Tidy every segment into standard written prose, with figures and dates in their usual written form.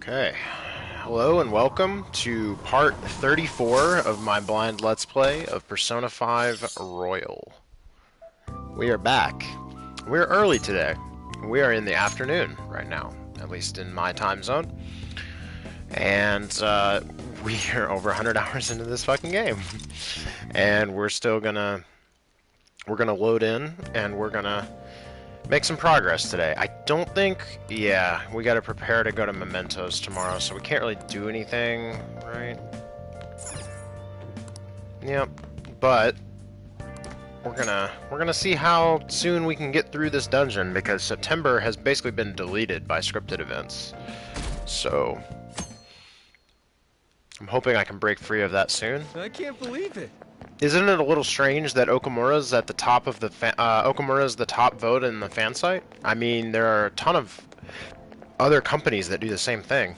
Okay. Hello and welcome to part 34 of my blind Let's Play of Persona 5 Royal. We are back. We're early today. We are in the afternoon right now, at least in my time zone. And we are over 100 hours into this fucking game. And we're still gonna... We're gonna load in, and we're gonna make some progress today. I don't think... Yeah, we gotta prepare to go to Mementos tomorrow, so we can't really do anything, right? Yep, but... We're gonna see how soon we can get through this dungeon, because September has basically been deleted by scripted events. So... I'm hoping I can break free of that soon. I can't believe it. Isn't it a little strange that Okamura's at the top of the Okamura's the top vote in the fan site? I mean, there are a ton of other companies that do the same thing.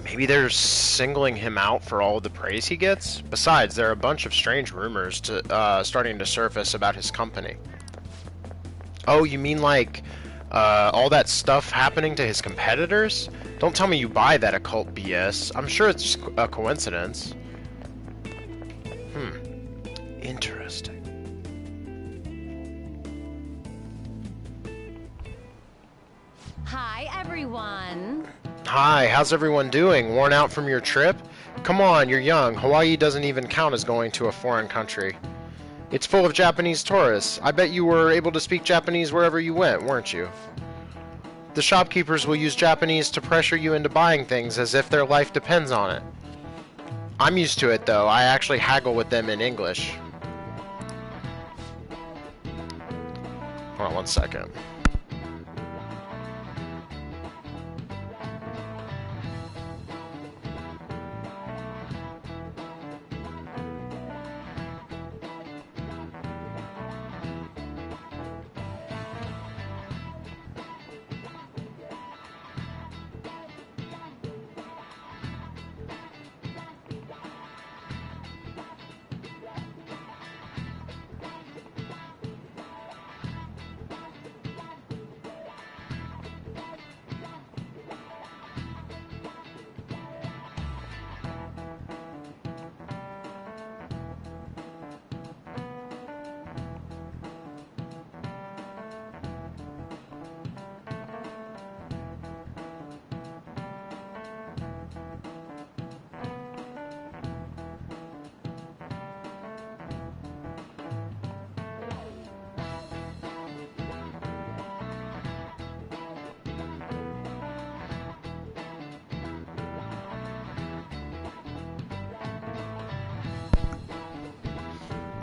Maybe they're singling him out for all of the praise he gets? Besides, there are a bunch of strange rumors starting to surface about his company. Oh, you mean like all that stuff happening to his competitors? Don't tell me you buy that occult BS. I'm sure it's just a coincidence. Interesting. Hi, everyone. Hi, how's everyone doing? Worn out from your trip? Come on, you're young. Hawaii doesn't even count as going to a foreign country. It's full of Japanese tourists. I bet you were able to speak Japanese wherever you went, weren't you? The shopkeepers will use Japanese to pressure you into buying things as if their life depends on it. I'm used to it, though. I actually haggle with them in English. Hold on one second.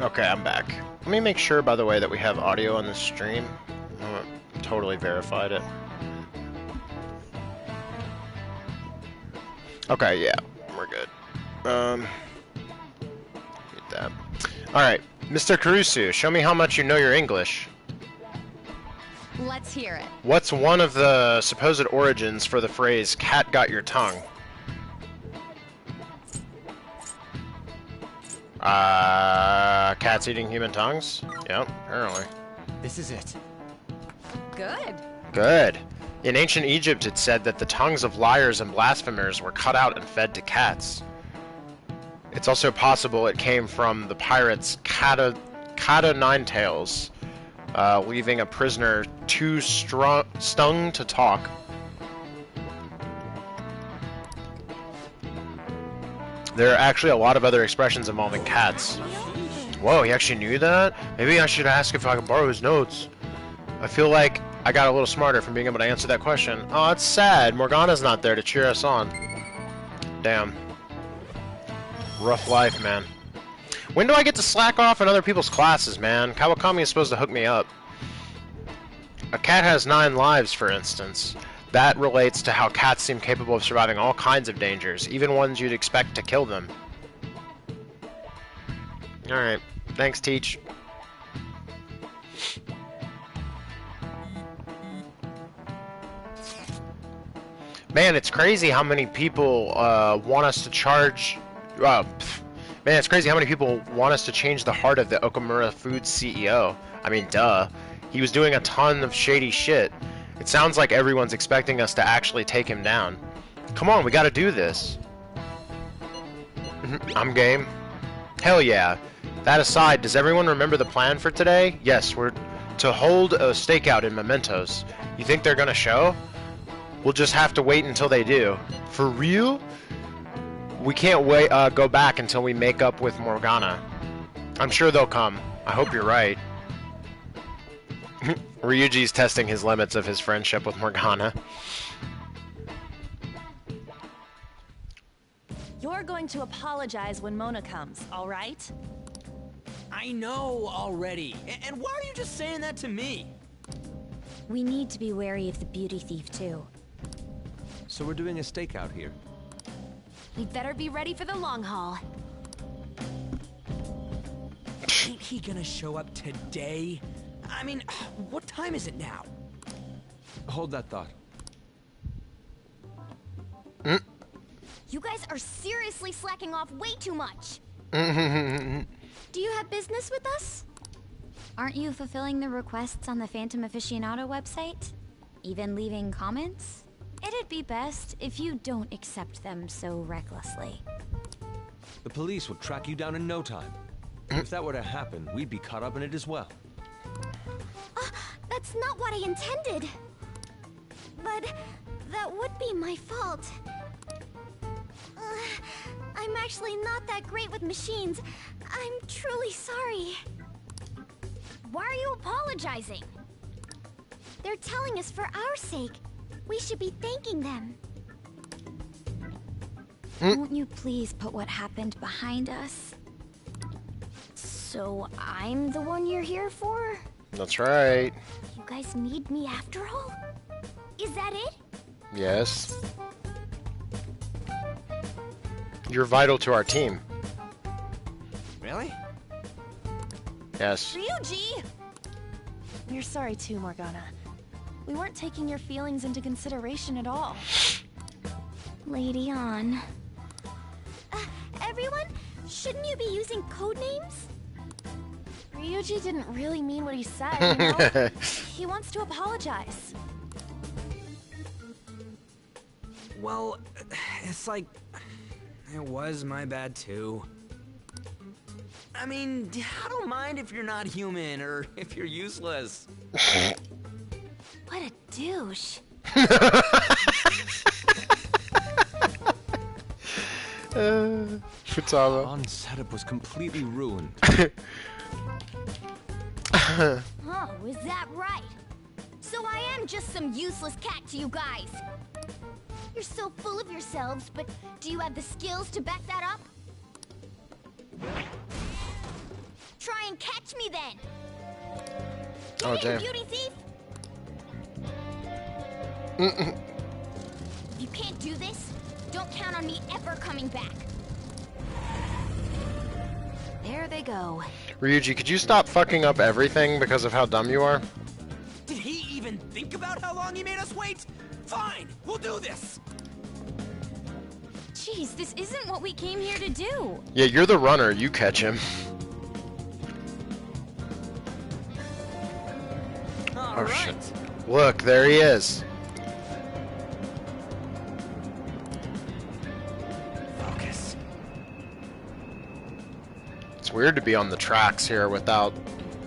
Okay, I'm back. Let me make sure, by the way, that we have audio on the stream. Totally verified it. Okay, yeah, we're good. Get that. Alright, Mr. Caruso, show me how much you know your English. Let's hear it. What's one of the supposed origins for the phrase, cat got your tongue? Cats eating human tongues? Yep, apparently. This is it. Good. Good. In ancient Egypt, it said that the tongues of liars and blasphemers were cut out and fed to cats. It's also possible it came from the pirates Kata Ninetails, leaving a prisoner too stung to talk. There are actually a lot of other expressions involving cats. Whoa, he actually knew that? Maybe I should ask if I can borrow his notes. I feel like I got a little smarter from being able to answer that question. Oh, it's sad. Morgana's not there to cheer us on. Damn. Rough life, man. When do I get to slack off in other people's classes, man? Kawakami is supposed to hook me up. A cat has 9 lives, for instance. That relates to how cats seem capable of surviving all kinds of dangers, even ones you'd expect to kill them. Alright. Thanks, Teach. Man, it's crazy how many people want us to charge... man, it's crazy how many people want us to change the heart of the Okamura Foods CEO. I mean, duh. He was doing a ton of shady shit. It sounds like everyone's expecting us to actually take him down. Come on, we gotta do this. I'm game. Hell yeah. That aside, does everyone remember the plan for today? Yes, we're to hold a stakeout in Mementos. You think they're gonna show? We'll just have to wait until they do. For real? We can't wait. Go back until we make up with Morgana. I'm sure they'll come. I hope you're right. Ryuji's testing his limits of his friendship with Morgana. You're going to apologize when Mona comes, all right? I know already. And why are you just saying that to me? We need to be wary of the beauty thief, too. So we're doing a stakeout here. We'd better be ready for the long haul. Ain't he gonna show up today? I mean, what time is it now? Hold that thought. You guys are seriously slacking off way too much. Do you have business with us? Aren't you fulfilling the requests on the Phantom Aficionado website? Even leaving comments? It'd be best if you don't accept them so recklessly. The police would track you down in no time. If that were to happen, we'd be caught up in it as well. That's not what I intended. But that would be my fault. I'm actually not that great with machines. I'm truly sorry. Why are you apologizing? They're telling us for our sake. We should be thanking them. Won't you please put what happened behind us? So I'm the one you're here for? That's right. You guys need me after all? Is that it? Yes. You're vital to our team. Really? Yes. Ryuji! We're sorry too, Morgana. We weren't taking your feelings into consideration at all. Lady on. Everyone, shouldn't you be using code names? Ryuji didn't really mean what he said, you know? He wants to apologize. Well, it's like... It was my bad too. I mean, I don't mind if you're not human or if you're useless. What a douche. Futaba. Our setup was completely ruined. Oh, is that right? So I am just some useless cat to you guys. You're so full of yourselves, but do you have the skills to back that up? Try and catch me then. Get Oh, in, damn. beauty thief. If you can't do this, don't count on me ever coming back. There they go. Ryuji, could you stop fucking up everything because of how dumb you are? Did he even think about how long he made us wait? Fine, we'll do this. Jeez, this isn't what we came here to do. Yeah, you're the runner. You catch him. All Oh, right. shit. Look, there he is. Focus. It's weird to be on the tracks here without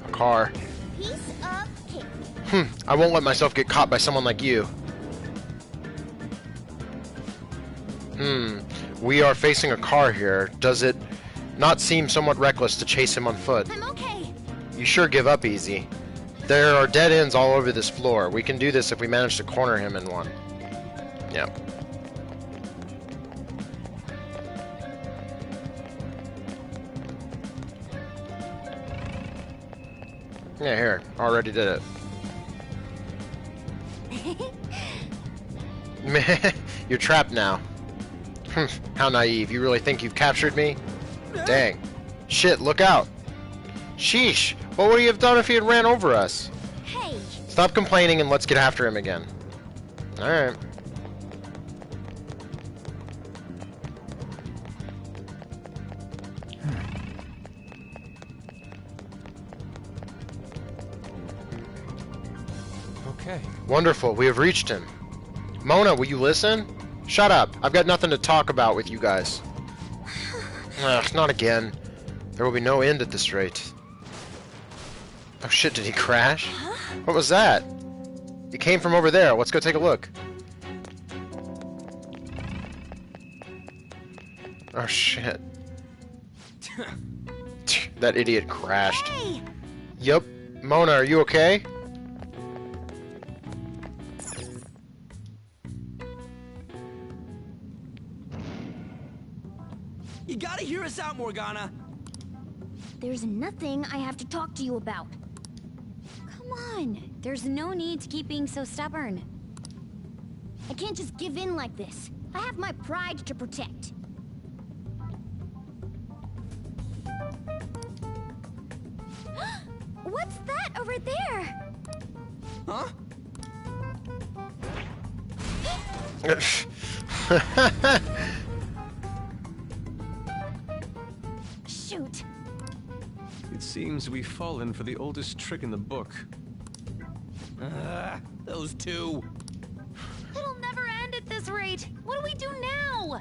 a car. Piece of cake. I won't let myself get caught by someone like you. We are facing a car here. Does it not seem somewhat reckless to chase him on foot? I'm okay. You sure give up easy. There are dead ends all over this floor. We can do this if we manage to corner him in one. Yep. Yeah, here. Already did it. You're trapped now. How naive. You really think you've captured me? Dang. Shit, look out. Sheesh. What would he have done if he had ran over us? Hey, Stop complaining and let's get after him again. Alright. Okay. Wonderful. We have reached him. Mona, will you listen? Shut up! I've got nothing to talk about with you guys. Ugh, not again. There will be no end at this rate. Oh shit, did he crash? What was that? It came from over there. Let's go take a look. Oh shit. That idiot crashed. Hey! Yup. Mona, are you okay? You gotta hear us out, Morgana. There's nothing I have to talk to you about. Come on. There's no need to keep being so stubborn. I can't just give in like this. I have my pride to protect. What's that over there? Huh? Shoot. It seems we've fallen for the oldest trick in the book. Those two. It'll never end at this rate. What do we do now?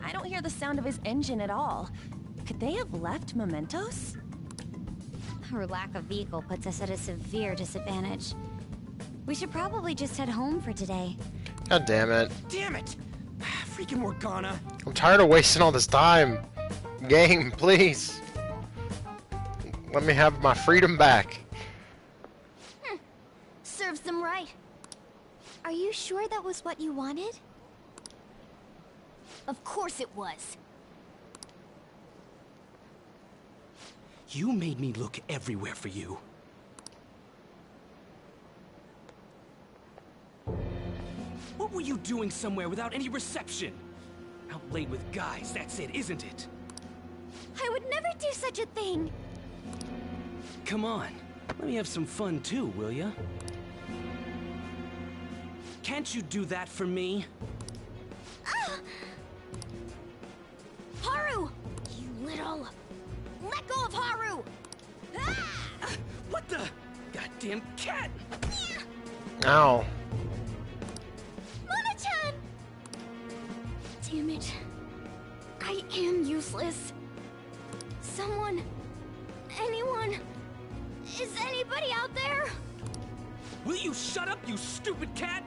I don't hear the sound of his engine at all. Could they have left mementos? Our lack of vehicle puts us at a severe disadvantage. We should probably just head home for today. God damn it. Damn it! Freaking Morgana. I'm tired of wasting all this time. Game, please. Let me have my freedom back. Serves them right. Are you sure that was what you wanted? Of course it was. You made me look everywhere for you. What were you doing somewhere without any reception? Out late with guys, that's it, isn't it? I would never do such a thing. Come on, let me have some fun too, will ya? Can't you do that for me? Haru! You little... Let go of Haru! What the? Goddamn cat! Ow. Mona-chan! Damn it. I am useless. Someone... anyone... Is anybody out there? Will you shut up, you stupid cat?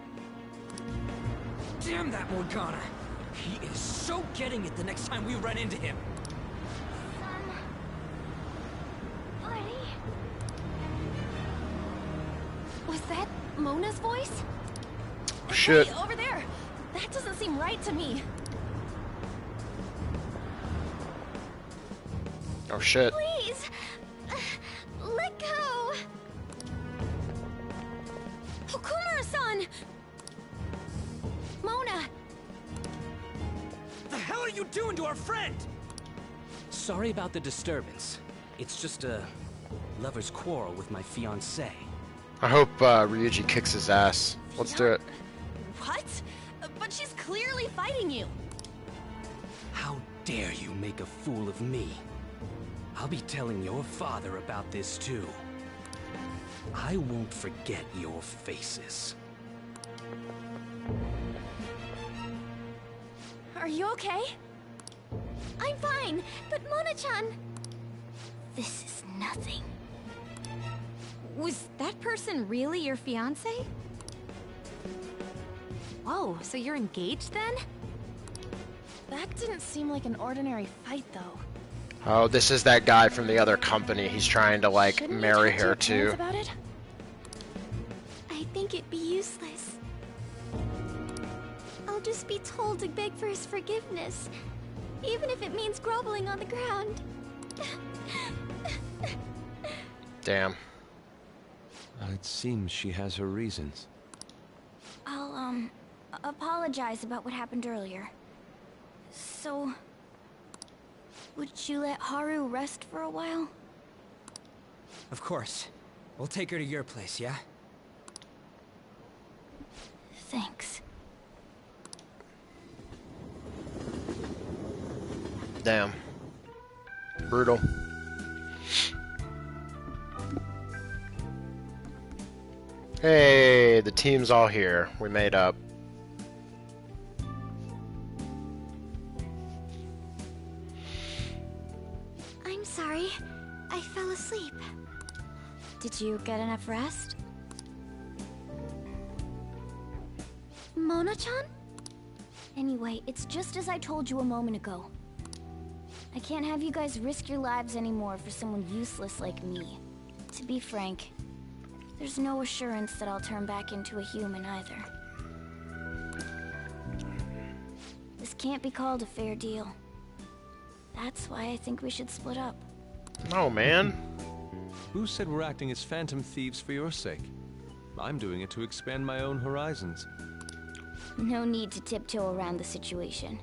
Damn that Morgana! He is so getting it the next time we run into him. Was that Mona's voice? Shit. Hey, over there! That doesn't seem right to me. Oh shit. Please! Let go! Okumura-san! Mona! The hell are you doing to our friend? Sorry about the disturbance. It's just a lover's quarrel with my fiancée. I hope Ryuji kicks his ass. Let's do it. What? But she's clearly fighting you. How dare you make a fool of me? I'll be telling your father about this too. I won't forget your faces. Are you okay? I'm fine, but Mona-chan... This is nothing. Was that person really your fiance? Whoa, so you're engaged then? That didn't seem like an ordinary fight, though. Oh, this is that guy from the other company. He's trying to, like, Shouldn't you marry talk to her, your too. parents about it? I think it'd be useless. I'll just be told to beg for his forgiveness, even if it means groveling on the ground. Damn. It seems she has her reasons. I'll, apologize about what happened earlier. So... would you let Haru rest for a while? Of course. We'll take her to your place, yeah? Thanks. Damn. Brutal. Hey, the team's all here. We made up. Did you get enough rest? Mona-chan? Anyway, it's just as I told you a moment ago. I can't have you guys risk your lives anymore for someone useless like me. To be frank, there's no assurance that I'll turn back into a human either. This can't be called a fair deal. That's why I think we should split up. No, man. Who said we're acting as phantom thieves for your sake? I'm doing it to expand my own horizons. No need to tiptoe around the situation.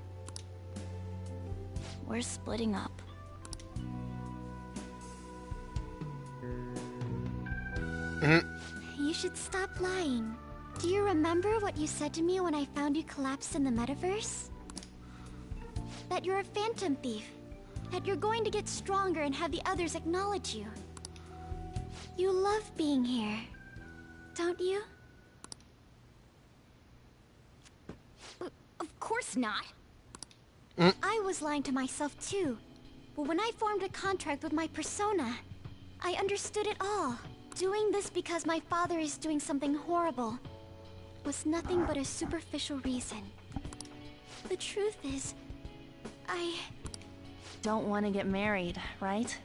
We're splitting up. You should stop lying. Do you remember what you said to me when I found you collapsed in the metaverse? That you're a phantom thief. That you're going to get stronger and have the others acknowledge you. You love being here, don't you? Of course not. I was lying to myself too. But when I formed a contract with my persona, I understood it all. Doing this because my father is doing something horrible was nothing but a superficial reason. The truth is, I Don't want to get married, right?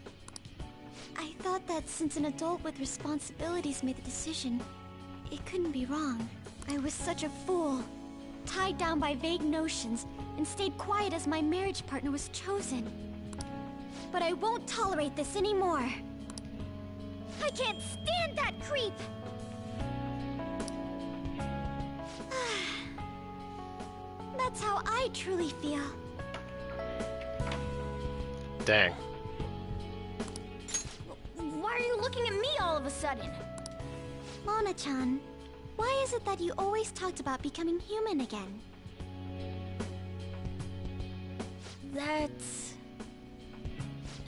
thought that since an adult with responsibilities made the decision, it couldn't be wrong. I was such a fool. Tied down by vague notions, and stayed quiet as my marriage partner was chosen. But I won't tolerate this anymore. I can't stand that creep! That's how I truly feel. Dang. Why are you looking at me all of a sudden? Mona-chan, why is it that you always talked about becoming human again? That's...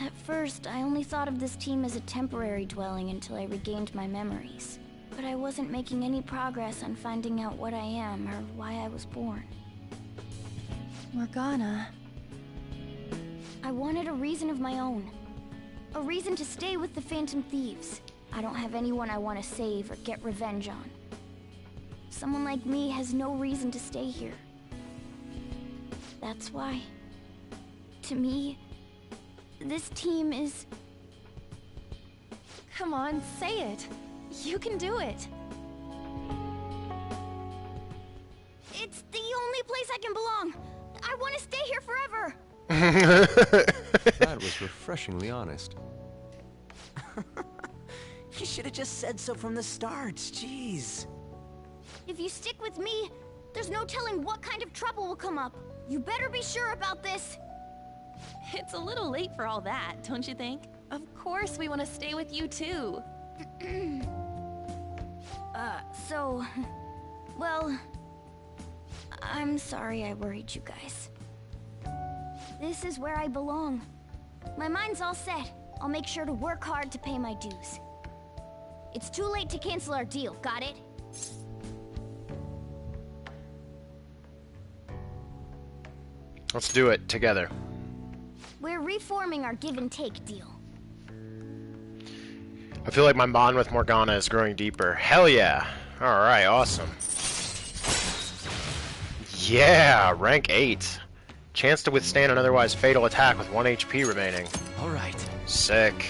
At first, I only thought of this team as a temporary dwelling until I regained my memories. But I wasn't making any progress on finding out what I am or why I was born. Morgana. I wanted a reason of my own. A reason to stay with the Phantom Thieves. I don't have anyone I want to save or get revenge on. Someone like me has no reason to stay here. That's why, to me, this team is... Come on, say it. You can do it. It's the only place I can belong. I want to stay here forever. That was refreshingly honest. You should have just said so from the start. Jeez. If you stick with me, there's no telling what kind of trouble will come up. You better be sure about this. It's a little late for all that, don't you think? Of course we want to stay with you too. Well, I'm sorry I worried you guys. This is where I belong. My mind's all set. I'll make sure to work hard to pay my dues. It's too late to cancel our deal, got it? Let's do it together. We're reforming our give and take deal. I feel like my bond with Morgana is growing deeper. Hell yeah! Alright, awesome. Yeah! Rank 8. Chance to withstand an otherwise fatal attack with 1 HP remaining. Alright. Sick.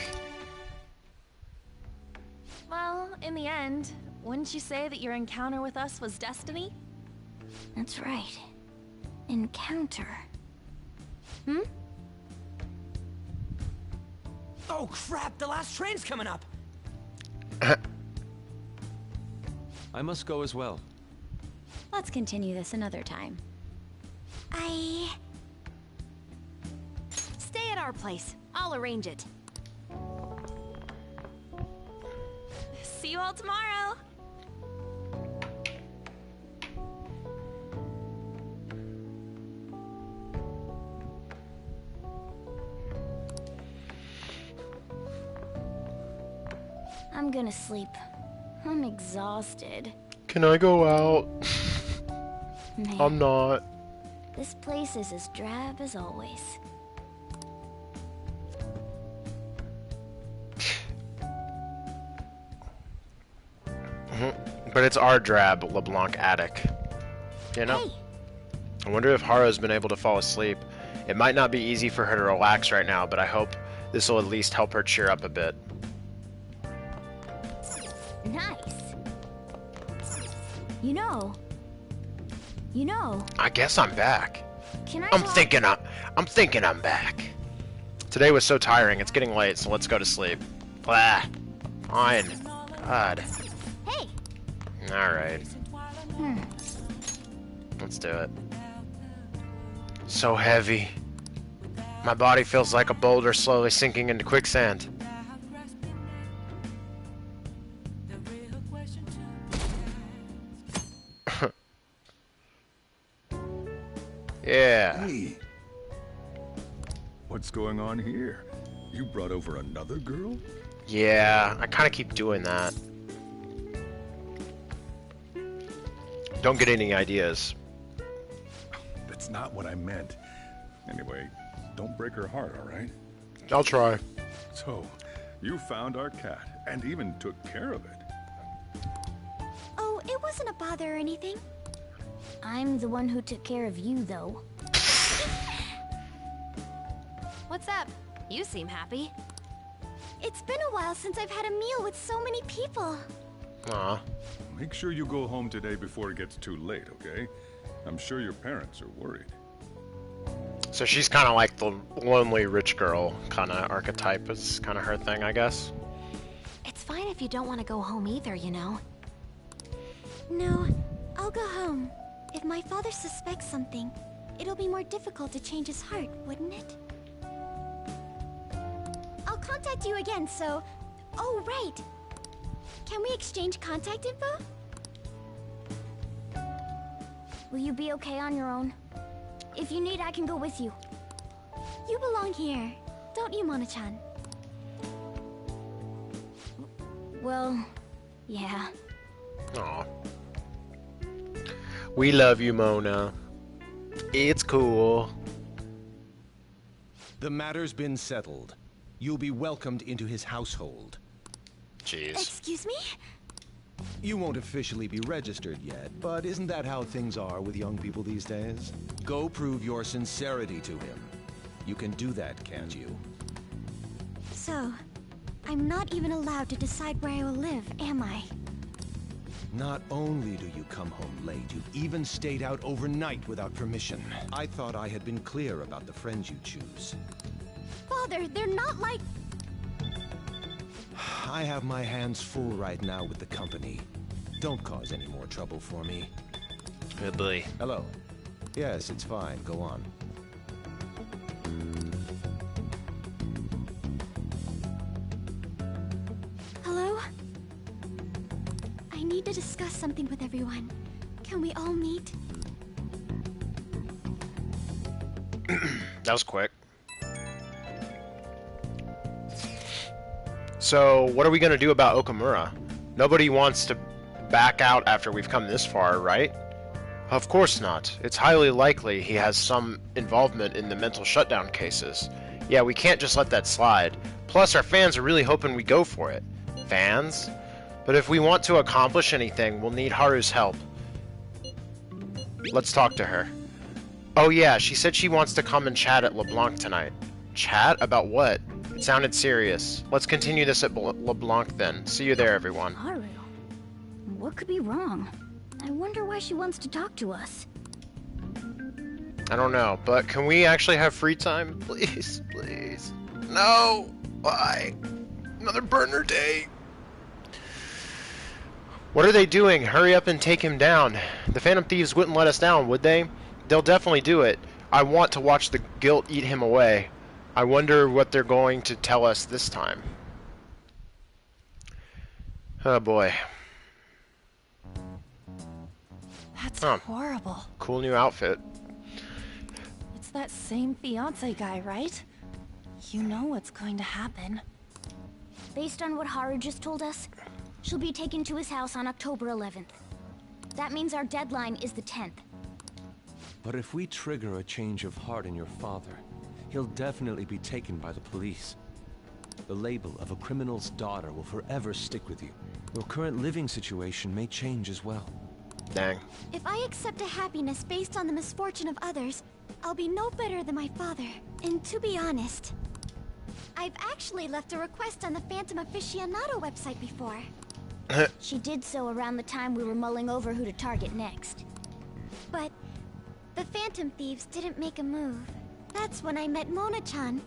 Well, in the end, wouldn't you say that your encounter with us was destiny? That's right. Encounter. Oh crap, the last train's coming up. I must go as well. Let's continue this another time. Stay at our place. I'll arrange it. See you all tomorrow. I'm gonna sleep. I'm exhausted. Can I go out? Man, I'm not. this place is as drab as always. But it's our drab LeBlanc attic. You know? Hey, I wonder if Haru's been able to fall asleep. It might not be easy for her to relax right now, but I hope this will at least help her cheer up a bit. nice. You know, I guess I'm back. can I I'm talk? thinking I'm back. Today was so tiring, it's getting late, so let's go to sleep. Blah. Fine. God. Hey, Alright. Let's do it. So heavy. My body feels like a boulder slowly sinking into quicksand. Yeah. Hey. What's going on here? You brought over another girl? Yeah, I kind of keep doing that. Don't get any ideas. That's not what I meant. Anyway, don't break her heart, all right? I'll try. So, you found our cat and even took care of it. oh, it wasn't a bother or anything. I'm the one who took care of you, though. What's up? You seem happy. It's been a while since I've had a meal with so many people. Aw. Make sure you go home today before it gets too late, okay? I'm sure your parents are worried. So she's kind of like the lonely rich girl kind of archetype. Is kind of her thing, I guess. It's fine if you don't want to go home either, you know. No, I'll go home. If my father suspects something, it'll be more difficult to change his heart, wouldn't it? I'll contact you again, so... Oh, right! Can we exchange contact info? Will you be okay on your own? If you need, I can go with you. You belong here, don't you, Mona-chan? Well, yeah. Aw. We love you, Mona. It's cool. The matter's been settled. You'll be welcomed into his household. Jeez. Excuse me? You won't officially be registered yet, but isn't that how things are with young people these days? Go prove your sincerity to him. You can do that, can't you? So, I'm not even allowed to decide where I will live, am I? Not only do you come home late, you've even stayed out overnight without permission. I thought I had been clear about the friends you choose. Father, they're not like... I have my hands full right now with the company. Don't cause any more trouble for me. Good boy. Hello. Yes, it's fine. Go on. Hello? I need to discuss something with everyone. Can we all meet? That was quick. So, what are we going to do about Okamura? Nobody wants to back out after we've come this far, right? Of course not. It's highly likely he has some involvement in the mental shutdown cases. Yeah, we can't just let that slide. Plus, our fans are really hoping we go for it. Fans? But if we want to accomplish anything, we'll need Haru's help. Let's talk to her. Oh yeah, she said she wants to come and chat at LeBlanc tonight. Chat? About what? It sounded serious. Let's continue this at LeBlanc then. See you there, everyone. Haru? What could be wrong? I wonder why she wants to talk to us. I don't know, but can we actually have free time? Please, please. No! Why? Another burner day. What are they doing? Hurry up and take him down. The Phantom Thieves wouldn't let us down, would they? They'll definitely do it. I want to watch the guilt eat him away. I wonder what they're going to tell us this time. Oh boy. That's Huh. horrible. Cool new outfit. It's that same fiance guy, right? You know what's going to happen. Based on what Haru just told us, she'll be taken to his house on October 11th. That means our deadline is the 10th. But if we trigger a change of heart in your father, he'll definitely be taken by the police. The label of a criminal's daughter will forever stick with you. Your current living situation may change as well. Dang. If I accept a happiness based on the misfortune of others, I'll be no better than my father. And to be honest, I've actually left a request on the Phantom Aficionado website before. She did so around the time we were mulling over who to target next. But the Phantom Thieves didn't make a move. That's when I met Mona-chan.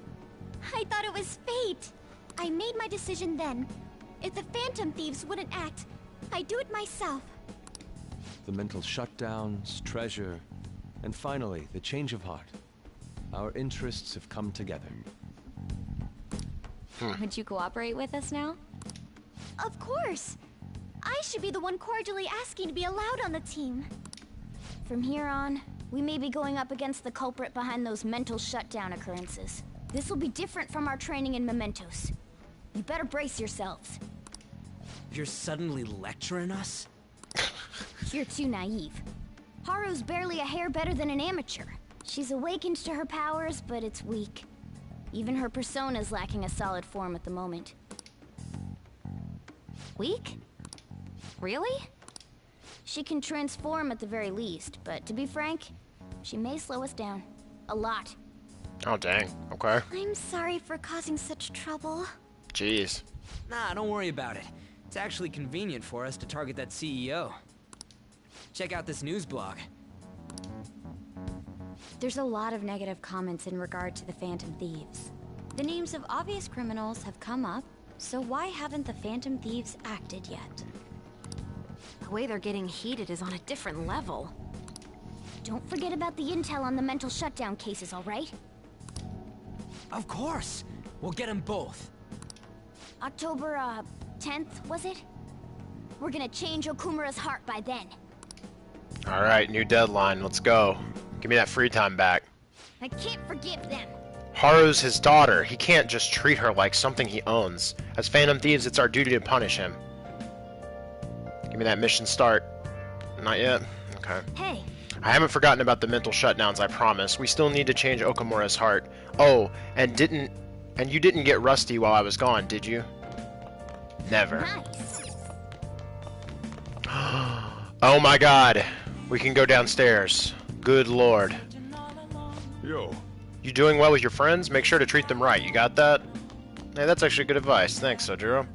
I thought it was fate. I made my decision then. If the Phantom Thieves wouldn't act, I'd do it myself. The mental shutdowns, treasure, and finally, the change of heart. Our interests have come together. Would you cooperate with us now? Of course. I should be the one cordially asking to be allowed on the team. From here on, we may be going up against the culprit behind those mental shutdown occurrences. This will be different from our training in Mementos. You better brace yourselves. You're suddenly lecturing us? You're too naive. Haru's barely a hair better than an amateur. She's awakened to her powers, but it's weak. Even her persona's lacking a solid form at the moment. Weak? Really? She can transform at the very least, but to be frank, she may slow us down. A lot. Oh, dang. Okay. I'm sorry for causing such trouble. Jeez. Nah, don't worry about it. It's actually convenient for us to target that CEO. Check out this news blog. There's a lot of negative comments in regard to the Phantom Thieves. The names of obvious criminals have come up, so why haven't the Phantom Thieves acted yet? The way they're getting heated is on a different level. Don't forget about the intel on the mental shutdown cases, all right? Of course! We'll get them both. October, 10th, was it? We're gonna change Okumura's heart by then. Alright, new deadline. Let's go. Give me that free time back. I can't forgive them. Haru's his daughter. He can't just treat her like something he owns. As Phantom Thieves, it's our duty to punish him. Give me that mission start. Not yet? Okay. Hey, I haven't forgotten about the mental shutdowns, I promise. We still need to change Okumura's heart. Oh, and you didn't get rusty while I was gone, did you? Never. nice. Oh my god. We can go downstairs. Good lord. Yo, You doing well with your friends? Make sure to treat them right. You got that? Hey, that's actually good advice. Thanks, Sojiro.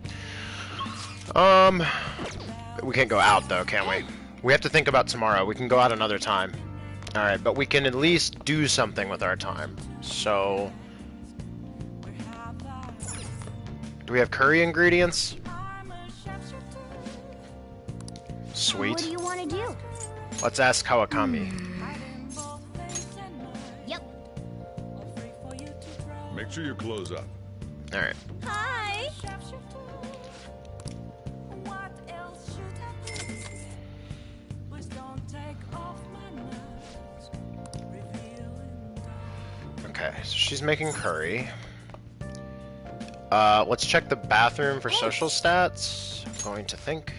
We can't go out though, can we? We have to think about tomorrow. We can go out another time. Alright, but we can at least do something with our time. So... do we have curry ingredients? Sweet. What do you want to do? Let's ask Kawakami. Yep. make sure you close up. Alright. Hi. Okay, so she's making curry. Let's check the bathroom for social stats. I'm going to think.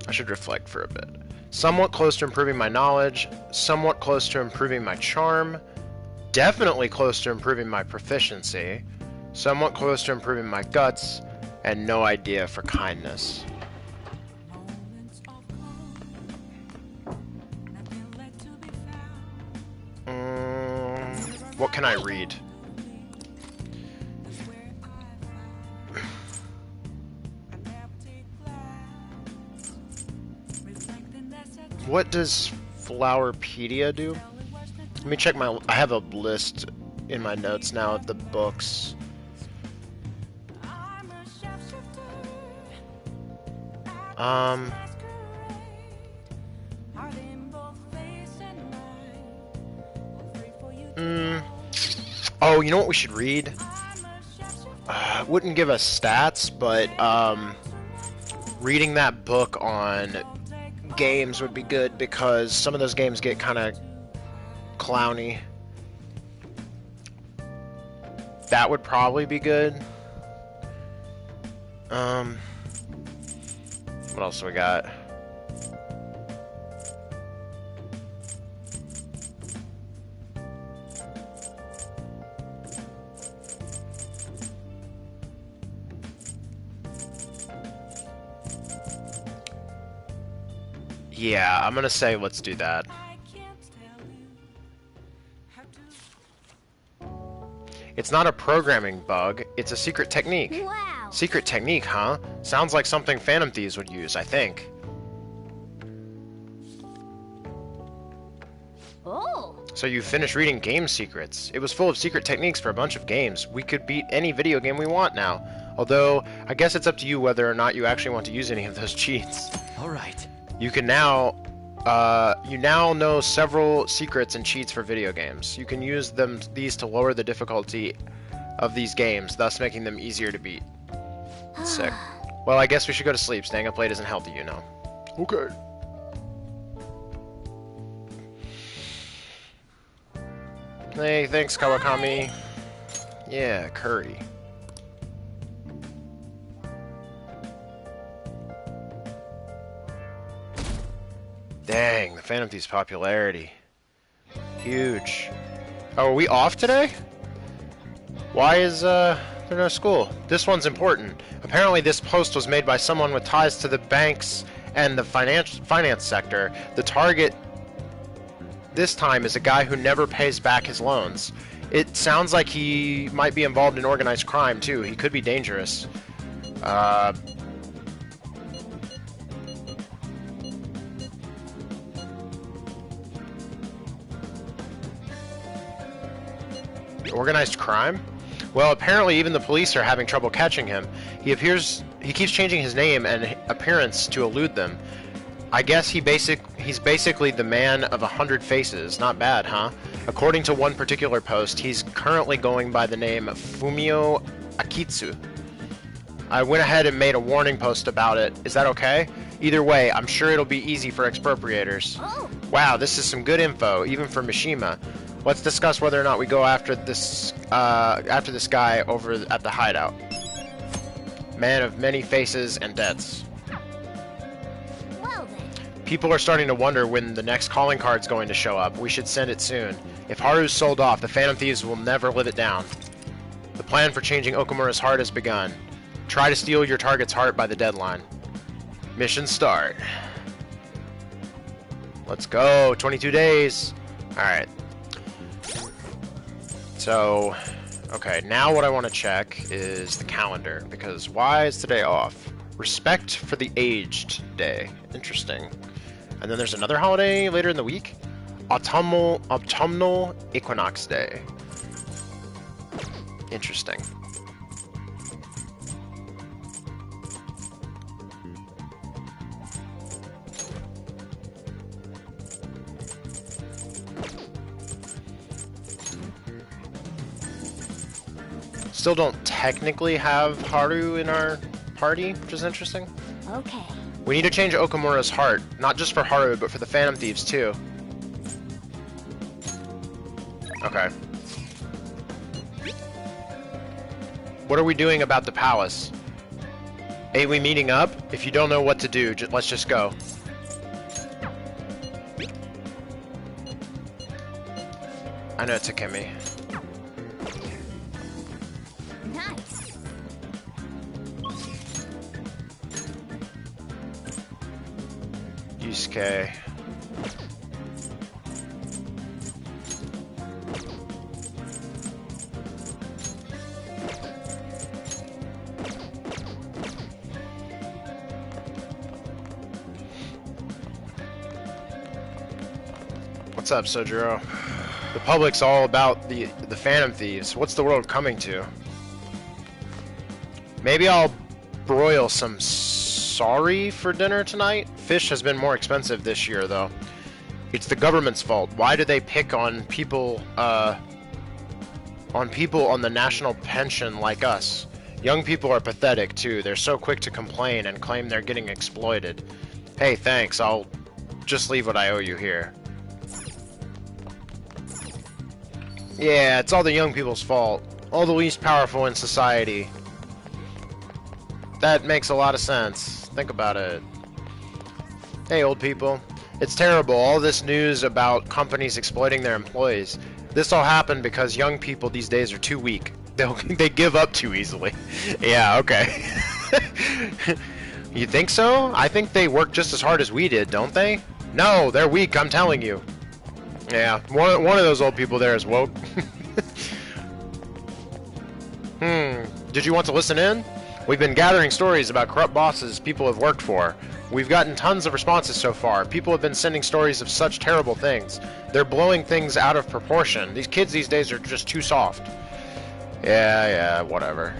I should reflect for a bit. Somewhat close to improving my knowledge, somewhat close to improving my charm, definitely close to improving my proficiency, somewhat close to improving my guts, and no idea for kindness. What can I read? What does Flowerpedia do? Let me check my... I have a list in my notes now of the books. Oh, you know what we should read? Wouldn't give us stats, but reading that book on games would be good because some of those games get kind of clowny. That would probably be good. What else do we got? Yeah, I'm gonna say let's do that. It's not a programming bug, it's a secret technique. Wow. Secret technique, huh? Sounds like something Phantom Thieves would use, I think. Oh. So you finished reading Game Secrets. It was full of secret techniques for a bunch of games. We could beat any video game we want now. Although, I guess it's up to you whether or not you actually want to use any of those cheats. Alright. You can now, you now know several secrets and cheats for video games. You can use these to lower the difficulty of these games, thus making them easier to beat. Sick. Well, I guess we should go to sleep. Staying up late isn't healthy, you know. Okay. Hey, thanks, Kawakami. Yeah, curry. Dang, the Phantom Thieves' popularity. Huge. Oh, are we off today? Why is, there no school? This one's important. Apparently this post was made by someone with ties to the banks and the finance sector. The target this time is a guy who never pays back his loans. It sounds like he might be involved in organized crime, too. He could be dangerous. Organized crime? Well, apparently even the police are having trouble catching him. He keeps changing his name and appearance to elude them. I guess he's basically the man of 100 faces. Not bad, huh? According to one particular post, he's currently going by the name Fumio Akitsu. I went ahead and made a warning post about it. Is that okay? Either way, I'm sure it'll be easy for expropriators. Oh. Wow, this is some good info, even for Mishima. Let's discuss whether or not we go after this guy over at the hideout. Man of many faces and debts. Well then. People are starting to wonder when the next calling card's going to show up. We should send it soon. If Haru's sold off, the Phantom Thieves will never live it down. The plan for changing Okumura's heart has begun. Try to steal your target's heart by the deadline. Mission start. Let's go. 22 days. Alright. So, okay, now what I want to check is the calendar, because why is today off? Respect for the Aged Day. Interesting. And then there's another holiday later in the week? Autumnal Equinox Day. Interesting. Still don't technically have Haru in our party, which is interesting. Okay. We need to change Okumura's heart, not just for Haru, but for the Phantom Thieves too. Okay. What are we doing about the palace? Are we meeting up? If you don't know what to do, let's just go. I know Takemi. Nice. Yusuke. What's up, Sojiro? The public's all about the Phantom Thieves. What's the world coming to? Maybe I'll broil some sorry for dinner tonight? Fish has been more expensive this year, though. It's the government's fault. Why do they pick on people on the national pension like us? Young people are pathetic, too. They're so quick to complain and claim they're getting exploited. Hey, thanks. I'll just leave what I owe you here. Yeah, it's all the young people's fault. All the least powerful in society. That makes a lot of sense. Think about it. Hey, old people. It's terrible, all this news about companies exploiting their employees. This all happened because young people these days are too weak. They give up too easily. Yeah, okay. You think so? I think they work just as hard as we did, don't they? No, they're weak, I'm telling you. Yeah, one of those old people there is woke. Did you want to listen in? We've been gathering stories about corrupt bosses people have worked for. We've gotten tons of responses so far. People have been sending stories of such terrible things. They're blowing things out of proportion. These kids these days are just too soft. Yeah, whatever.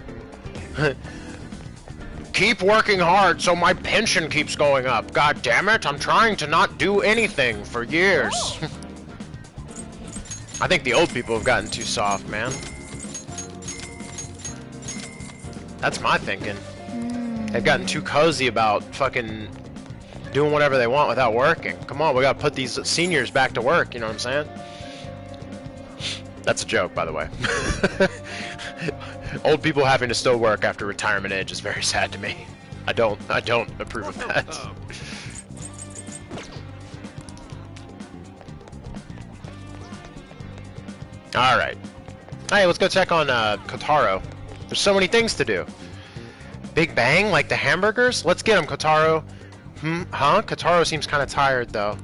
Keep working hard so my pension keeps going up. God damn it, I'm trying to not do anything for years. I think the old people have gotten too soft, man. That's my thinking. They've gotten too cozy about fucking doing whatever they want without working. Come on, we gotta put these seniors back to work, you know what I'm saying? That's a joke, by the way. Old people having to still work after retirement age is very sad to me. I don't approve of that. Alright. Hey, let's go check on Kotaro. There's so many things to do. Big Bang, like the hamburgers? Let's get him, Kotaro. Huh? Kotaro seems kind of tired, though.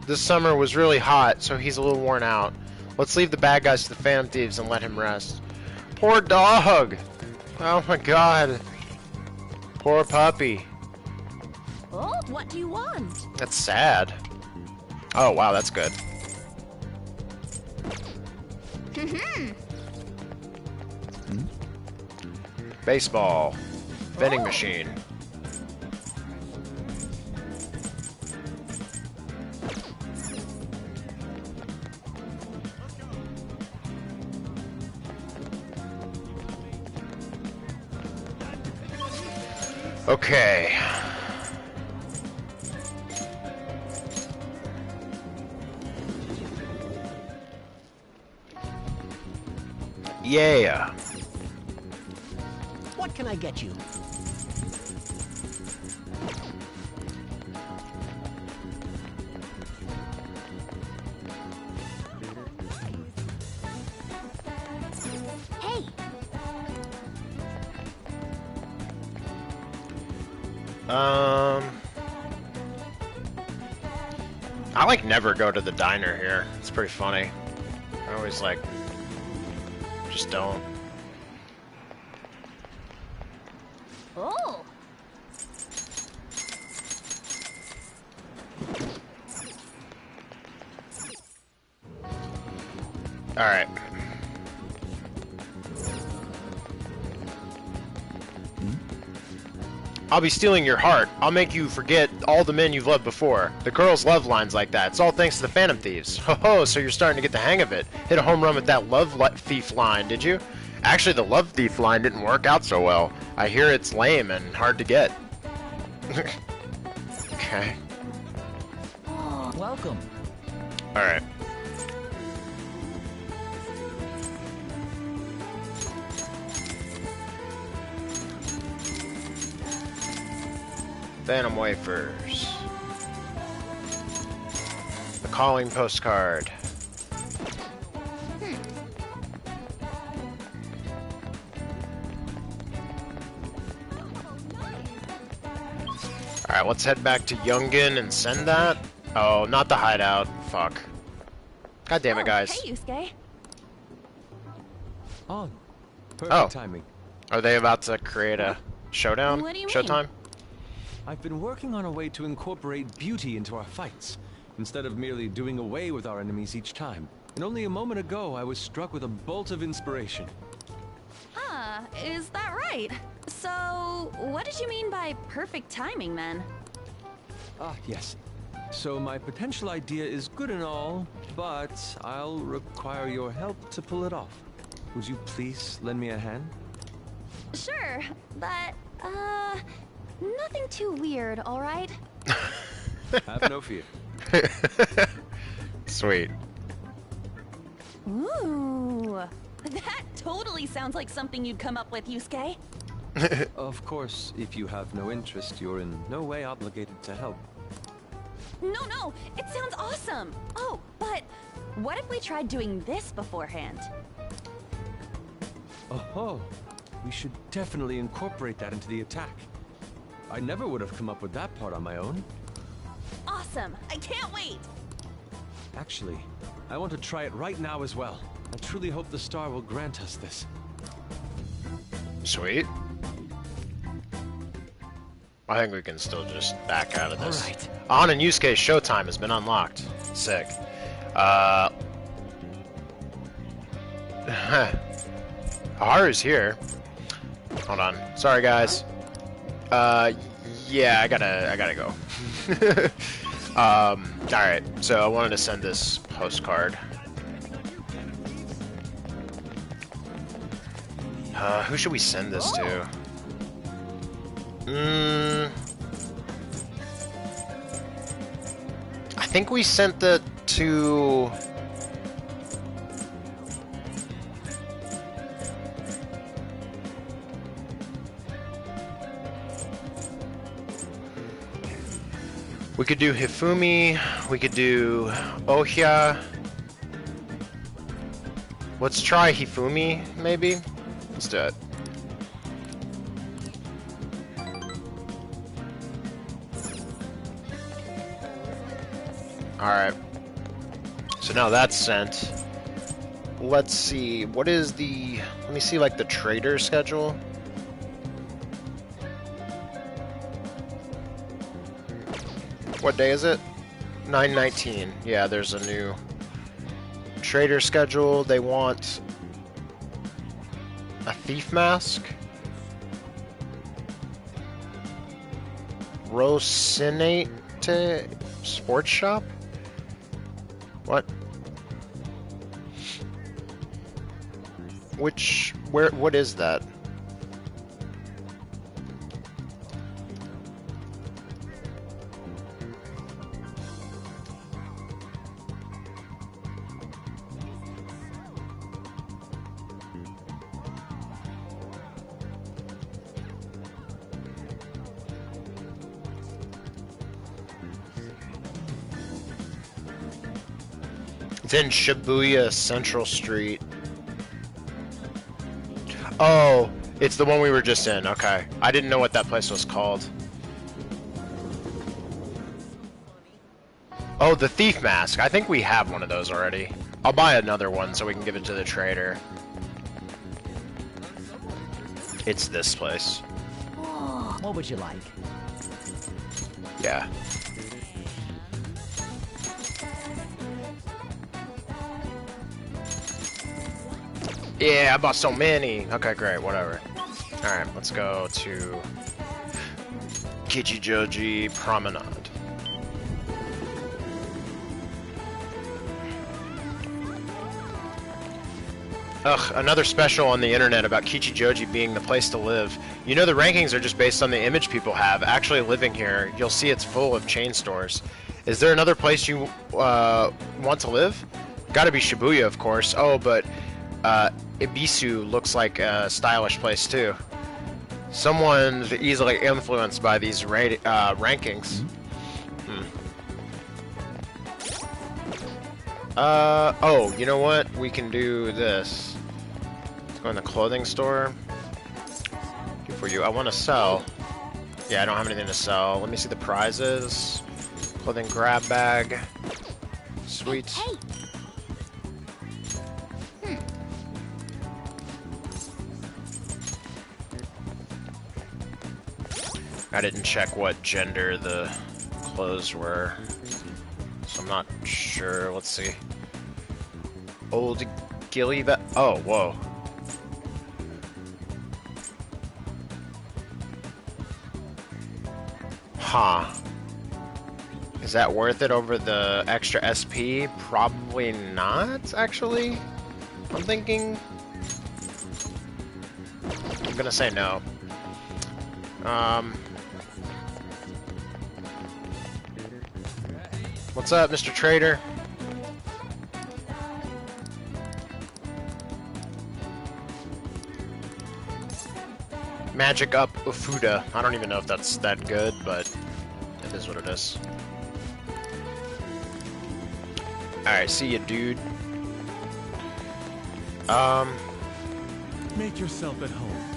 This summer was really hot, so he's a little worn out. Let's leave the bad guys to the Phantom Thieves and let him rest. Poor dog! Oh my god. Poor puppy. Oh, what do you want? That's sad. Oh, wow, that's good. Baseball. Vending machine. Okay. Yeah. What can I get you? Hey, I like never go to the diner here. It's pretty funny. I always like just don't. Oh, All right. I'll be stealing your heart. I'll make you forget all the men you've loved before. The girls love lines like that. It's all thanks to the Phantom Thieves. Ho ho, so you're starting to get the hang of it. Hit a home run with that love thief line, did you? Actually, the love thief line didn't work out so well. I hear it's lame and hard to get. Okay. Welcome. Alright. Phantom wafers. The calling postcard. Alright, let's head back to Youngin and send that. Oh, not the hideout. Fuck. God damn it, guys. Hey, Yusuke. On. Perfect Oh. timing. Are they about to create a showdown? What do you mean? Showtime? I've been working on a way to incorporate beauty into our fights, instead of merely doing away with our enemies each time. And only a moment ago, I was struck with a bolt of inspiration. Ah, is that right? So, what did you mean by perfect timing, then? Ah, yes. So my potential idea is good and all, but I'll require your help to pull it off. Would you please lend me a hand? Sure, but, nothing too weird, all right? Have no fear. Sweet. Ooh, that totally sounds like something you'd come up with, Yusuke. Of course, if you have no interest, you're in no way obligated to help. No, it sounds awesome. Oh, but what if we tried doing this beforehand? Oh, we should definitely incorporate that into the attack. I never would have come up with that part on my own. awesome. I can't wait. Actually, I want to try it right now as well. I truly hope the star will grant us this. Sweet. I think we can still just back out of this. Alright. On and Yusuke's showtime has been unlocked. Sick. Haru's here. Hold on. Sorry, guys. Yeah, I gotta go. Alright, so I wanted to send this postcard. Who should we send this to? I think we sent it to... We could do Hifumi, we could do Ohya. Let's try Hifumi, maybe? Let's do it. Alright. So now that's sent. Let's see, what is the... Let me see, like, the trader schedule. What day is it? 9/19. Yeah, there's a new trader schedule. They want a thief mask. Rocinate sports shop? What? What is that? It's in Shibuya Central Street. Oh, it's the one we were just in. Okay. I didn't know what that place was called. Oh, the thief mask. I think we have one of those already. I'll buy another one so we can give it to the trader. It's this place. What would you like? Yeah. Yeah, I bought so many. Okay, great, whatever. Alright, let's go to Kichijoji Promenade. Ugh, another special on the internet about Kichijoji being the place to live. You know the rankings are just based on the image people have. Actually living here, you'll see it's full of chain stores. Is there another place you want to live? Gotta be Shibuya, of course. Oh, but Ibisu looks like a stylish place too. Someone's easily influenced by these rankings. Oh, you know what? We can do this. Let's go in the clothing store. Good for you. I want to sell. Yeah, I don't have anything to sell. Let me see the prizes. Clothing grab bag. Sweet. Hey. I didn't check what gender the clothes were, so I'm not sure. Let's see. Old Gilly. Oh, whoa. Huh. Is that worth it over the extra SP? Probably not, actually. I'm thinking. I'm gonna say no. What's up, Mr. Trader? Magic up Ufuda. I don't even know if that's that good, but it is what it is. Alright, see ya, dude. Make yourself at home.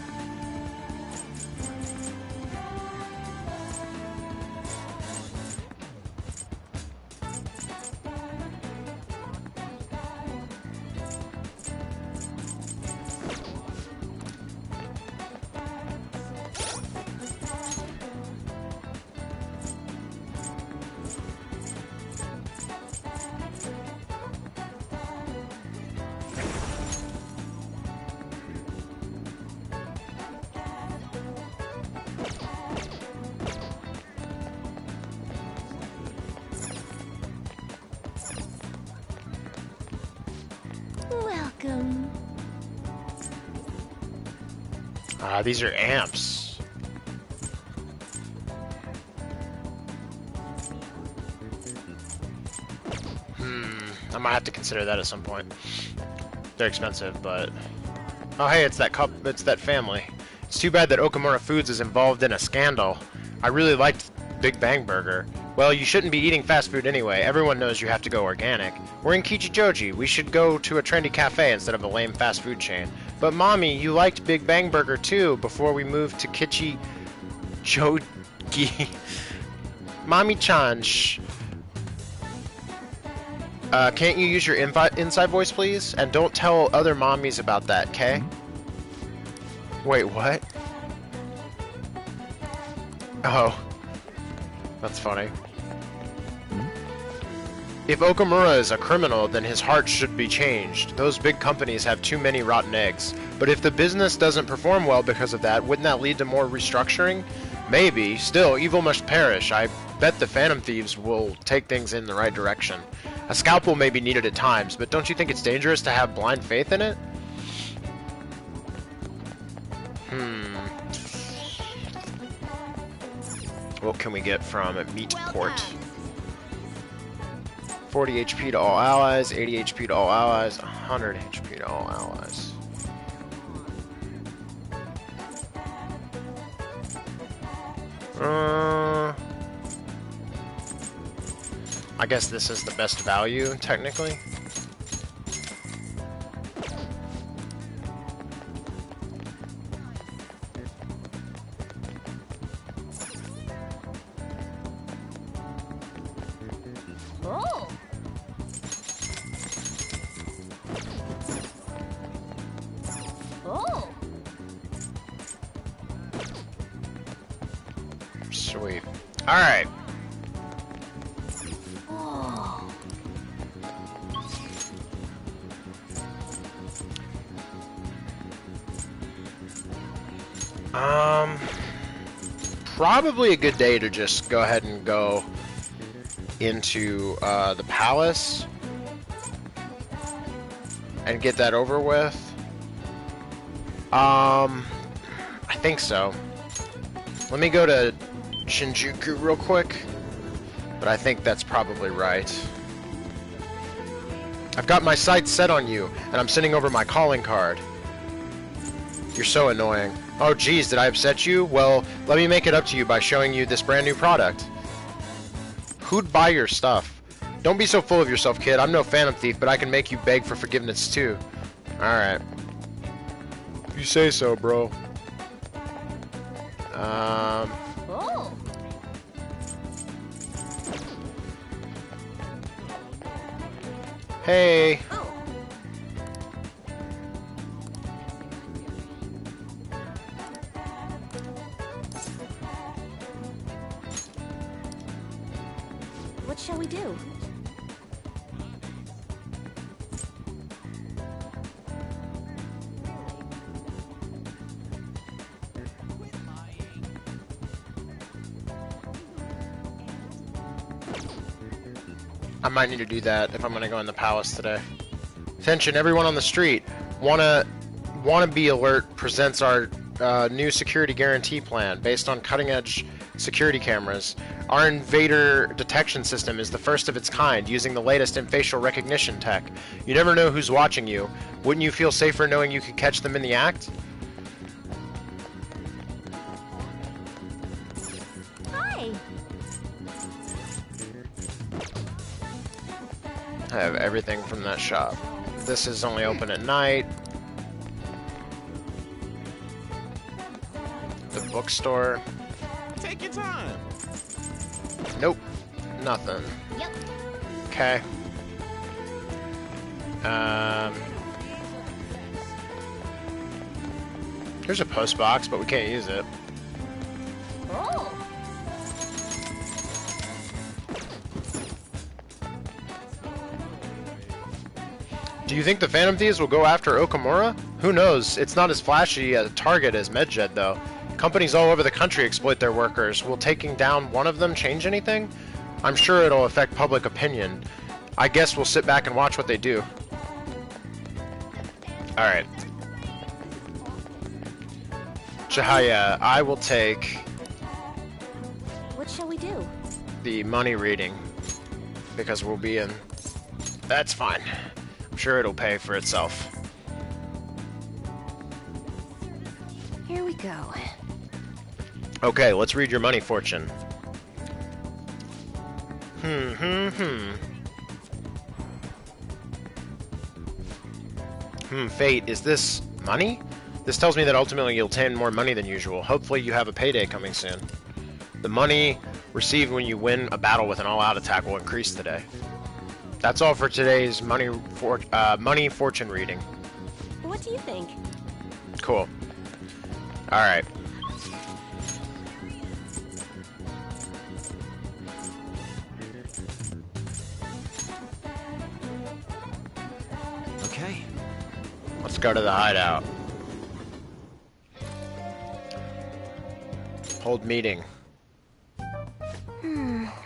welcome. Ah, these are amps. I might have to consider that at some point. They're expensive, but... Oh hey, it's that family. It's too bad that Okamura Foods is involved in a scandal. I really liked Big Bang Burger. Well, you shouldn't be eating fast food anyway. Everyone knows you have to go organic. We're in Kichijoji. We should go to a trendy cafe instead of a lame fast food chain. But Mommy, you liked Big Bang Burger too before we moved to Kichijoji. Mommy-chan, shh. Can't you use your inside voice, please? And don't tell other mommies about that, okay? Wait, what? Oh. That's funny. If Okamura is a criminal, then his heart should be changed. Those big companies have too many rotten eggs. But if the business doesn't perform well because of that, wouldn't that lead to more restructuring? Maybe. Still, evil must perish. I bet the Phantom Thieves will take things in the right direction. A scalpel may be needed at times, but don't you think it's dangerous to have blind faith in it? What can we get from Meatport? 40 HP to all allies, 80 HP to all allies, 100 HP to all allies. I guess this is the best value, technically. Oh. Oh. Sweet. All right. Probably a good day to just go ahead and go into the palace and get that over with. I think so. Let me go to Shinjuku real quick, but I think that's probably right. I've got my sights set on you, and I'm sending over my calling card. You're so annoying. Oh geez, did I upset you? Well, let me make it up to you by showing you this brand new product. Who'd buy your stuff? Don't be so full of yourself, kid. I'm no Phantom Thief, but I can make you beg for forgiveness too. Alright. You say so, bro. Oh. Hey. Oh. What shall we do? I might need to do that if I'm gonna go in the palace today. Attention, everyone on the street. Wanna Be Alert presents our new security guarantee plan based on cutting-edge security cameras. Our invader detection system is the first of its kind, using the latest in facial recognition tech. You never know who's watching you. Wouldn't you feel safer knowing you could catch them in the act? Hi. I have everything from that shop. This is only open at night. The bookstore. Take your time. Nope. Nothing. Yep. Okay. Here's a post box, but we can't use it. Oh. Do you think the Phantom Thieves will go after Okamura? Who knows? It's not as flashy a target as Medjed, though. Companies all over the country exploit their workers. Will taking down one of them change anything? I'm sure it'll affect public opinion. I guess we'll sit back and watch what they do. Alright. Jahaya, I will take What shall we do? the money reading. Because we'll be in... That's fine. I'm sure it'll pay for itself. Here we go. Okay, let's read your money fortune. Fate, is this money? This tells me that ultimately you'll obtain more money than usual. Hopefully you have a payday coming soon. The money received when you win a battle with an all-out attack will increase today. That's all for today's money fortune reading. What do you think? Cool. Alright. Okay. Let's go to the hideout. Hold meeting.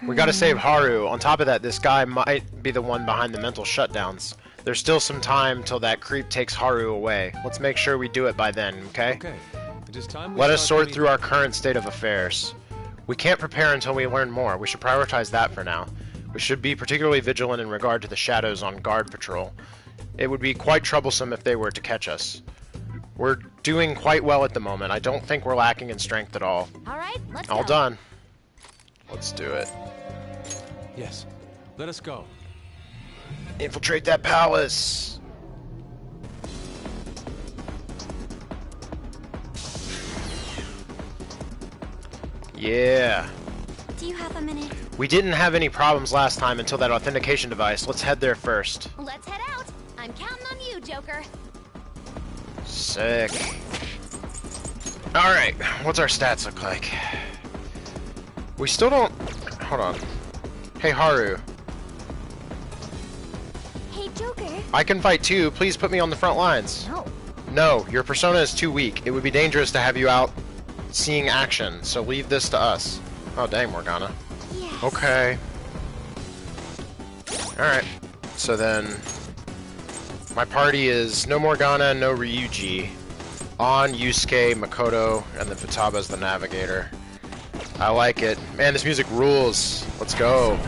We gotta save Haru. On top of that, this guy might be the one behind the mental shutdowns. There's still some time till that creep takes Haru away. Let's make sure we do it by then, okay? Okay. It is time we Let us start sort through our current state of affairs. We can't prepare until we learn more. We should prioritize that for now. We should be particularly vigilant in regard to the shadows on guard patrol. It would be quite troublesome if they were to catch us. We're doing quite well at the moment. I don't think we're lacking in strength at all. All right, let's go. All done. Let's do it. Yes. Let us go. Infiltrate that palace! Yeah. Do you have a minute? We didn't have any problems last time until that authentication device. Let's head there first. Let's head out. I'm counting on you, Joker. Sick. Alright, what's our stats look like? We still don't... Hold on. Hey, Haru. Hey, Joker. I can fight too. Please put me on the front lines. No. No, your persona is too weak. It would be dangerous to have you out seeing action, so leave this to us. Oh, dang, Morgana. Yes. Okay. Alright. So then... My party is no Morgana, no Ryuji. On, Yusuke, Makoto, and then Futaba's the navigator. I like it. Man, this music rules. Let's go.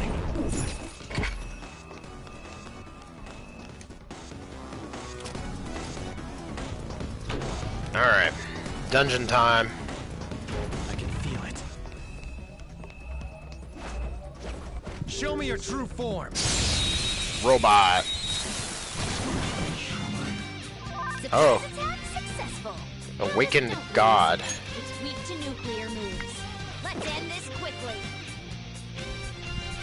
Alright. Dungeon time. I can feel it. Show me your true form. Robot. Oh. Attack successful. Awakened God. It's weak to nuclear moves. Let's end this quickly.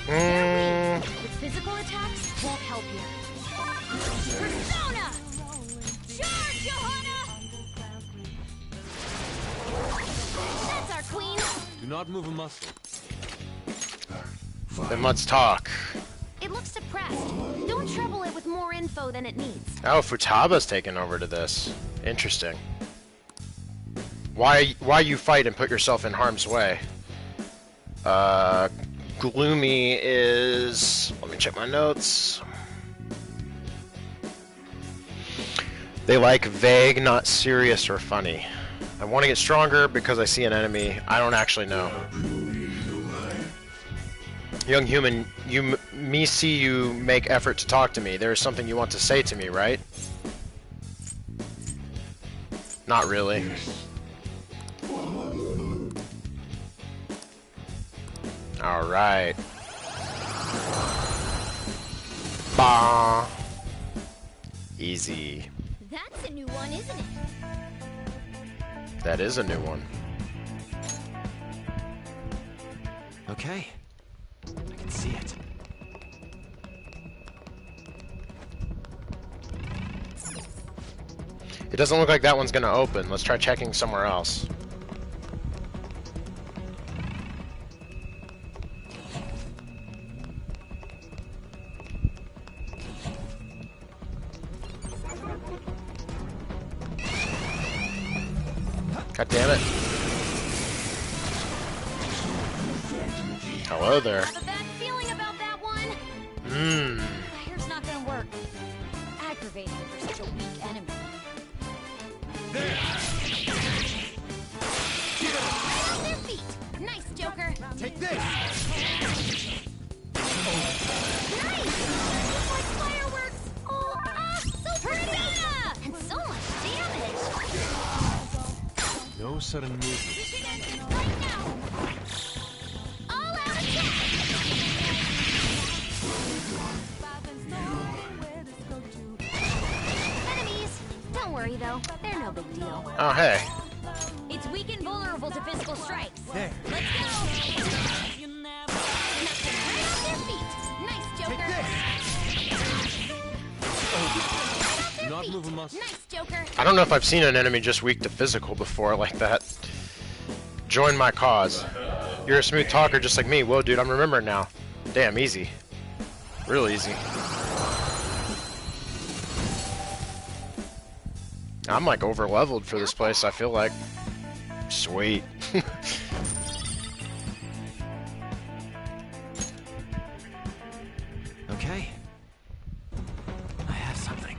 With physical attacks won't help you. Persona! Charge, Johanna! That's our queen. Do not move a muscle. Then let's talk. It looks suppressed. Don't trouble it with more info than it needs. Oh, Futaba's taken over to this. Interesting. Why you fight and put yourself in harm's way? Gloomy is... Let me check my notes. They like vague, not serious or funny. I want to get stronger because I see an enemy. I don't actually know. Young human, me see you make effort to talk to me. There is something you want to say to me, right? Not really. Alright. Bah. Easy. That's a new one, isn't it? That is a new one. Okay. I can see it. It doesn't look like that one's gonna open. Let's try checking somewhere else. God damn it. Hello there. I have a bad feeling about that one. Mmm. Fire's not gonna work. Aggravating for such a weak enemy. Right on their feet. Nice, Joker. Take this! Nice! It's like fireworks! Oh, so pretty! And so much damage! No sudden movement. Right now! All out attack! Enemies! Don't worry though, they're no big deal. Oh, hey. It's weak and vulnerable to physical strikes. There. Let's go! Knock them right off their feet! Nice, Joker! Right off their Not feet. move a muscle. Nice, Joker! I don't know if I've seen an enemy just weak to physical before like that. Join my cause. You're a smooth talker just like me. Whoa, dude, I'm remembering now. Damn, easy. Real easy. I'm like over leveled for this place, I feel like. Sweet. Okay. I have something.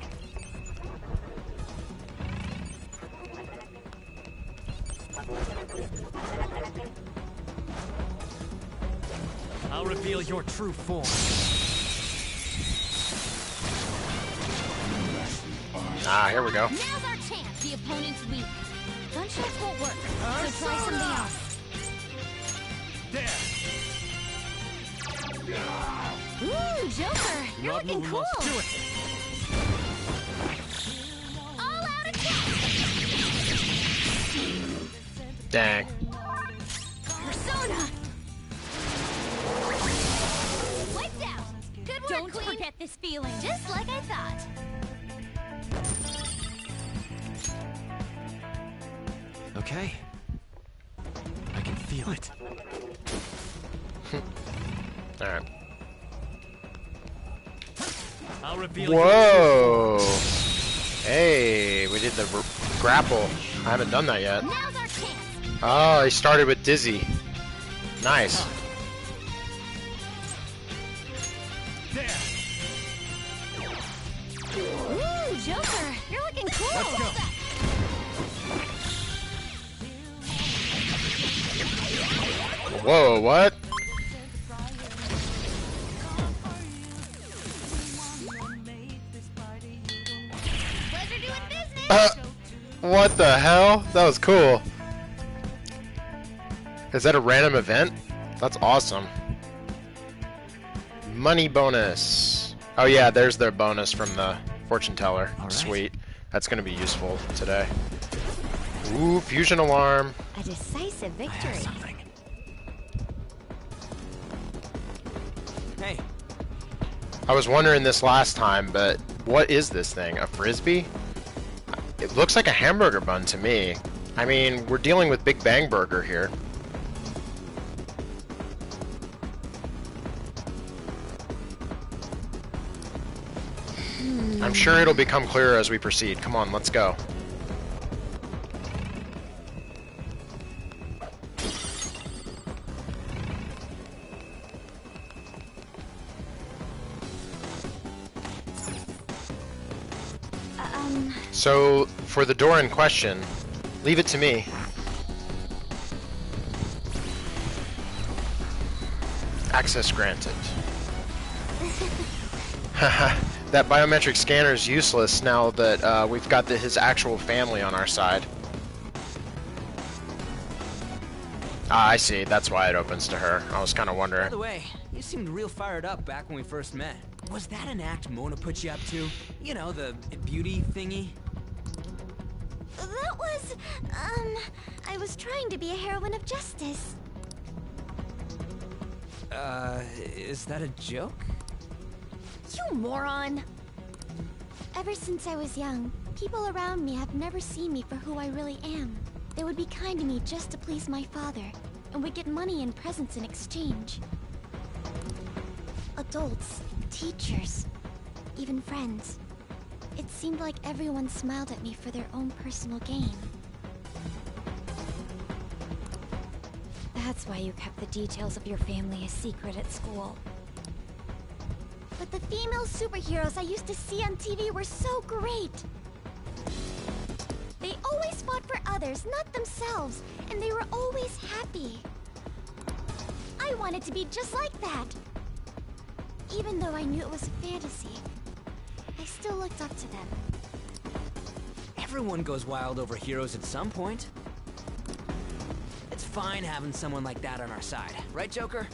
I'll reveal your true form. Ah, here we go. Now's our chance! The opponent's weak. Gunshots won't work, so try something else. Ooh, Joker! You're Not looking moving cool! muscle. Do it. All out attack! Dang. Persona! Wiped out! Good work, Don't Queen! forget this feeling. Just like I thought. Okay. I can feel it. Alright. I'll reveal Whoa! Hey, we did the grapple. I haven't done that yet. Now's our chance! Oh, he started with Dizzy. Nice. Ooh, Joker! You're looking cool! Let's go. Whoa, what? Pleasure doing business! What the hell? That was cool. Is that a random event? That's awesome. Money bonus. Oh yeah, there's their bonus from the fortune teller. All right. Sweet. That's gonna be useful today. Ooh, fusion alarm. A decisive I have victory. something. Hey, I was wondering this last time, but what is this thing? A frisbee? It looks like a hamburger bun to me. I mean, we're dealing with Big Bang Burger here. I'm sure it'll become clearer as we proceed. Come on, let's go. So, for the door in question, leave it to me. Access granted. Haha, that biometric scanner is useless now that we've got his actual family on our side. Ah, I see. That's why it opens to her. I was kind of by wondering. the way, you seemed real fired up back when we first met. Was that an act Mona put you up to? You know, the beauty thingy? That was, I was trying to be a heroine of justice. Is that a joke? You moron! Ever since I was young, people around me have never seen me for who I really am. They would be kind to me just to please my father, and would get money and presents in exchange. Adults, teachers, even friends. It seemed like everyone smiled at me for their own personal gain. That's why you kept the details of your family a secret at school. But the female superheroes I used to see on TV were so great. They always others, not themselves, and they were always happy. I wanted to be just like that. Even though I knew it was a fantasy, I still looked up to them. Everyone goes wild over heroes at some point. It's fine having someone like that on our side, right, Joker?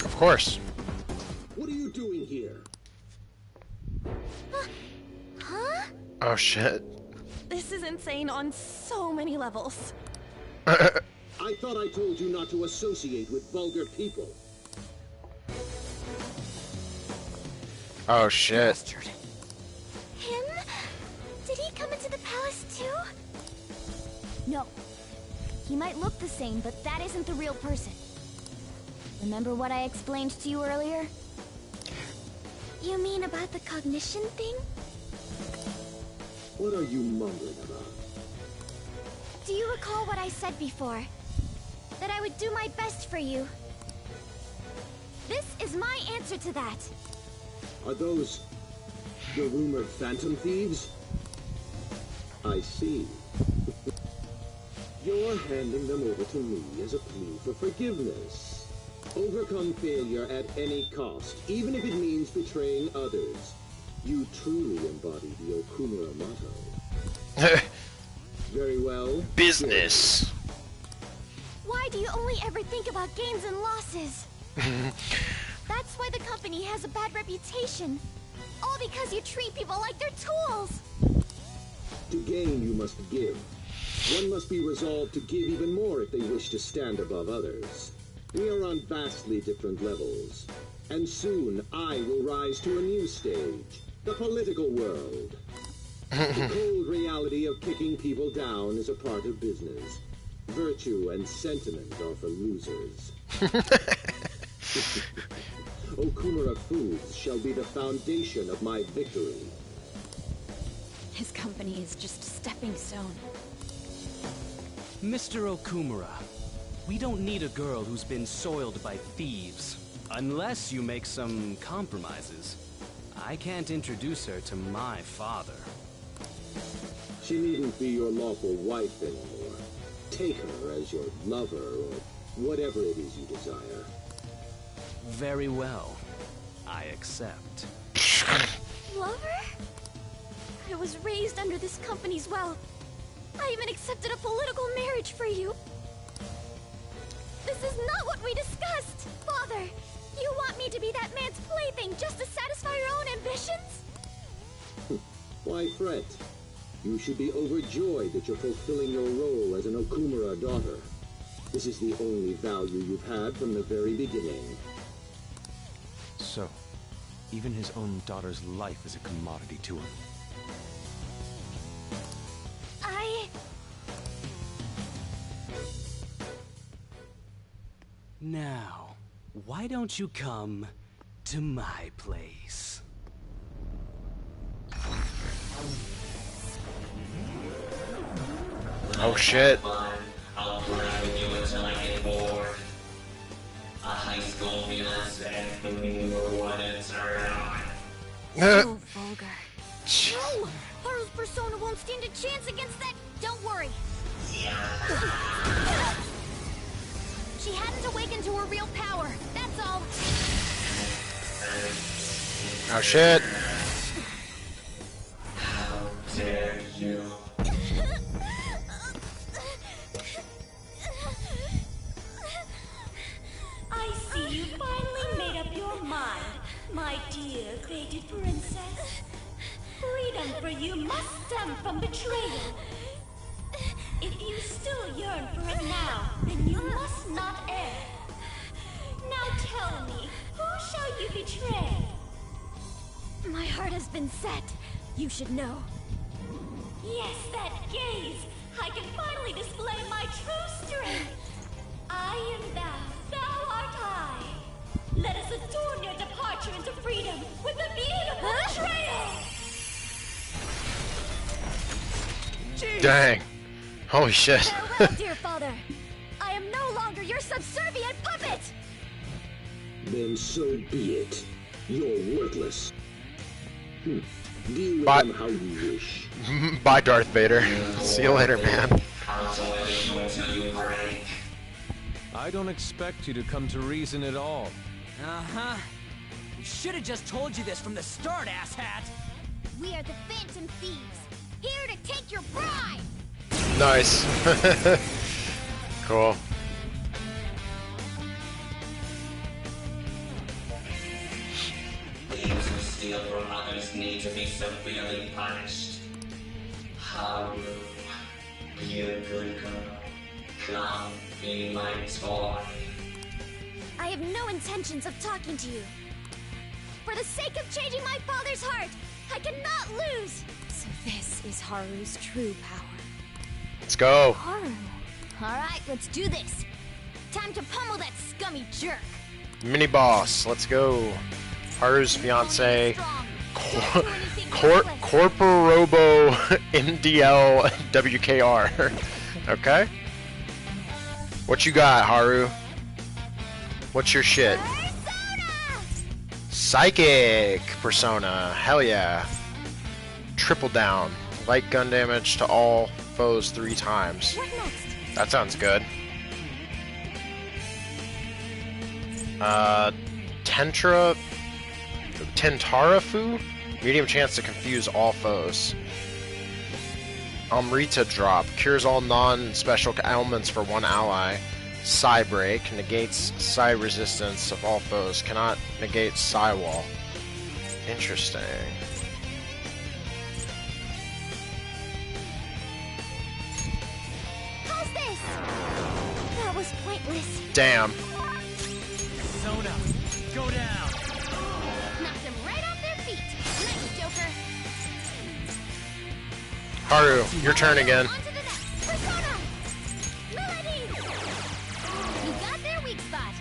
Of course. What are you doing here? Huh? Oh shit. This is insane on so many levels. I thought I told you not to associate with vulgar people. Oh shit. Bastard. Him? Did he come into the palace too? No. He might look the same, but that isn't the real person. Remember what I explained to you earlier? You mean about the cognition thing? What are you mumbling about? Do you recall what I said before? That I would do my best for you. This is my answer to that. Are those the rumored phantom thieves? I see. You're handing them over to me as a plea for forgiveness. Overcome failure at any cost, even if it means betraying others. You truly embody the Okumura motto. Very well. Business. Why do you only ever think about gains and losses? That's why the company has a bad reputation. All because you treat people like they're tools. To gain, you must give. One must be resolved to give even more if they wish to stand above others. We are on vastly different levels. And soon, I will rise to a new stage. The political world. The cold reality of kicking people down is a part of business. Virtue and sentiment are for losers. Okumura Foods shall be the foundation of my victory. His company is just a stepping stone. Mr. Okumura, we don't need a girl who's been soiled by thieves. Unless you make some compromises. I can't introduce her to my father. She needn't be your lawful wife anymore. Take her as your lover or whatever it is you desire. Very well. I accept. Lover? I was raised under this company's wealth. I even accepted a political marriage for you. This is not what we discussed! Father, you want me to be that man's plaything just to satisfy your own ambitions? Why fret? You should be overjoyed that you're fulfilling your role as an Okumura daughter. This is the only value you've had from the very beginning. So, even his own daughter's life is a commodity to him. Now, why don't you come to my place? Oh shit. I'll play with you until I get bored. A high school music and you want to turn on. So vulgar. No! Haru's persona won't stand a chance against that. Don't worry. She hadn't awakened to her real power. That's all. Oh shit. How dare you? I see you finally made up your mind, my dear fated princess. Freedom for you must stem from betrayal. If you still yearn for it now, then you must not err. Now tell me, who shall you betray? My heart has been set. You should know. Yes, that gaze! I can finally display my true strength! I am thou art I! Let us adorn your departure into freedom with a beautiful betrayal! Dang. Holy shit. Farewell, dear father. I am no longer your subservient puppet! Then so be it. You're worthless. Deal with Bye. them how you wish. Bye, Darth Vader. See you later, man. I'll toil you until you break. I don't expect you to come to reason at all. Uh-huh. We should have just told you this from the start, asshat! We are the Phantom Thieves, here to take your bride! Nice. Cool. Those who steal from others need to be severely punished. Haru, be a good girl. Come, be my toy. I have no intentions of talking to you. For the sake of changing my father's heart, I cannot lose! So this is Haru's true power. Let's go. Haru. Alright, let's do this. Time to pummel that scummy jerk. Mini boss. Let's go. Haru's fiance. Corporobo MDL WKR. Okay. What you got, Haru? What's your shit? Psychic Persona. Hell yeah. Triple down. Light gun damage to all foes 3 times. That sounds good. Tentarafu? Medium chance to confuse all foes. Amrita drop. Cures all non-special ailments for 1 ally. Psy break. Negates Psy resistance of all foes. Cannot negate Psy wall. Interesting. How's this? That was pointless. Damn. Persona, go down! Knocked them right off their feet. Nice, Joker. Haru, your turn again. On to the next. Persona! Melody! You got their weak spot.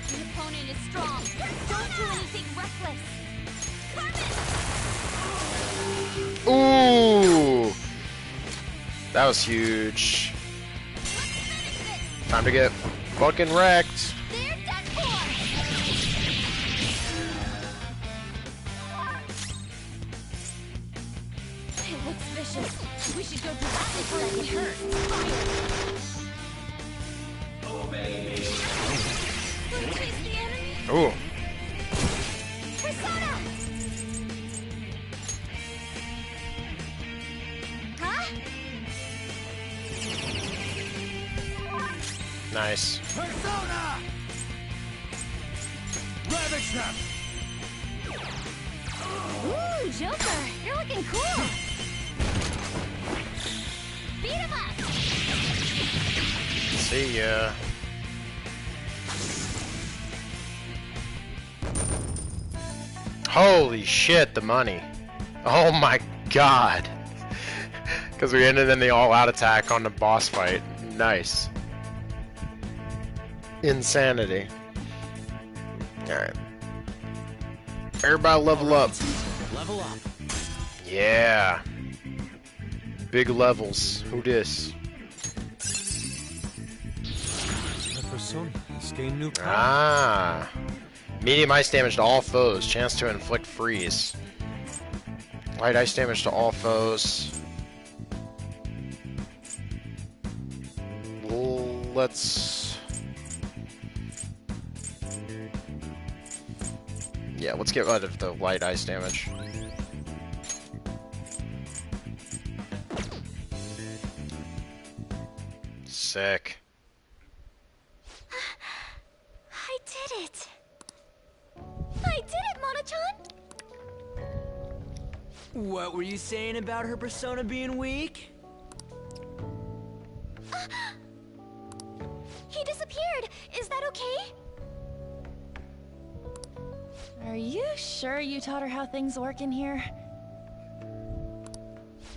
The opponent is strong. Don't do anything reckless. Ooh! That was huge. Time to get fucking wrecked. They're done for! It looks vicious. We should go do that before I get hurt. Obey me. We'll chase the enemy. Ooh. Persona! Huh? Nice. Persona! Ravage them! Ooh, Joker, you're looking cool. Beat him up. See ya. Holy shit, the money. Oh my god. Because we ended in the all-out attack on the boss fight. Nice. Insanity. Alright. Everybody level up. Level up. Yeah. Big levels. Who dis? The Persona has gained new power. Ah. Medium ice damage to all foes. Chance to inflict freeze. Light ice damage to all foes. Let's... Yeah, let's get rid of the light ice damage. Sick. I did it. I did it, Mono-chan. What were you saying about her persona being weak? He disappeared. Is that okay? Are you sure you taught her how things work in here?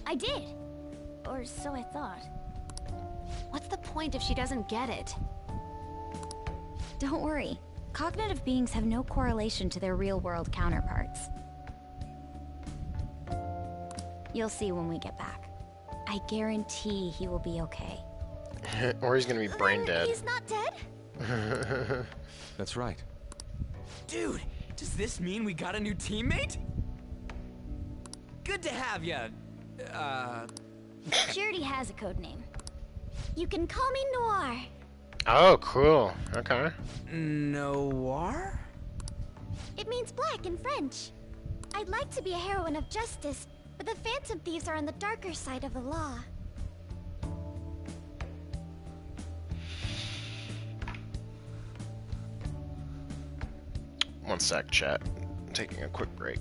I did. Or so I thought. What's the point if she doesn't get it? Don't worry. Cognitive beings have no correlation to their real-world counterparts. You'll see when we get back. I guarantee he will be okay. Or he's gonna be brain dead. He's not dead? That's right. Dude, does this mean we got a new teammate? good to have you. She already has a code name. You can call me Noir. Oh, cool. Okay. Noir? It means black in French. I'd like to be a heroine of justice, but the Phantom Thieves are on the darker side of the law. One sec, chat. I'm taking a quick break.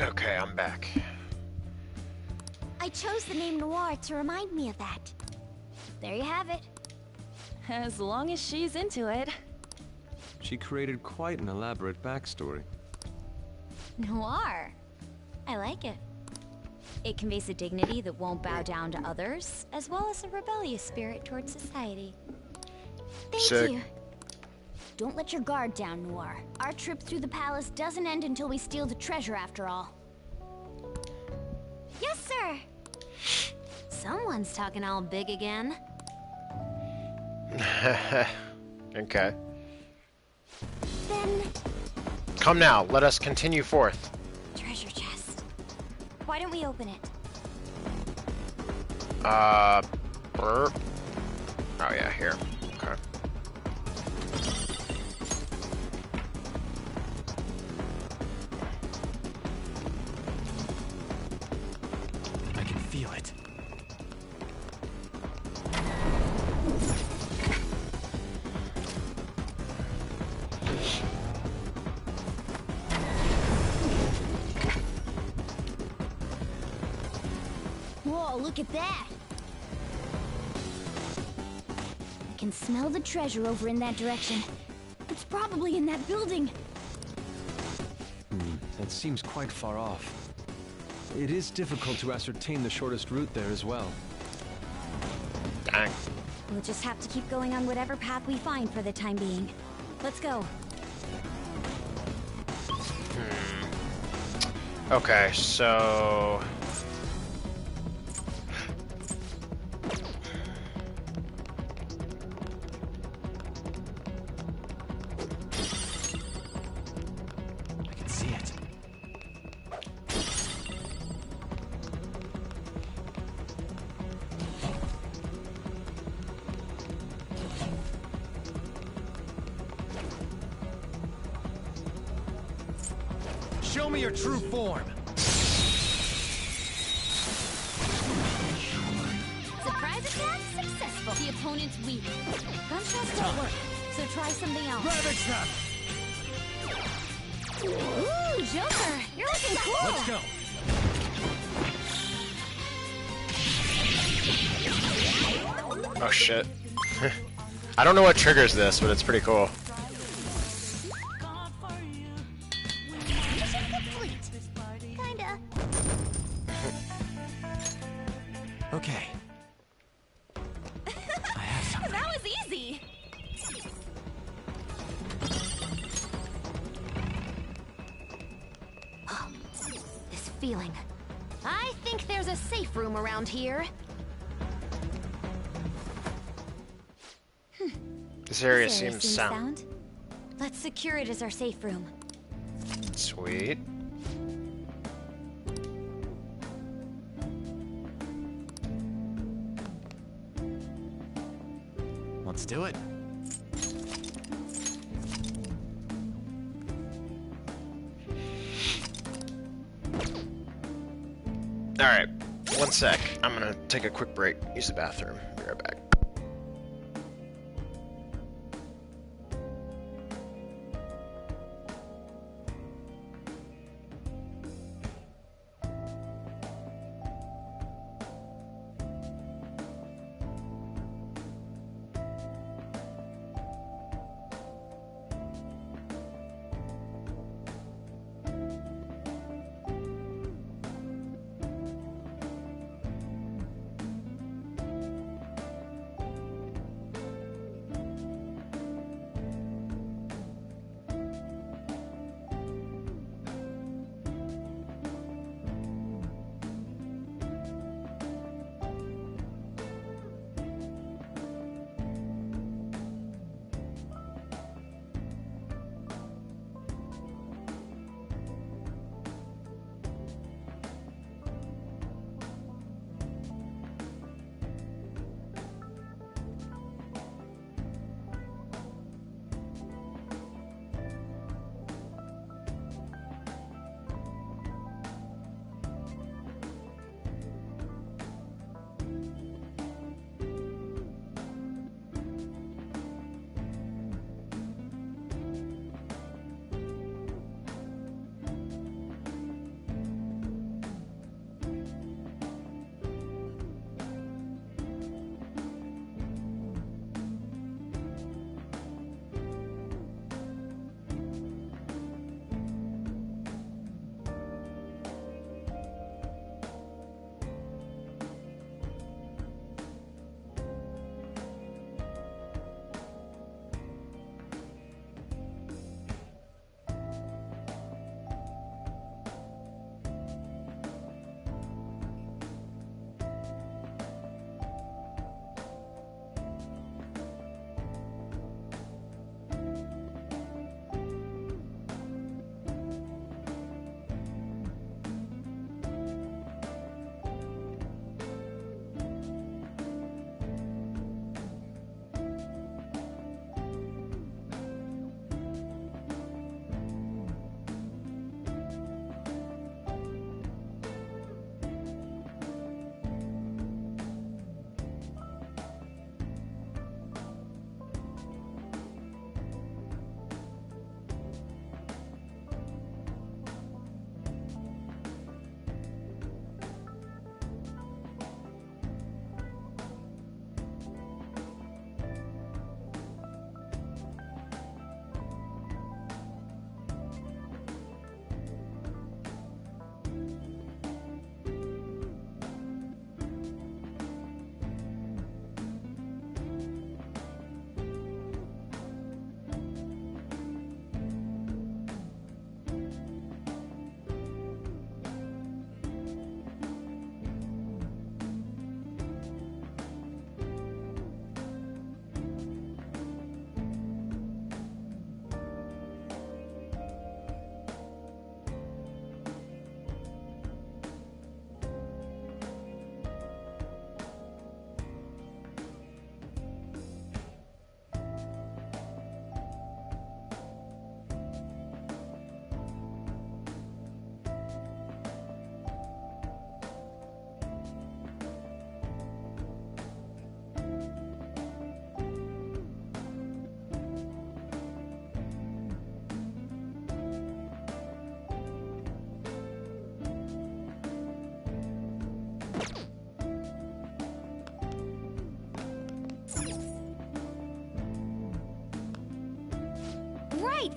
Okay, I'm back. I chose the name Noir to remind me of that. There you have it. As long as she's into it. She created quite an elaborate backstory. Noir. I like it. It conveys a dignity that won't bow down to others, as well as a rebellious spirit towards society. Thank you. Don't let your guard down, Noir. Our trip through the palace doesn't end until we steal the treasure after all. Yes, sir! Someone's talking all big again. Okay. Then... Come now, let us continue forth. Treasure chest. Why don't we open it? Burp. Oh yeah, here. Okay. I can feel it. Whoa, look at that! I can smell the treasure over in that direction. It's probably in that building. That seems quite far off. It is difficult to ascertain the shortest route there as well. Dang. We'll just have to keep going on whatever path we find for the time being. Let's go. Okay, so... I can see it. Show me your true form. Surprise attack successful. The opponent's weak. Gunshots don't work, so try something else. Ravage trap. Ooh, Joker, you're looking cool. Let's go. Oh shit. I don't know what triggers this, but it's pretty cool. Mission complete. Kinda. Okay. That was easy. This feeling. I think there's a safe room around here. This area This area seems sound. Let's secure it as our safe room. Sweet. Let's do it. Alright, one sec. I'm gonna take a quick break, use the bathroom. Be right back.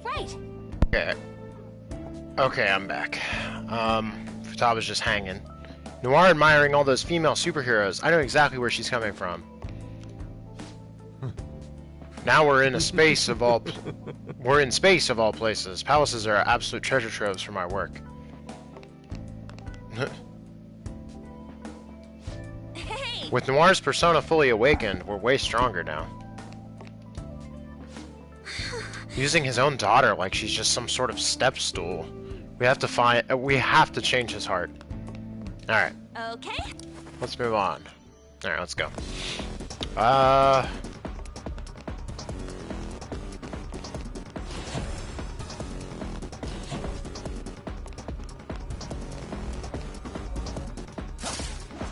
right. Okay. Okay, I'm back. Futaba's just hanging. Noir admiring all those female superheroes. I know exactly where she's coming from. Now we're in a space of all... we're in space of all places. Palaces are absolute treasure troves for my work. Hey! With Noir's persona fully awakened, we're way stronger now. Using his own daughter like she's just some sort of step stool. We have to change his heart. Alright. Okay. Let's move on. Alright, let's go.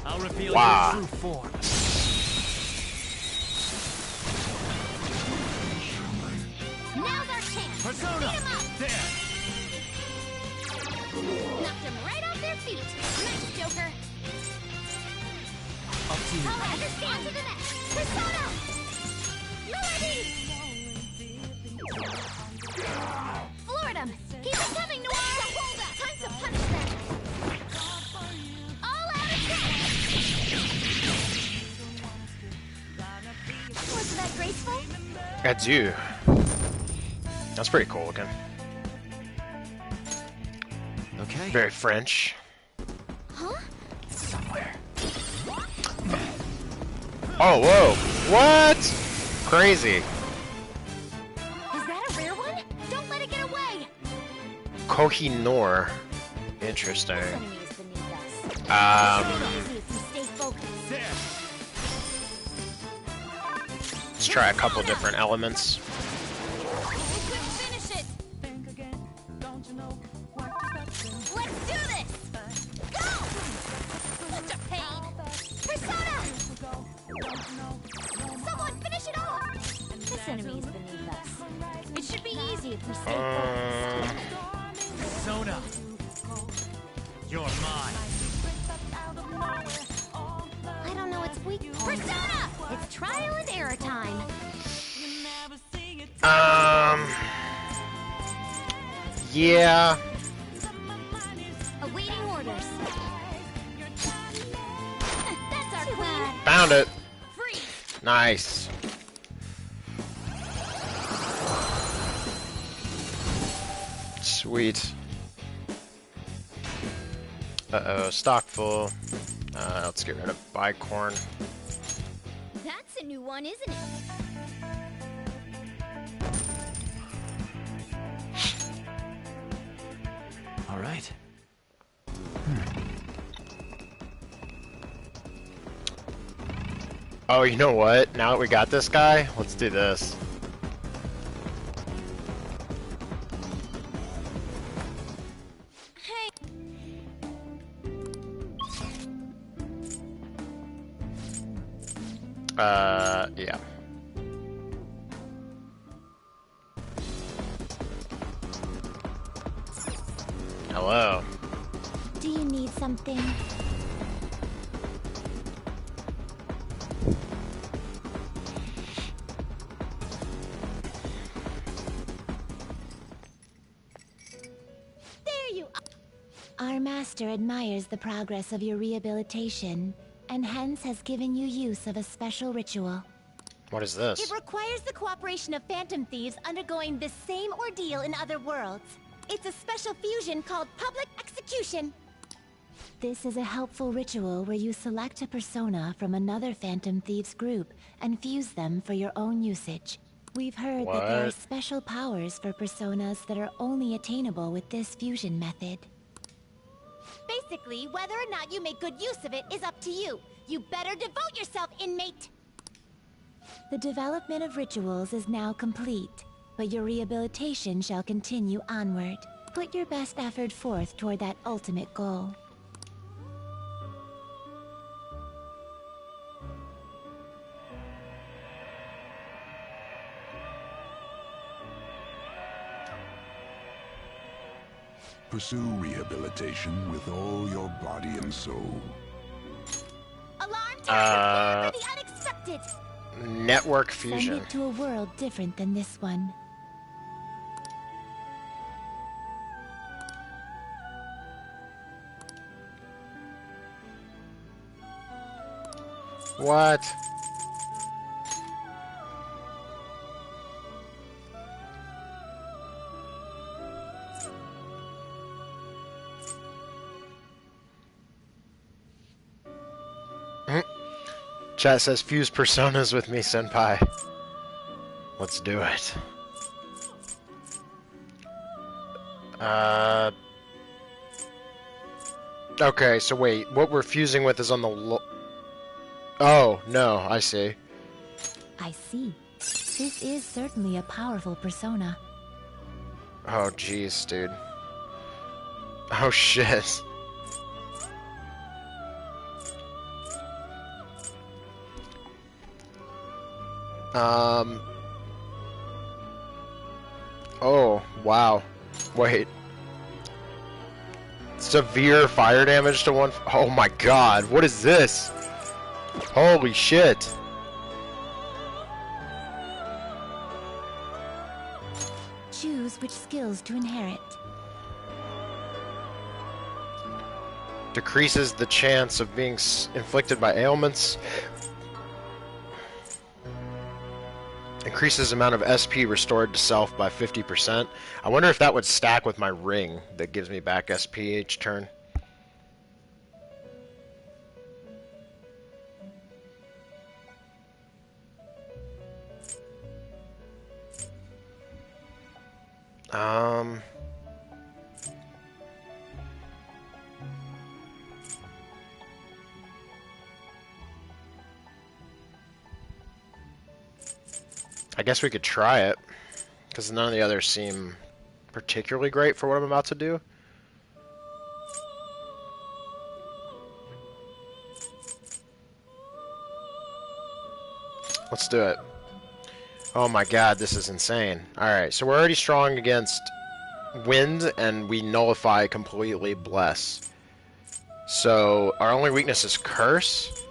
I'll reveal Wow. your true form. Now's our chance. Persona! Beat 'em up. There! Knocked them right off their feet. Nice, Joker. Up to you. I'll understand to the next. Persona! Melody! Floored him. Keep it coming, Noir. Hold up. Time to punish them. All out attack. Wasn't that graceful? That's you. That's pretty cool looking. Okay. Very French. Huh? Somewhere. Oh, whoa. What? Crazy. Is that a rare one? Don't let it get away. Kohinoor. Interesting. Enemies beneath us. Easy if you stay focused. Let's try a couple different elements. Finish it. Let's do this. Go! Such a pain. Persona! Someone finish it off. This enemy is beneath us. It should be easy if we stay focused. Persona! You're mine. I don't know its weak. Persona! It's trial and error time. Yeah. Awaiting orders. That's our queen. Found it. Free. Nice. Sweet. Uh-oh, stock full. Let's get rid of Bicorn. That's a new one, isn't it? All right. Oh, you know what? Now that we got this guy, let's do this. Hey. Yeah. Hello. Do you need something? There you are. Our master admires the progress of your rehabilitation, and hence has given you use of a special ritual. What is this? It requires the cooperation of phantom thieves undergoing the same ordeal in other worlds. It's a special fusion called Public Execution. This is a helpful ritual where you select a persona from another Phantom Thieves group and fuse them for your own usage. We've heard that there are What? special powers for personas that are only attainable with this fusion method. Basically, whether or not you make good use of it is up to you. You better devote yourself, inmate! The development of rituals is now complete, but your rehabilitation shall continue onward. Put your best effort forth toward that ultimate goal. Pursue rehabilitation with all your body and soul. Alarm time! Prepare for the unexpected! Network Send fusion. it to a world different than this one. What? Chat says fuse personas with me, senpai. Let's do it. Okay, so wait, what we're fusing with is on the Oh, no, I see. I see. This is certainly a powerful persona. Oh, jeez, dude. Oh, shit. Oh, wow. Wait. Severe fire damage to one... Oh my god, what is this? Holy shit. Choose which skills to inherit. Decreases the chance of being inflicted by ailments. Increases amount of SP restored to self by 50%. I wonder if that would stack with my ring that gives me back SP each turn. I guess we could try it, because none of the others seem particularly great for what I'm about to do. Let's do it. Oh my god, this is insane. Alright, so we're already strong against wind, and we nullify completely bless. So, our only weakness is curse.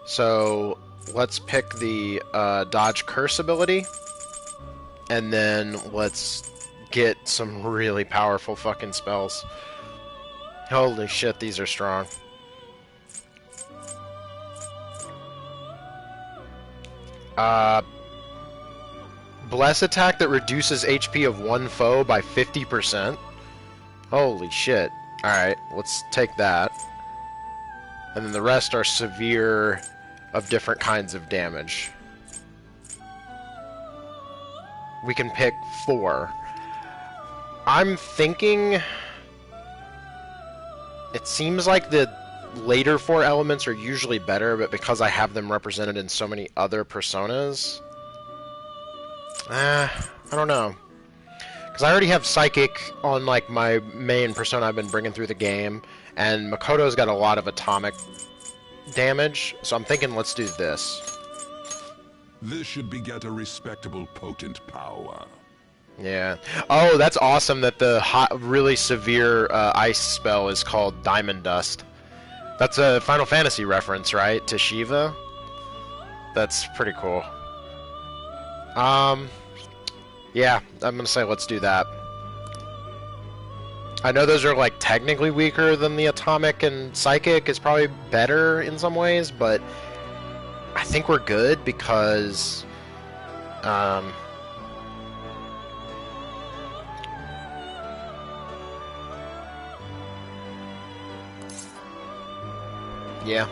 So, let's pick the dodge curse ability, and then let's get some really powerful fucking spells. Holy shit, these are strong. Bless attack that reduces HP of one foe by 50%. Holy shit. Alright, let's take that. And then the rest are severe of different kinds of damage. We can pick 4. I'm thinking... It seems like the later 4 elements are usually better, but because I have them represented in so many other personas... I don't know. Because I already have Psychic on, like, my main persona I've been bringing through the game, and Makoto's got a lot of atomic damage, so I'm thinking let's do this. This should beget a respectable, potent power. Yeah. Oh, that's awesome that the hot, really severe ice spell is called Diamond Dust. That's a Final Fantasy reference, right? To Shiva? That's pretty cool. Yeah, I'm gonna say let's do that. I know those are, like, technically weaker than the Atomic, and Psychic is probably better in some ways, but I think we're good because, yeah,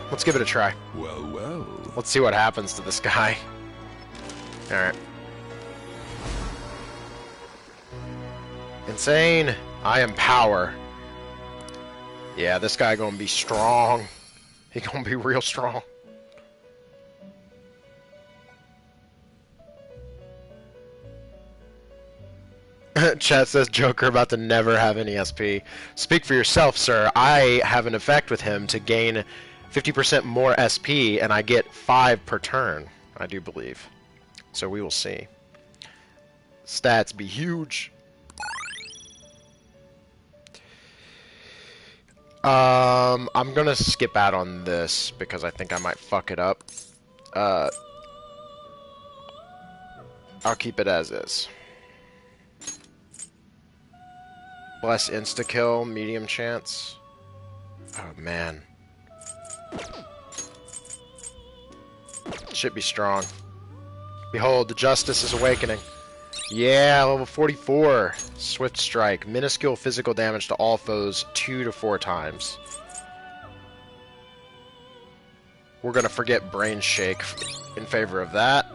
let's give it a try. Well, well. Let's see what happens to this guy. Alright. Insane! I am power. Yeah, this guy gonna be strong. He gonna be real strong. Chat says Joker about to never have any SP. Speak for yourself, sir. I have an effect with him to gain 50% more SP, and I get 5 per turn, I do believe. So we will see. Stats be huge. I'm gonna skip out on this because I think I might fuck it up. I'll keep it as is. Bless insta-kill, medium chance. Oh, man. Should be strong. Behold, the justice is awakening. Yeah, level 44. Swift strike. Minuscule physical damage to all foes 2 to 4 times. We're gonna forget Brain Shake in favor of that.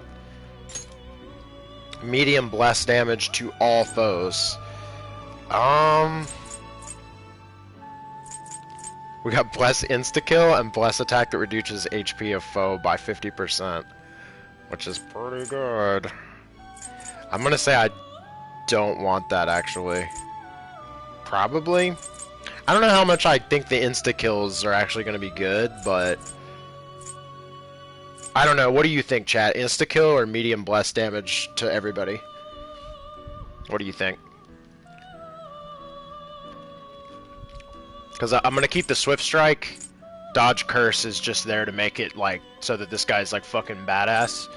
Medium blast damage to all foes. We got Bless Insta-Kill and Bless Attack that reduces HP of foe by 50%. Which is pretty good. I'm gonna say I don't want that, actually. Probably. I don't know how much I think the insta-kills are actually gonna be good, but... I don't know, what do you think, chat? Insta-kill or medium bless damage to everybody? What do you think? Because I'm gonna keep the Swift Strike. Dodge Curse is just there to make it, like, so that this guy's, like, fucking badass.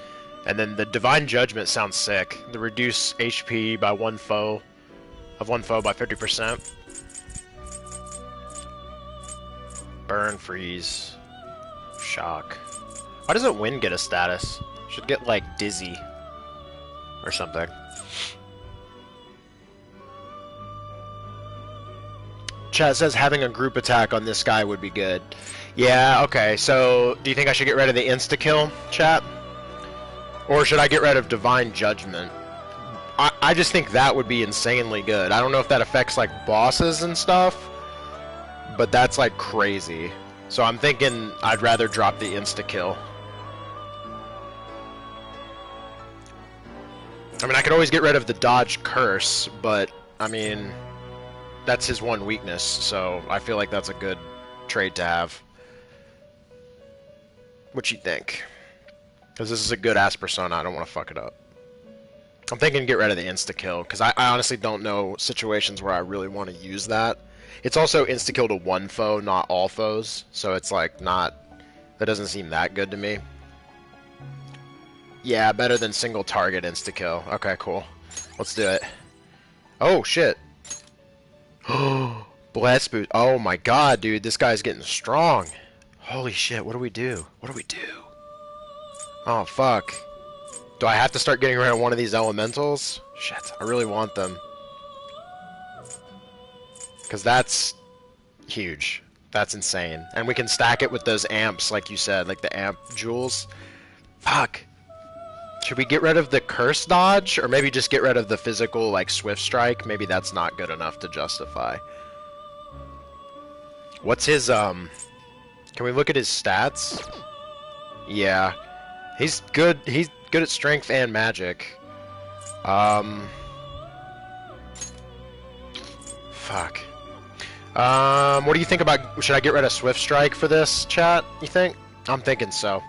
And then the Divine Judgment sounds sick. The reduce HP by one foe by 50%. Burn, freeze, shock. Why doesn't Wind get a status? Should get like Dizzy or something. Chat says having a group attack on this guy would be good. Yeah, okay, so do you think I should get rid of the insta-kill, chat? Or should I get rid of Divine Judgment? I just think that would be insanely good. I don't know if that affects, like, bosses and stuff, but that's, like, crazy. So I'm thinking I'd rather drop the insta-kill. I mean, I could always get rid of the Dodge Curse, but, I mean, that's his one weakness, so I feel like that's a good trade to have. What you think? Because this is a good-ass persona, I don't want to fuck it up. I'm thinking get rid of the insta-kill, because I honestly don't know situations where I really want to use that. It's also insta-kill to one foe, not all foes, so it's like not... That doesn't seem that good to me. Yeah, better than single target insta-kill. Okay, cool. Let's do it. Oh, shit. Bless boost. Oh my god, dude, this guy's getting strong. Holy shit, what do we do? What do we do? Oh, fuck. Do I have to start getting rid of one of these elementals? Shit, I really want them. Because that's huge. That's insane. And we can stack it with those amps, like you said, like the amp jewels. Fuck. Should we get rid of the curse dodge? Or maybe just get rid of the physical, like, swift strike? Maybe that's not good enough to justify. What's his, Can we look at his stats? Yeah. He's good at strength and magic. Fuck. What do you think about... Should I get rid of Swift Strike for this, chat, you think? I'm thinking so.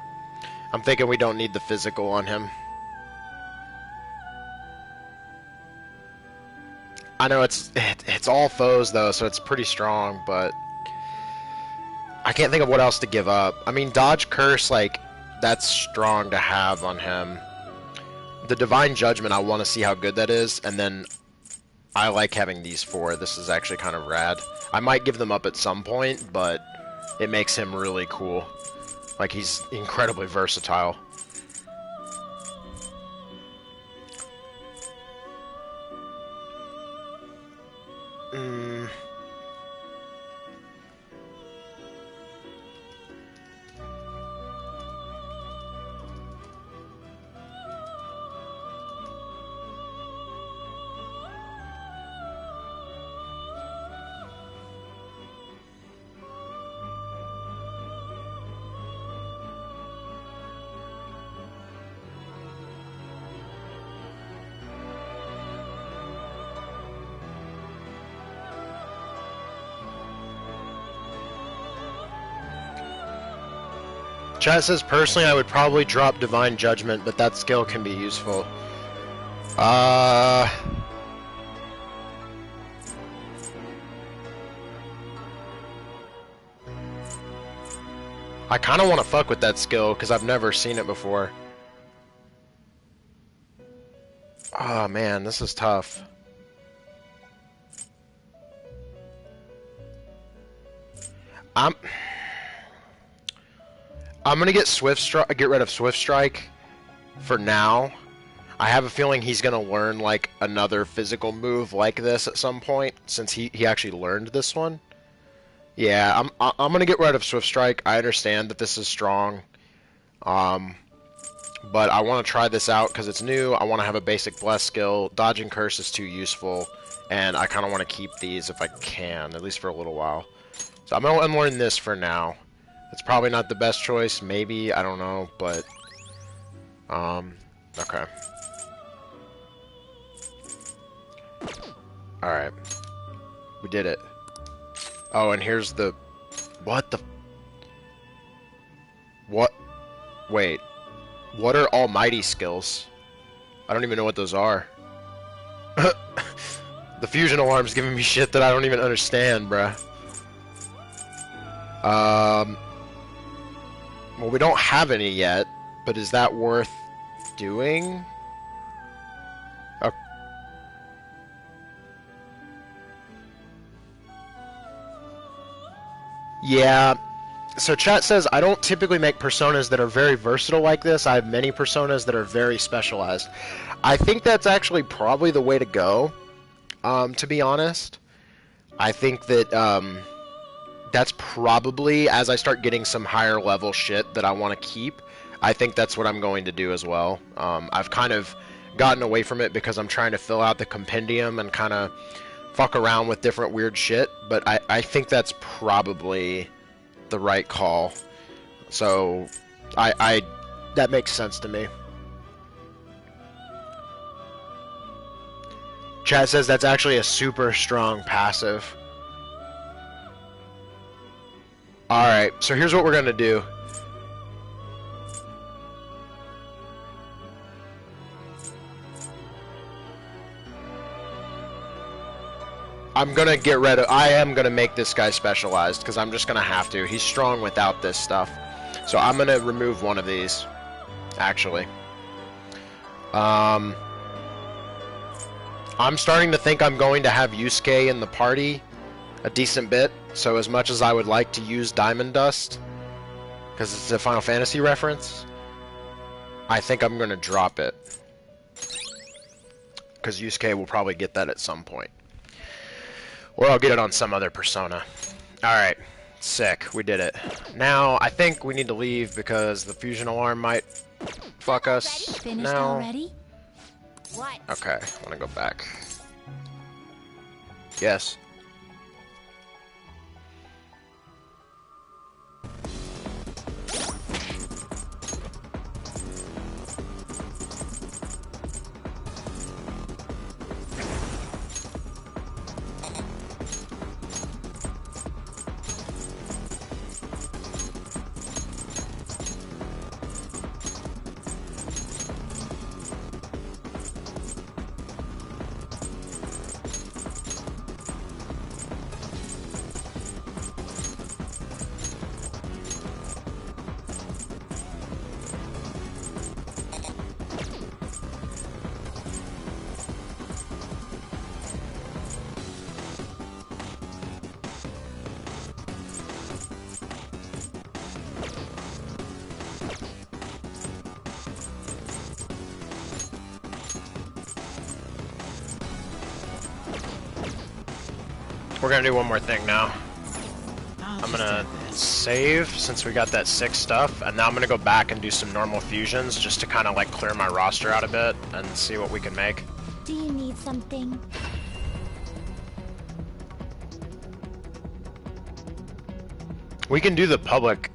I'm thinking we don't need the physical on him. I know it's all foes, though, so it's pretty strong, but... I can't think of what else to give up. I mean, Dodge Curse, like... That's strong to have on him. The Divine Judgment, I want to see how good that is, and then I like having these four. This is actually kind of rad. I might give them up at some point, but it makes him really cool. Like, he's incredibly versatile. Chat says, personally, I would probably drop Divine Judgment, but that skill can be useful. I kind of want to fuck with that skill, because I've never seen it before. Oh, man, this is tough. I'm gonna get get rid of Swift Strike for now. I have a feeling he's gonna learn like another physical move like this at some point, since he actually learned this one. Yeah, I'm gonna get rid of Swift Strike. I understand that this is strong, but I want to try this out because it's new. I want to have a basic Bless skill. Dodging Curse is too useful, and I kind of want to keep these if I can, at least for a little while. So I'm gonna unlearn this for now. It's probably not the best choice, maybe, I don't know, but okay. Alright. We did it. Oh, and here's the... What the... What? Wait. What are Almighty skills? I don't even know what those are. The fusion alarm's giving me shit that I don't even understand, bruh. Well, we don't have any yet, but is that worth doing? Oh. Yeah, so chat says, I don't typically make personas that are very versatile like this. I have many personas that are very specialized. I think that's actually probably the way to go, to be honest. I think that, that's probably, as I start getting some higher level shit that I want to keep, I think that's what I'm going to do as well. I've kind of gotten away from it because I'm trying to fill out the compendium and kind of fuck around with different weird shit, but I think that's probably the right call. So, that makes sense to me. Chad says that's actually a super strong passive. Alright, so here's what we're gonna do. I'm gonna get rid of... I am gonna make this guy specialized, because I'm just gonna have to. He's strong without this stuff. So I'm gonna remove one of these, actually. I'm starting to think I'm going to have Yusuke in the party a decent bit. So as much as I would like to use Diamond Dust, because it's a Final Fantasy reference, I think I'm going to drop it. Because Yusuke will probably get that at some point. Or I'll get it on some other persona. Alright, sick, we did it. Now, I think we need to leave because the fusion alarm might fuck us now. Already? What? Okay, I want to go back. Yes. We're gonna do one more thing now. I'm gonna save since we got that 6 stuff, and now I'm gonna go back and do some normal fusions just to kind of like clear my roster out a bit and see what we can make. Do you need something? We can do the public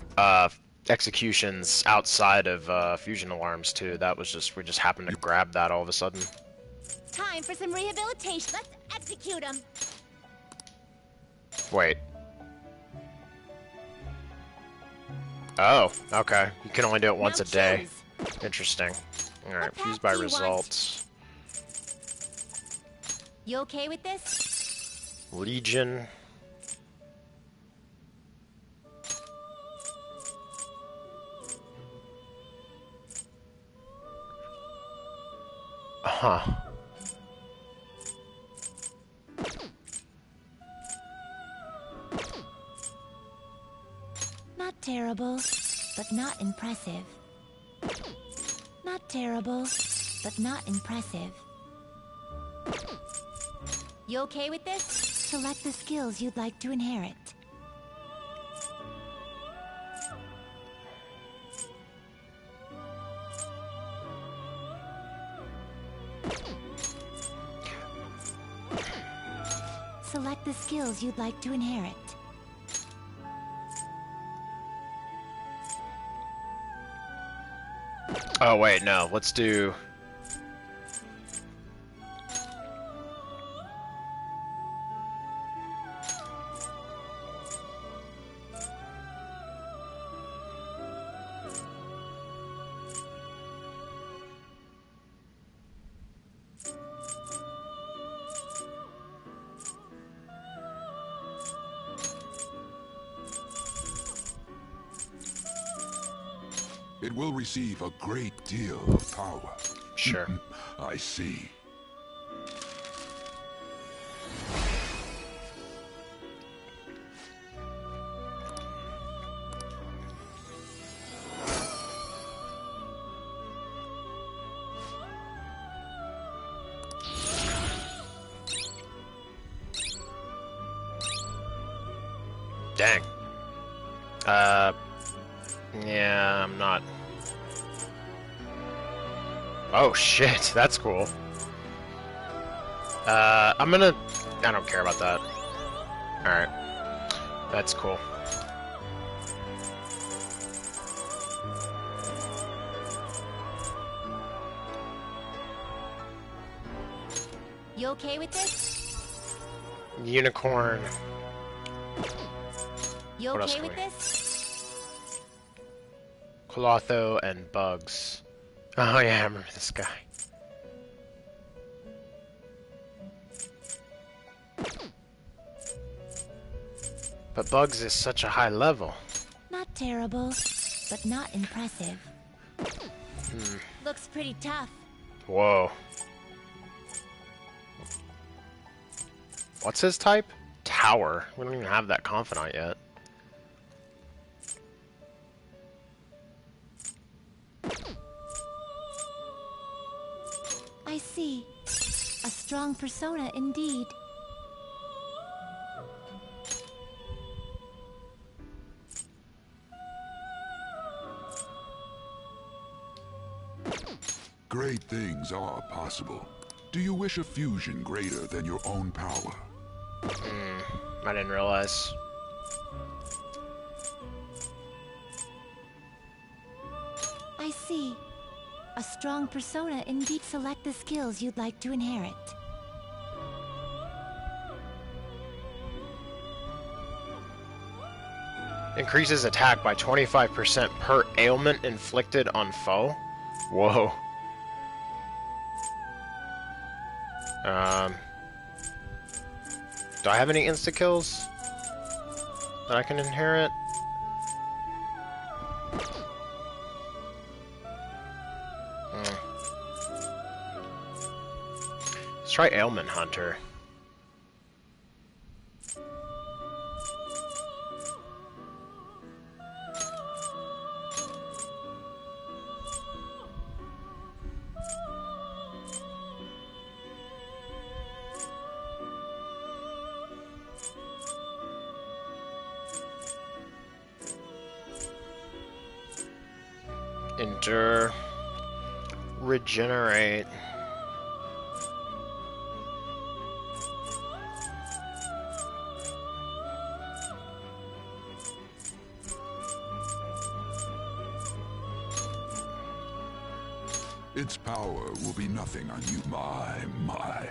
executions outside of fusion alarms too. That was just, we just happened to grab that all of a sudden. Time for some rehabilitation. Let's execute him. Wait. Oh, okay. You can only do it once a day. Interesting. Alright, fused by results. You okay with this? Legion. Huh. Not terrible. but not impressive. Not terrible, but not impressive. You okay with this? Select the skills you'd like to inherit. Select the skills you'd like to inherit. Oh wait, no. Let's do. It will receive a great deal of power. Sure. I see. Dang. Yeah, I'm not. Oh shit, that's cool. I don't care about that. Alright. That's cool. You okay with this? Unicorn. You What else okay can with we- this? Clotho and Bugs. Oh yeah, I remember this guy. But Bugs is such a high level. Not terrible, but not impressive. Hmm. Looks pretty tough. Whoa. What's his type? Tower. We don't even have that Confidant yet. I see. A strong persona indeed. Great things are possible. Do you wish a fusion greater than your own power? I didn't realize. I see. A strong persona indeed. Select the skills you'd like to inherit. Increases attack by 25% per ailment inflicted on foe? Whoa. Do I have any insta-kills that I can inherit? Let's try Ailment Hunter. Endure. Regenerate. Its power will be nothing on you, my.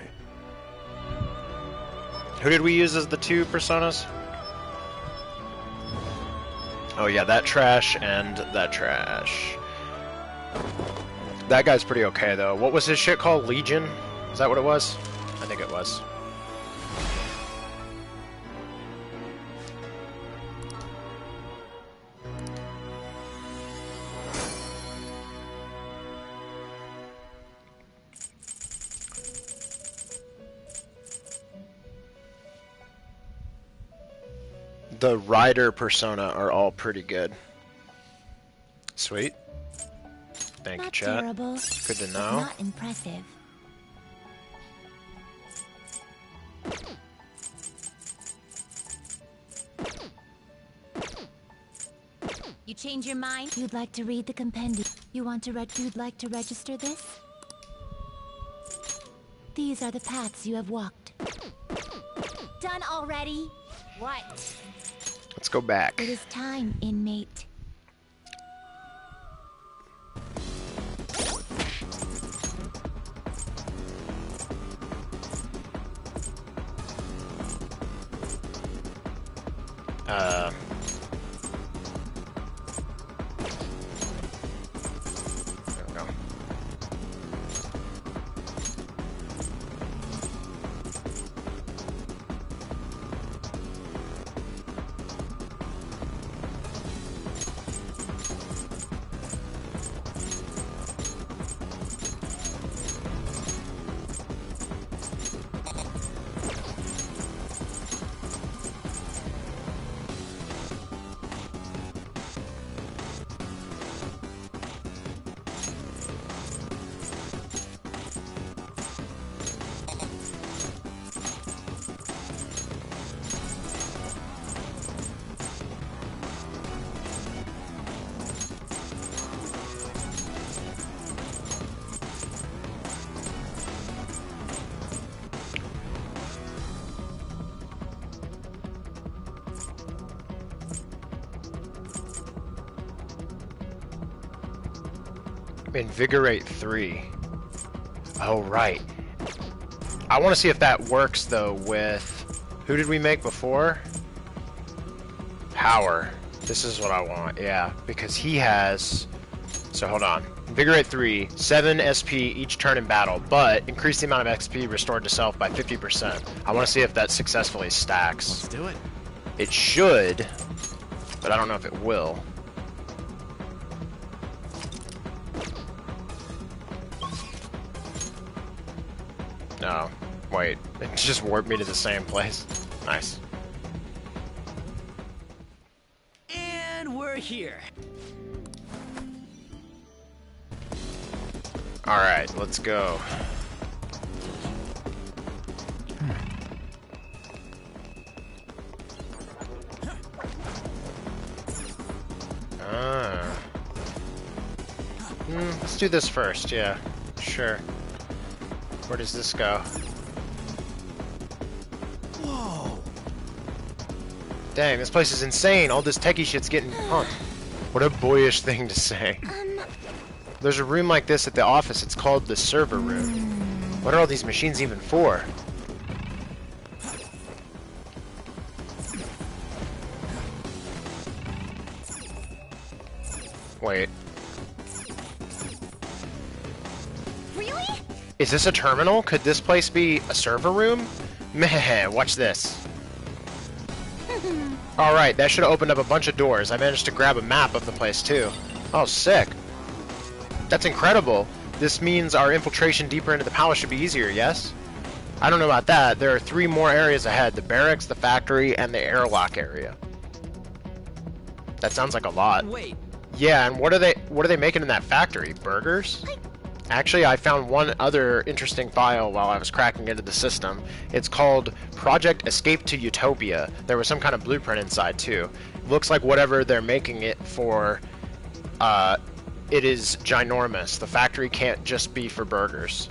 Who did we use as the two personas? Oh yeah, that trash and that trash. That guy's pretty okay though. What was his shit called? Legion? Is that what it was? I think it was. The rider persona are all pretty good. Sweet. Thank you, Not chat. terrible, Good to but know. not impressive. You change your mind? You'd like to read the compendium? You'd like to register this? These are the paths you have walked. Done already? What? Let's go back. It is time, inmate. There we go. Invigorate 3. Oh, right. I want to see if that works, though, with... Who did we make before? Power. This is what I want, yeah. Because he has... So, hold on. Invigorate 3, 7 SP each turn in battle, but increase the amount of XP restored to self by 50%. I want to see if that successfully stacks. Let's do it. It should, but I don't know if it will. No. Wait. It just warped me to the same place. Nice. And we're here. Alright, let's go. Let's do this first, yeah. Sure. Where does this go? Whoa. Dang, this place is insane. All this techie shit's getting pumped. What a boyish thing to say. There's a room like this at the office. It's called the server room. What are all these machines even for? Wait. Really? Is this a terminal? Could this place be a server room? Meh, watch this. Alright, that should have opened up a bunch of doors. I managed to grab a map of the place too. Oh, sick. That's incredible. This means our infiltration deeper into the palace should be easier, yes? I don't know about that. There are 3 more areas ahead. The barracks, the factory, and the airlock area. That sounds like a lot. Wait. Yeah, and what are they making in that factory? Burgers? Actually, I found one other interesting file while I was cracking into the system. It's called Project Escape to Utopia. There was some kind of blueprint inside, too. Looks like whatever they're making it for, it is ginormous. The factory can't just be for burgers.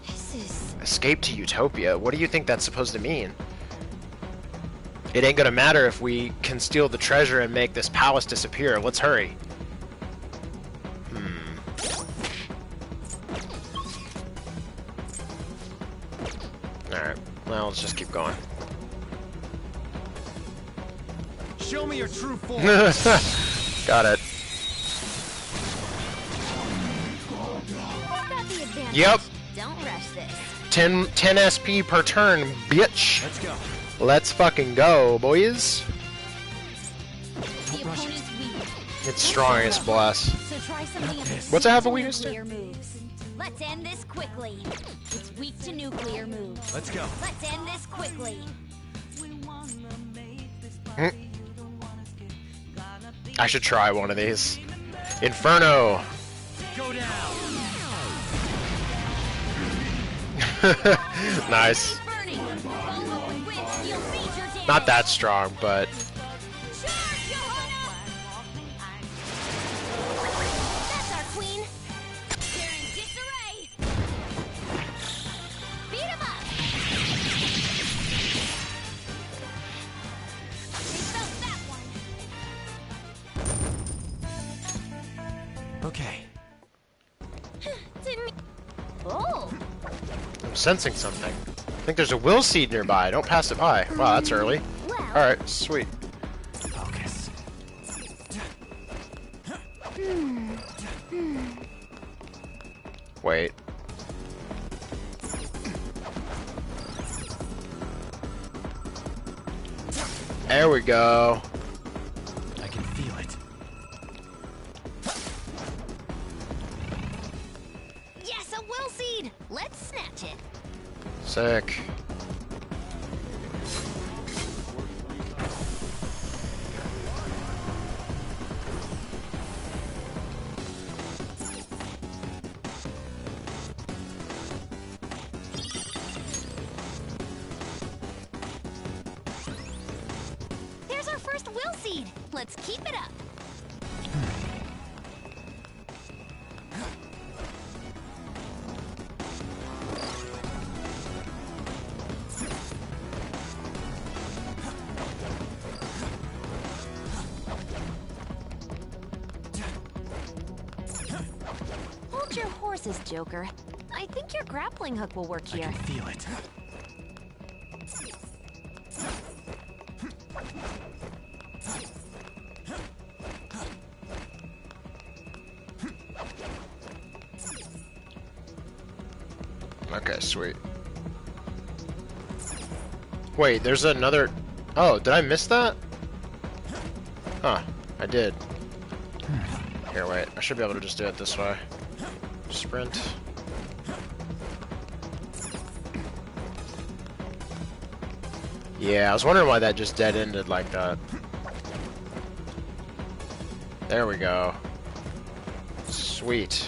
Escape to Utopia? What do you think that's supposed to mean? It ain't gonna matter if we can steal the treasure and make this palace disappear. Let's hurry. Alright, well, let's just keep going. Show me your true form. Got it. Yep. Don't rush this. 10 SP per turn, bitch. Let's go. Let's fucking go, boys. The opponent's weak. It's strong as bless. So try something What's it have a weakness to? nuclear moves. Let's end this quickly. It's weak to nuclear moves. Let's go. Let's end this quickly. I should try one of these. Inferno! Go down! Nice. Not that strong, but... That's our queen. They're in disarray. Beat 'em up. They felt that one. Okay. Didn't. Oh. I'm sensing something. I think there's a will seed nearby. Don't pass it by. Wow, that's early. Alright, sweet. Focus. Wait. There we go. I can feel it. Yes, a will seed. Let's snatch it. Sick. There's our first will seed. Let's keep it up. Hold your horses, Joker. I think your grappling hook will work here. I can feel it. Okay, sweet. Wait, there's another... Oh, did I miss that? Huh, I did. Here, wait. I should be able to just do it this way. Sprint. Yeah, I was wondering why that just dead-ended like that. There we go. Sweet.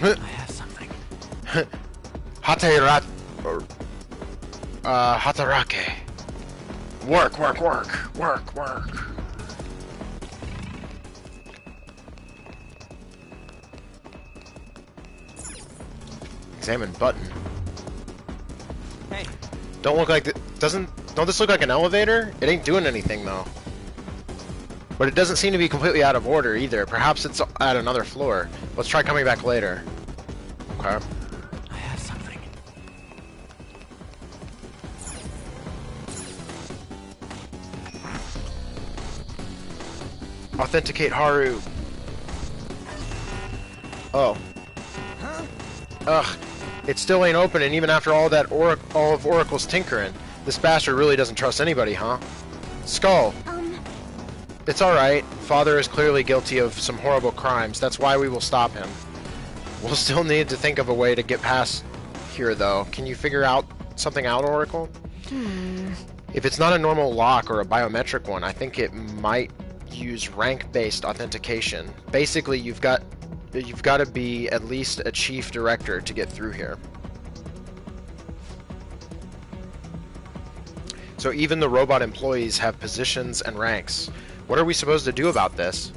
I have something. Hatarake. Work, work, work, work, work. Examine button. Hey. Don't look like don't this look like an elevator? It ain't doing anything though. But it doesn't seem to be completely out of order either. Perhaps it's at another floor. Let's try coming back later. Okay. I have something. Authenticate Haru. Oh. Huh? Ugh. It still ain't opening even after all that all of Oracle's tinkering. This bastard really doesn't trust anybody, huh? Skull. It's alright. Father is clearly guilty of some horrible crimes. That's why we will stop him. We'll still need to think of a way to get past here, though. Can you figure out something out, Oracle? If it's not a normal lock or a biometric one, I think it might use rank-based authentication. Basically, you've got to be at least a chief director to get through here. So even the robot employees have positions and ranks. What are we supposed to do about this?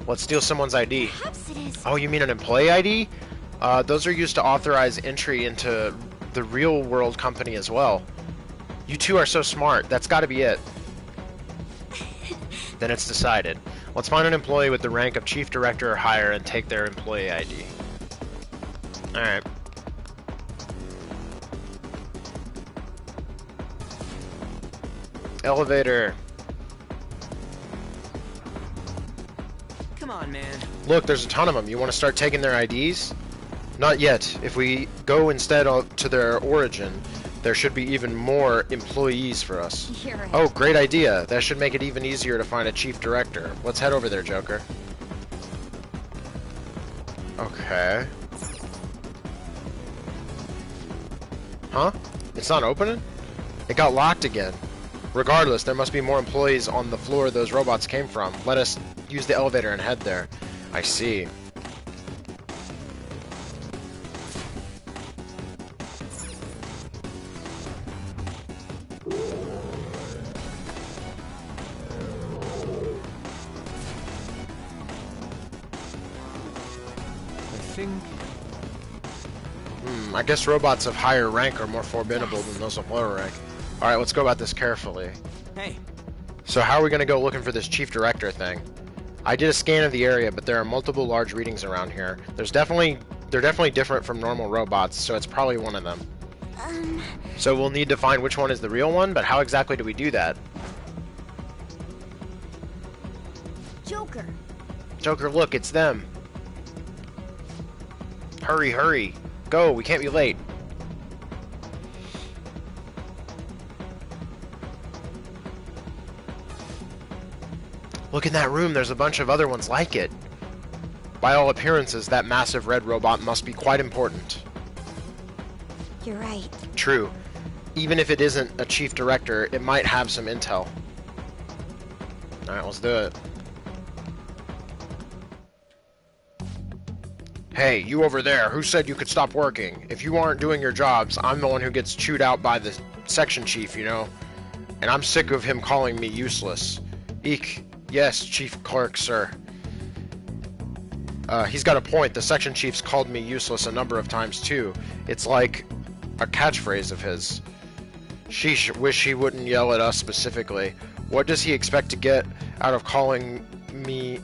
Let's steal someone's ID. Oh, you mean an employee ID? Those are used to authorize entry into the real world company as well. You two are so smart. That's got to be it. Then it's decided. Let's find an employee with the rank of chief director or higher and take their employee ID. Alright. Elevator. Come on, man. Look, there's a ton of them. You want to start taking their IDs? Not yet. If we go instead to their origin, there should be even more employees for us. You're right. Oh, great idea. That should make it even easier to find a chief director. Let's head over there, Joker. Okay. Huh? It's not opening? It got locked again. Regardless, there must be more employees on the floor those robots came from. Let us use the elevator and head there. I see. I guess robots of higher rank are more formidable than those of lower rank. Alright, let's go about this carefully. Hey. So how are we going to go looking for this chief director thing? I did a scan of the area, but there are multiple large readings around here. They're definitely different from normal robots, so it's probably one of them. So we'll need to find which one is the real one, but how exactly do we do that? Joker. Joker, look, it's them. Hurry, hurry. Go, we can't be late. Look in that room, there's a bunch of other ones like it. By all appearances, that massive red robot must be quite important. You're right. True. Even if it isn't a chief director, it might have some intel. Alright, let's do it. Hey, you over there, who said you could stop working? If you aren't doing your jobs, I'm the one who gets chewed out by the section chief, you know? And I'm sick of him calling me useless. Eek. Yes, chief clerk, sir. He's got a point. The section chief's called me useless a number of times, too. It's like a catchphrase of his. Sheesh, wish he wouldn't yell at us specifically. What does he expect to get out of calling me,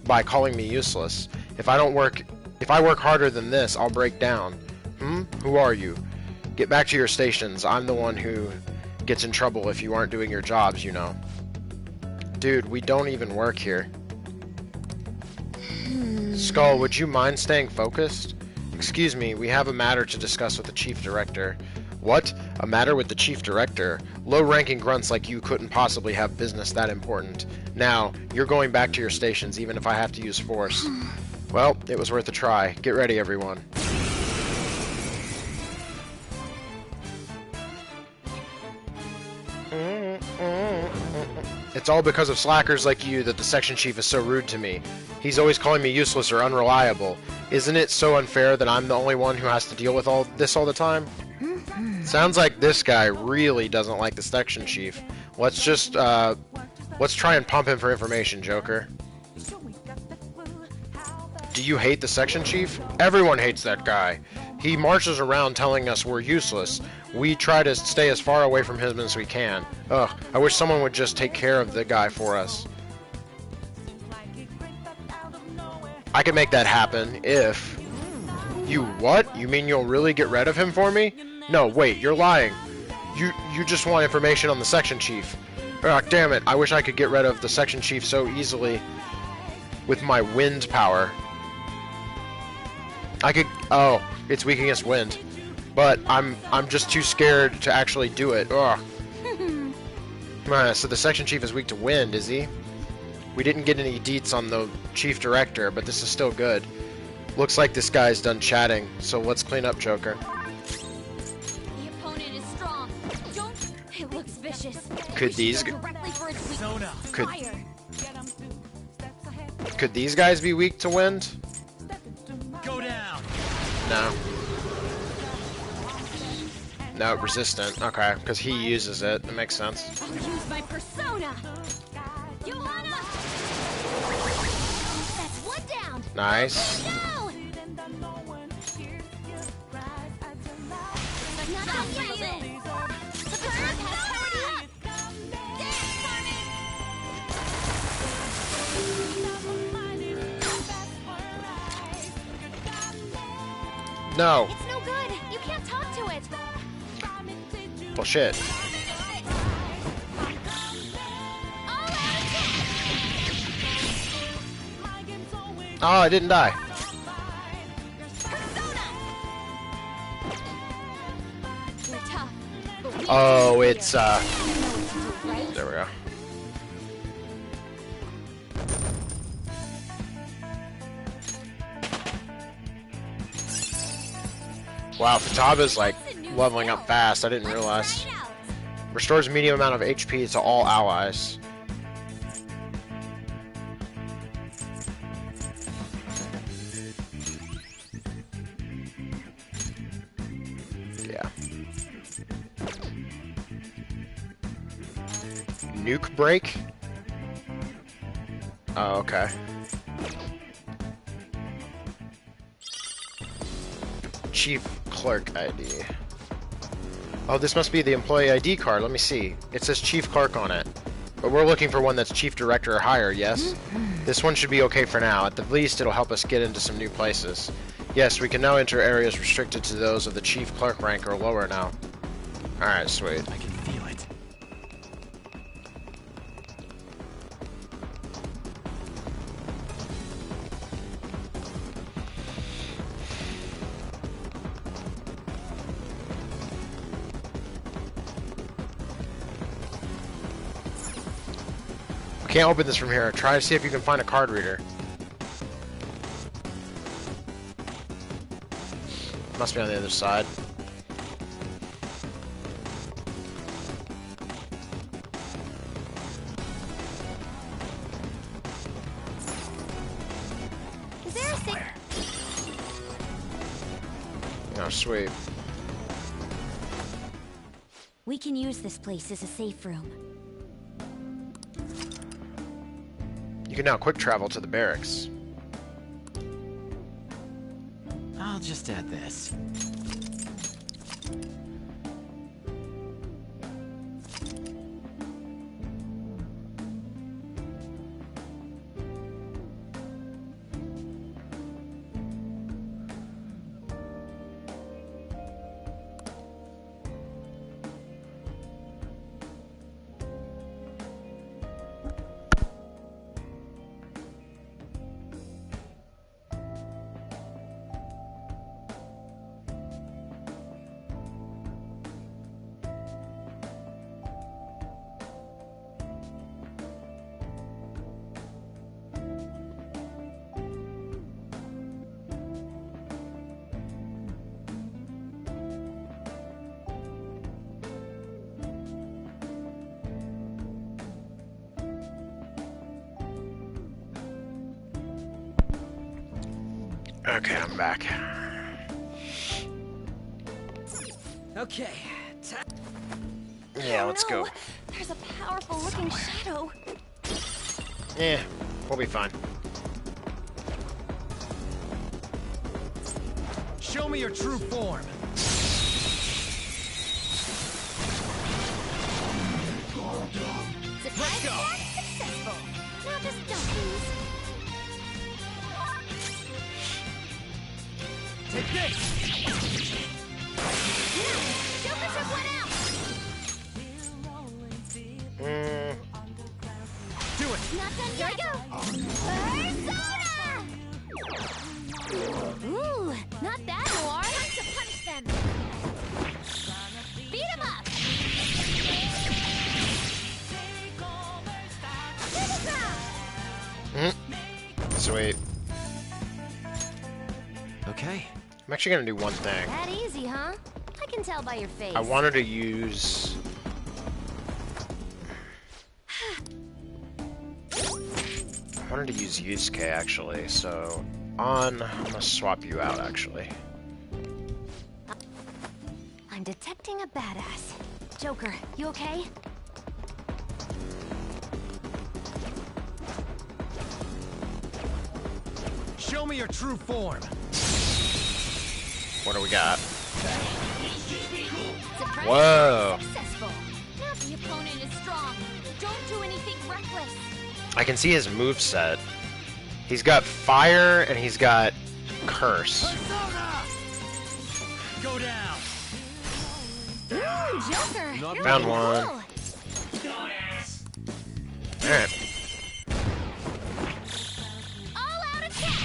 by calling me useless? If I work harder than this, I'll break down. Who are you? Get back to your stations. I'm the one who gets in trouble if you aren't doing your jobs, you know. Dude, we don't even work here. Skull, would you mind staying focused? Excuse me, we have a matter to discuss with the chief director. What? A matter with the chief director? Low-ranking grunts like you couldn't possibly have business that important. Now, you're going back to your stations even if I have to use force. Well, it was worth a try. Get ready, everyone. It's all because of slackers like you that the section chief is so rude to me. He's always calling me useless or unreliable. Isn't it so unfair that I'm the only one who has to deal with all this all the time? Sounds like this guy really doesn't like the section chief. Let's just, let's try and pump him for information, Joker. Do you hate the section chief? Everyone hates that guy. He marches around telling us we're useless. We try to stay as far away from him as we can. Ugh, I wish someone would just take care of the guy for us. I can make that happen if... You what? You mean you'll really get rid of him for me? No, wait, you're lying. You just want information on the section chief. Ugh, damn it, I wish I could get rid of the section chief so easily with my wind power. I could... Oh, it's weak against wind. But I'm just too scared to actually do it. Ugh. So the section chief is weak to wind, is he? We didn't get any deets on the chief director, but this is still good. Looks like this guy's done chatting, so let's clean up, Joker. The opponent is strong. Don't. It looks vicious. Could these... Directly for its weakness. Fire. Could these guys be weak to wind? Go down. No. No, resistant. Okay, because he uses it. That makes sense. I'll use my persona. Johanna! That's one down. Nice. Go! Not done yet. The persona has already up. No. It's no good. You can't talk to it. Well, shit. Oh, I didn't die. Oh, it's there we go. Wow, Futaba's like leveling up fast. I didn't realize. Restores medium amount of HP to all allies. Yeah. Nuke break? Oh, okay. Chief Clerk ID. Oh, this must be the employee ID card. Let me see. It says Chief Clerk on it. But we're looking for one that's Chief Director or higher, yes? This one should be okay for now. At the least, it'll help us get into some new places. Yes, we can now enter areas restricted to those of the Chief Clerk rank or lower now. Alright, sweet. I can feel it. Can't open this from here. Try to see if you can find a card reader. Must be on the other side. Is there a safe? Oh, sweet. We can use this place as a safe room. You can now quick travel to the barracks. I'll just add this. Okay, I'm back. Okay. Yeah, let's go. There's a powerful looking shadow. Yeah, we'll be fine. Show me your true form. Surprise attack successful. Now just don't lose. Take this! Joker took one out! Do it! Not done yet! Here we go! Persona! Ooh, not bad, Noir! Time to punish them! Beat him up! Sweet. Okay. I'm actually gonna do one thing. That easy, huh? I can tell by your face. I wanted to use... I wanted to use Yusuke, actually, so... I'm gonna swap you out, actually. I'm detecting a badass. Joker, you okay? Show me your true form. What do we got? Surprise Whoa. successful. Now the opponent is strong. Don't do anything reckless. I can see his moveset. He's got fire and he's got curse. Go down. Ooh, Joker. You're Found cool. one. Alright. All out attack.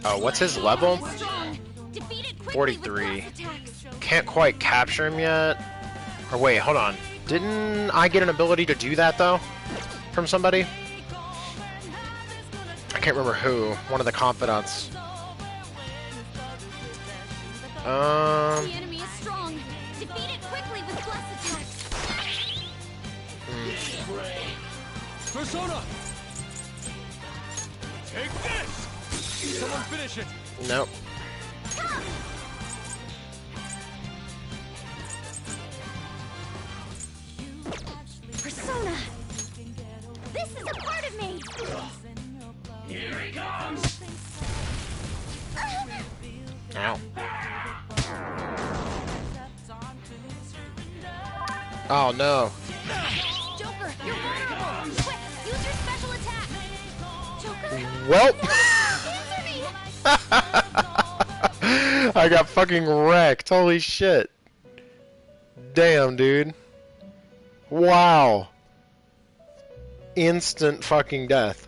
Oh, what's his level? Strong. Defeat it 43. Can't quite capture him yet. Or wait, hold on. Didn't I get an ability to do that, though? From somebody? I can't remember who. One of the confidants. The enemy is strong. Defeat it quickly with bless attacks. Persona! Take this! Someone finish it! Nope. Persona! This is a part of me! Here he comes! Ow. Oh no. Joker, you're vulnerable! Quick, use your special attack! Joker! Well. Answer me! I got fucking wrecked. Holy shit. Damn, dude. Wow. Instant fucking death.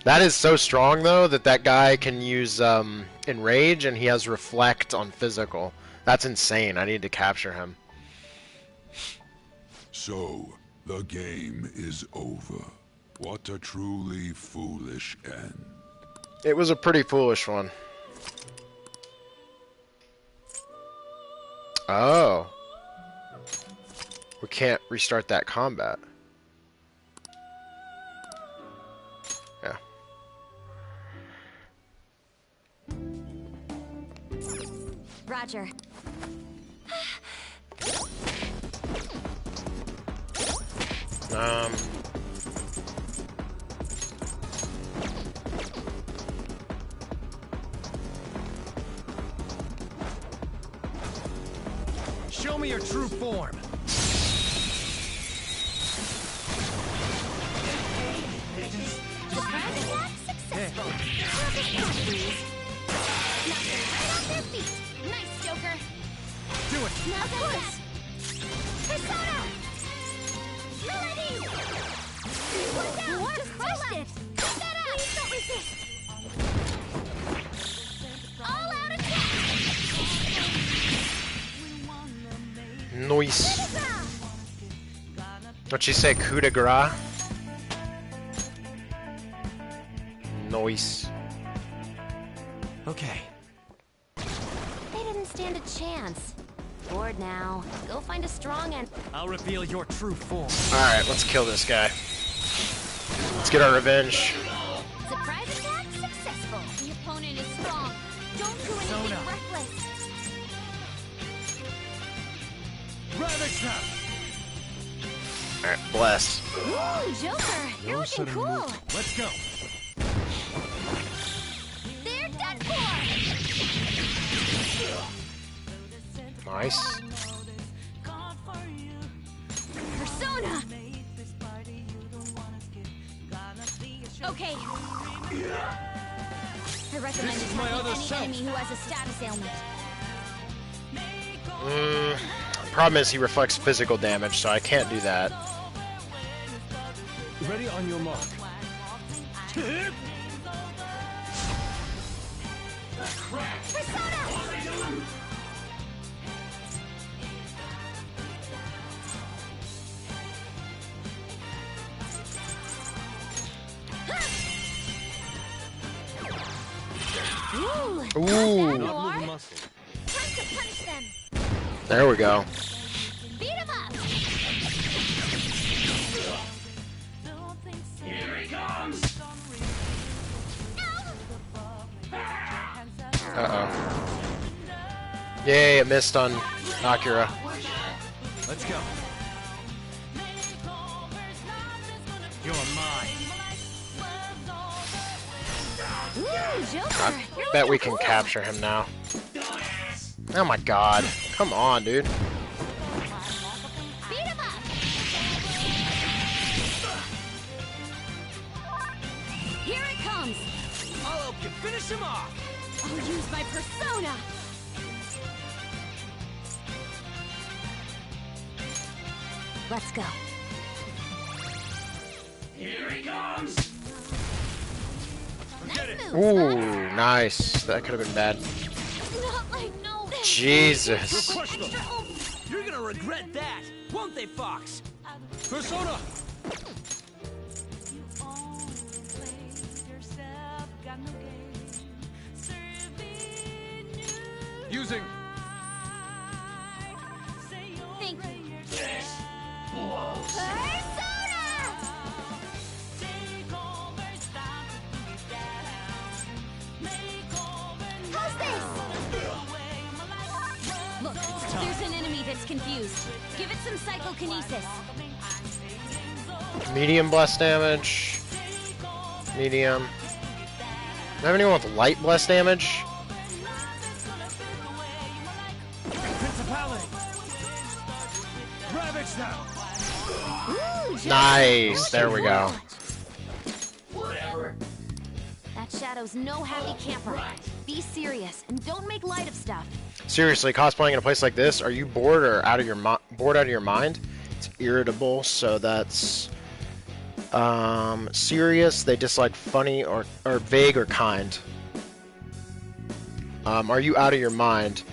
That is so strong, though, that guy can use Enrage, and he has Reflect on physical. That's insane. I need to capture him. So, the game is over. What a truly foolish end. It was a pretty foolish one. Oh. We can't restart that combat. Yeah. Roger. Show me your true form. Surprise attack successful. Perfect catch, please. Knock them right off their feet. Nice, Joker. Do it. Now of course. Persona! Melody! Look out! Just crushed it! Cut that out! Please don't resist! All out attack! Nice. What'd she say? Coup de grace? Nice. Okay. They didn't stand a chance. Bored now. Go find a strong and... I'll reveal your true form. Alright, let's kill this guy. Let's get our revenge. Surprise attack successful. The opponent is strong. Don't do anything reckless. Ravage them! Alright, bless. Ooh, Joker, you're looking cool. Let's go. They're done for. Nice. Persona. Okay. I recommend attacking any enemy who has a status ailment. Problem is he reflects physical damage, so I can't do that. Ready on your mark. Ooh. Not move a muscle. Time to punish them. There we go. Beat him up. Here he comes! Uh-oh. Yay, it missed on Akira. Let's go. You're mine. Ooh, Joker, I bet we can capture him now. Oh my god. Come on, dude. beat him up. Here it comes. I'll help you finish him off. I'll use my persona. Let's go. Here he comes! Ooh, nice. That could have been bad. Not like no. Jesus. You're gonna regret that, won't they, Fox? Persona! Using. Thank you. How's this? Look, there's an enemy that's confused. Give it some psychokinesis. Medium blast damage. Medium. Do I have anyone with light blast damage? Principality! Ravage them! Nice. There we go. That Shadow's no happy camper. Be serious and don't make light of stuff. Seriously, cosplaying in a place like this, are you bored or out of your mind? It's irritable, so that's serious. They dislike funny or vague or kind. Are you out of your mind?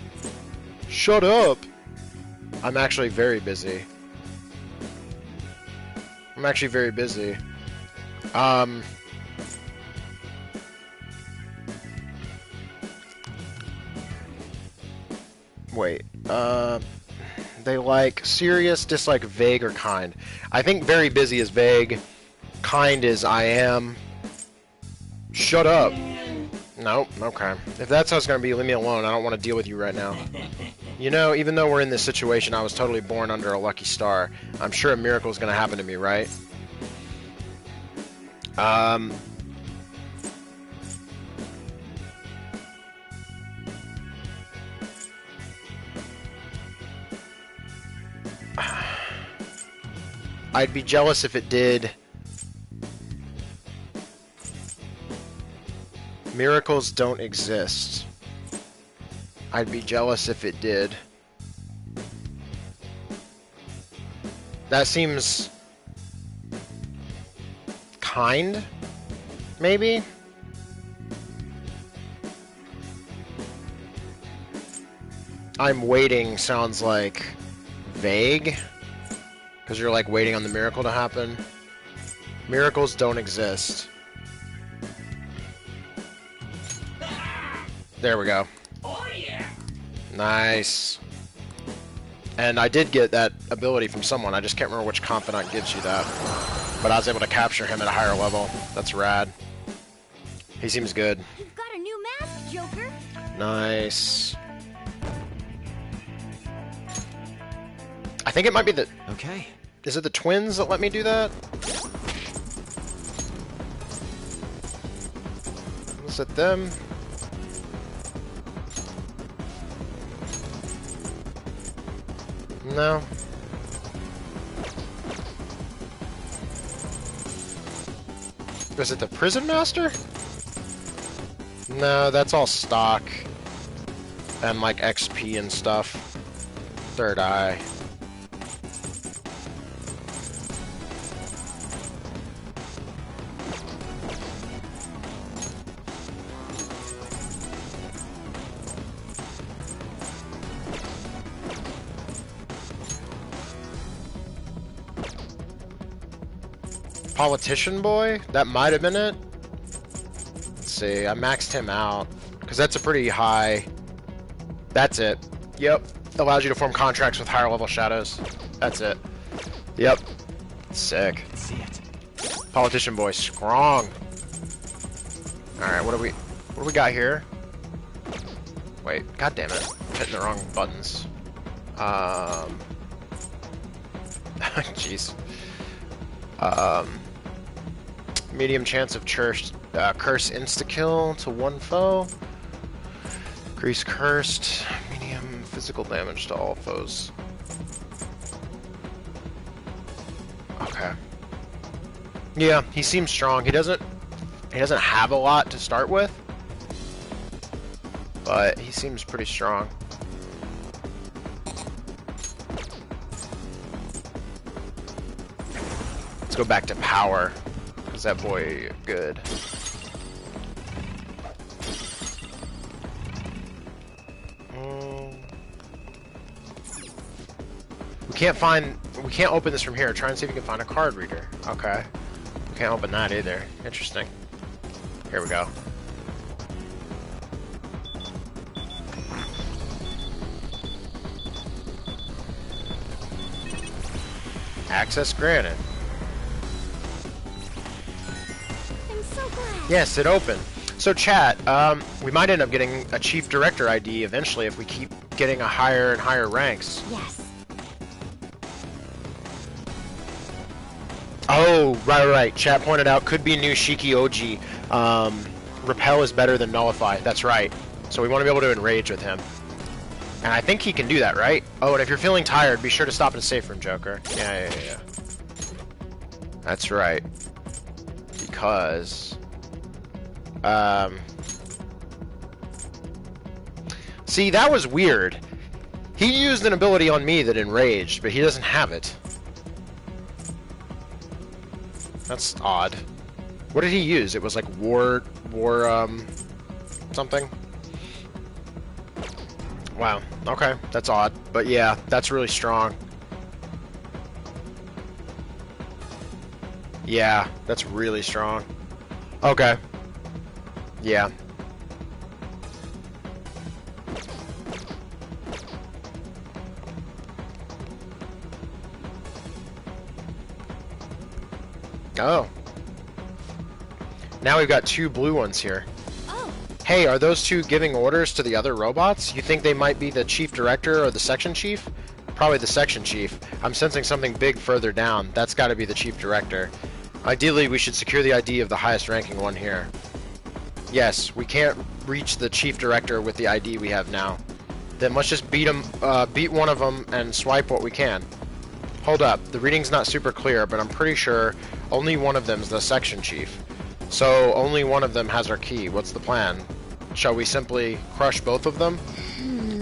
Shut up. I'm actually very busy. Wait, they like serious, dislike vague or kind. I think very busy is vague. Kind is I am. Shut up. Nope, okay. If that's how it's gonna be, leave me alone. I don't want to deal with you right now. You know, even though we're in this situation, I was totally born under a lucky star. I'm sure a miracle is gonna happen to me, right? I'd be jealous if it did. Miracles don't exist. I'd be jealous if it did. That seems kind, maybe? I'm waiting sounds like vague, because you're like waiting on the miracle to happen. Miracles don't exist. There we go. Oh yeah! Nice. And I did get that ability from someone. I just can't remember which confidant gives you that. But I was able to capture him at a higher level. That's rad. He seems good. You've got a new mask, Joker. Nice. I think it might be the... Okay. Is it the twins that let me do that? Is it them? No. Is it the Prison Master? No, that's all stock. And like XP and stuff. Third Eye. Politician boy? That might have been it. Let's see, I maxed him out. Because that's a pretty high... That's it. Yep. Allows you to form contracts with higher level shadows. That's it. Yep. Sick. See it. Politician boy, strong. Alright, what do we got here? Wait, god damn it. I'm hitting the wrong buttons. Jeez. Medium chance of curse insta-kill to one foe. Increase cursed. Medium physical damage to all foes. Okay. Yeah, he seems strong. He doesn't have a lot to start with, but he seems pretty strong. Let's go back to power. Is that boy good? We can't open this from here. Try and see if we can find a card reader. Okay. We can't open that either. Interesting. Here we go. Access granted. I'm so glad. Yes, it opened. So chat, we might end up getting a Chief Director ID eventually if we keep getting a higher and higher ranks. Yes. Oh, right. Chat pointed out, could be new Shiki Oji. Repel is better than Nullify. That's right. So we want to be able to enrage with him. And I think he can do that, right? Oh, and if you're feeling tired, be sure to stop in a safe room, Joker. Yeah. That's right. Because... See, that was weird. He used an ability on me that enraged, but he doesn't have it. That's odd. What did he use? It was like war, something? Wow. Okay, that's odd. But yeah, that's really strong. Yeah, that's really strong. Okay. Yeah. Oh. Now we've got two blue ones here. Oh. Hey, are those two giving orders to the other robots? You think they might be the Chief Director or the Section Chief? Probably the Section Chief. I'm sensing something big further down. That's got to be the Chief Director. Ideally, we should secure the ID of the highest ranking one here. Yes, we can't reach the Chief Director with the ID we have now. Then let's just beat one of them and swipe what we can. Hold up, the reading's not super clear, but I'm pretty sure only one of them's the Section Chief. So only one of them has our key. What's the plan? Shall we simply crush both of them?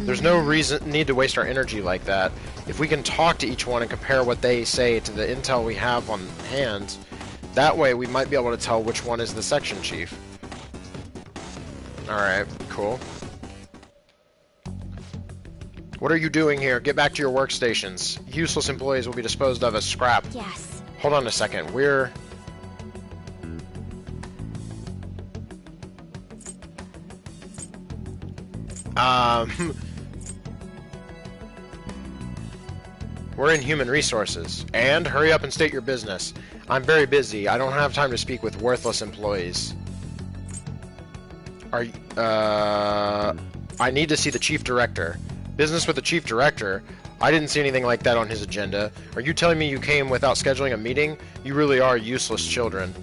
There's no need to waste our energy like that. If we can talk to each one and compare what they say to the intel we have on hand, that way we might be able to tell which one is the Section Chief. Alright, cool. What are you doing here? Get back to your workstations. Useless employees will be disposed of as scrap. Yes. Hold on a second. We're... We're in human resources. And hurry up and state your business. I'm very busy. I don't have time to speak with worthless employees. I need to see the Chief Director. Business with the Chief Director? I didn't see anything like that on his agenda. Are you telling me you came without scheduling a meeting? You really are useless children.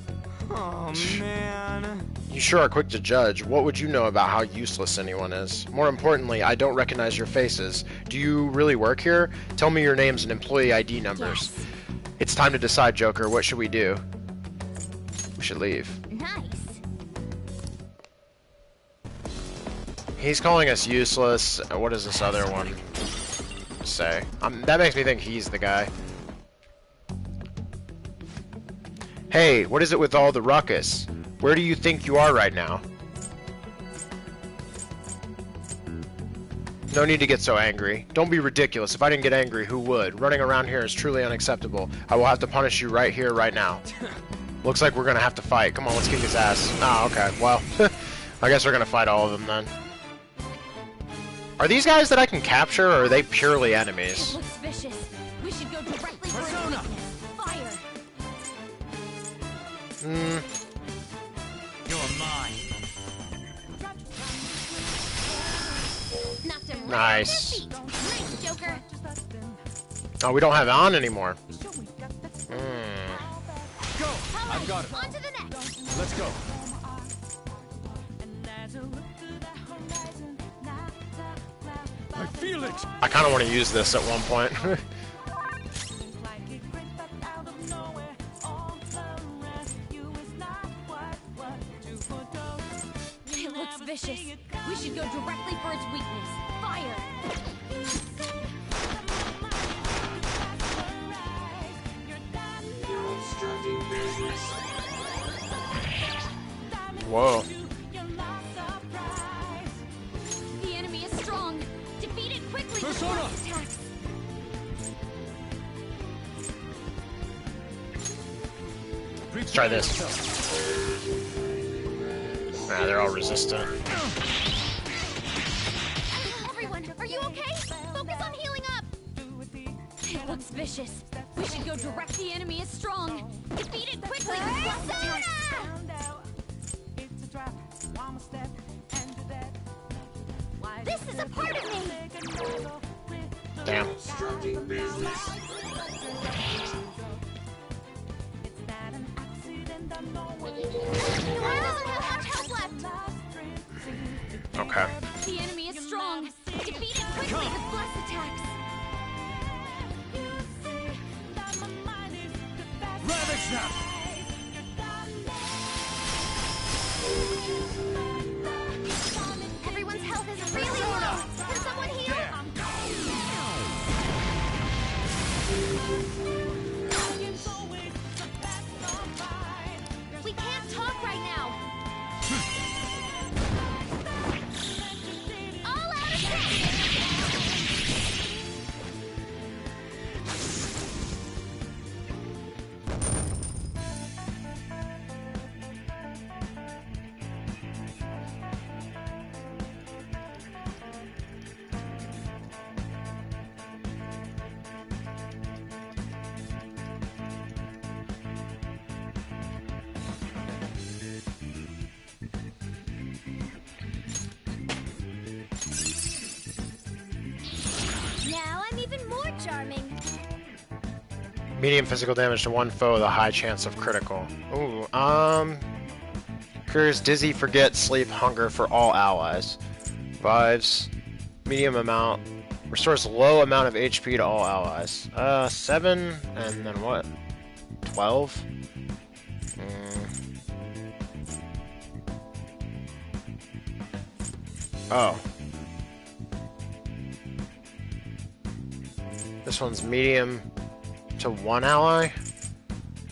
Oh, man. You sure are quick to judge. What would you know about how useless anyone is? More importantly, I don't recognize your faces. Do you really work here? Tell me your names and employee ID numbers. Yes. It's time to decide, Joker. What should we do? We should leave. Nice. He's calling us useless. What does this other one say? That makes me think he's the guy. Hey, what is it with all the ruckus? Where do you think you are right now? No need to get so angry. Don't be ridiculous. If I didn't get angry, who would? Running around here is truly unacceptable. I will have to punish you right here, right now. Looks like we're gonna have to fight. Come on, let's kick his ass. Oh, okay. Well, I guess we're gonna fight all of them then. Are these guys that I can capture, or are they purely enemies? It looks vicious. We should go directly for its weakness. Fire. You're mine. Knocked him right Nice. off his feet. Nice, Joker. Oh, we don't have it on anymore. Go! I've got it. On to the next. Let's go. I feel it! I kind of want to use this at one point. It looks vicious. We should go directly for its weakness. Fire. Whoa. The enemy is strong. Defeat it quickly. Persona! Attacks. Let's try this. Ah, they're all resistant. Everyone, are you okay? Focus on healing up! It looks vicious. We should go direct the enemy is strong. Defeat it quickly! This is a part of me! Damn. Okay. The enemy is strong. Defeat it quickly with blast attacks. Ravage now! Everyone's health is really low. Can someone heal? We can't talk right now. All out of sync. Now I'm even more charming. Medium physical damage to one foe with a high chance of critical. Ooh, cures dizzy, forget, sleep, hunger for all allies. Revives medium amount. Restores low amount of HP to all allies. 7, and then what? 12? Oh. This one's medium to one ally,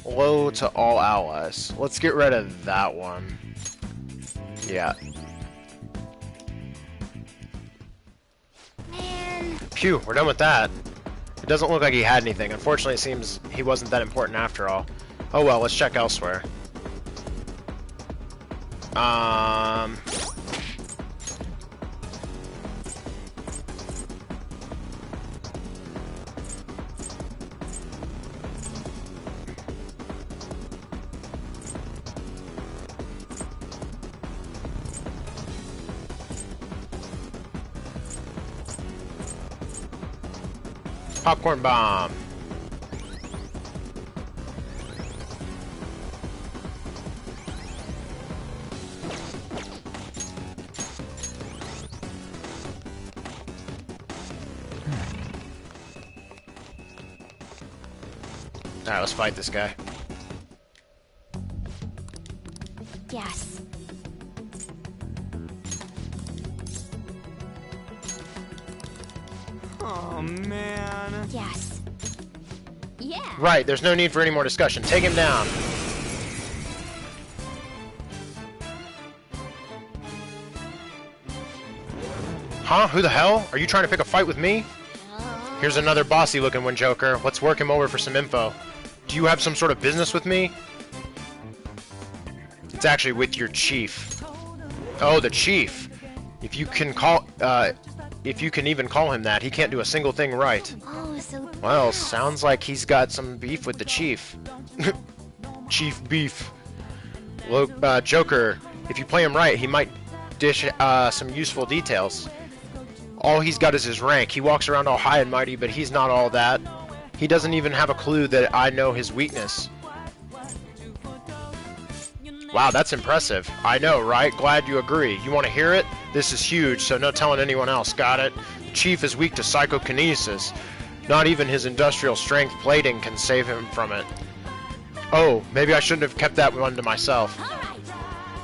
low to all allies. Let's get rid of that one. Yeah. Man. Phew, we're done with that. It doesn't look like he had anything. Unfortunately, it seems he wasn't that important after all. Oh well, let's check elsewhere. Popcorn bomb. Alright, let's fight this guy. Yes. Oh, man. Yes. Yeah. Right, there's no need for any more discussion. Take him down. Huh? Who the hell? Are you trying to pick a fight with me? Here's another bossy looking one, Joker. Let's work him over for some info. Do you have some sort of business with me? It's actually with your chief. Oh, the chief. If you can even call him that, he can't do a single thing right. Oh, so... Well, sounds like he's got some beef with the chief. Chief beef. Look, Joker, if you play him right, he might dish some useful details. All he's got is his rank. He walks around all high and mighty, but he's not all that. He doesn't even have a clue that I know his weakness. Wow, that's impressive. I know, right? Glad you agree. You want to hear it? This is huge, so no telling anyone else. Got it? The chief is weak to psychokinesis. Not even his industrial strength plating can save him from it. Oh, maybe I shouldn't have kept that one to myself.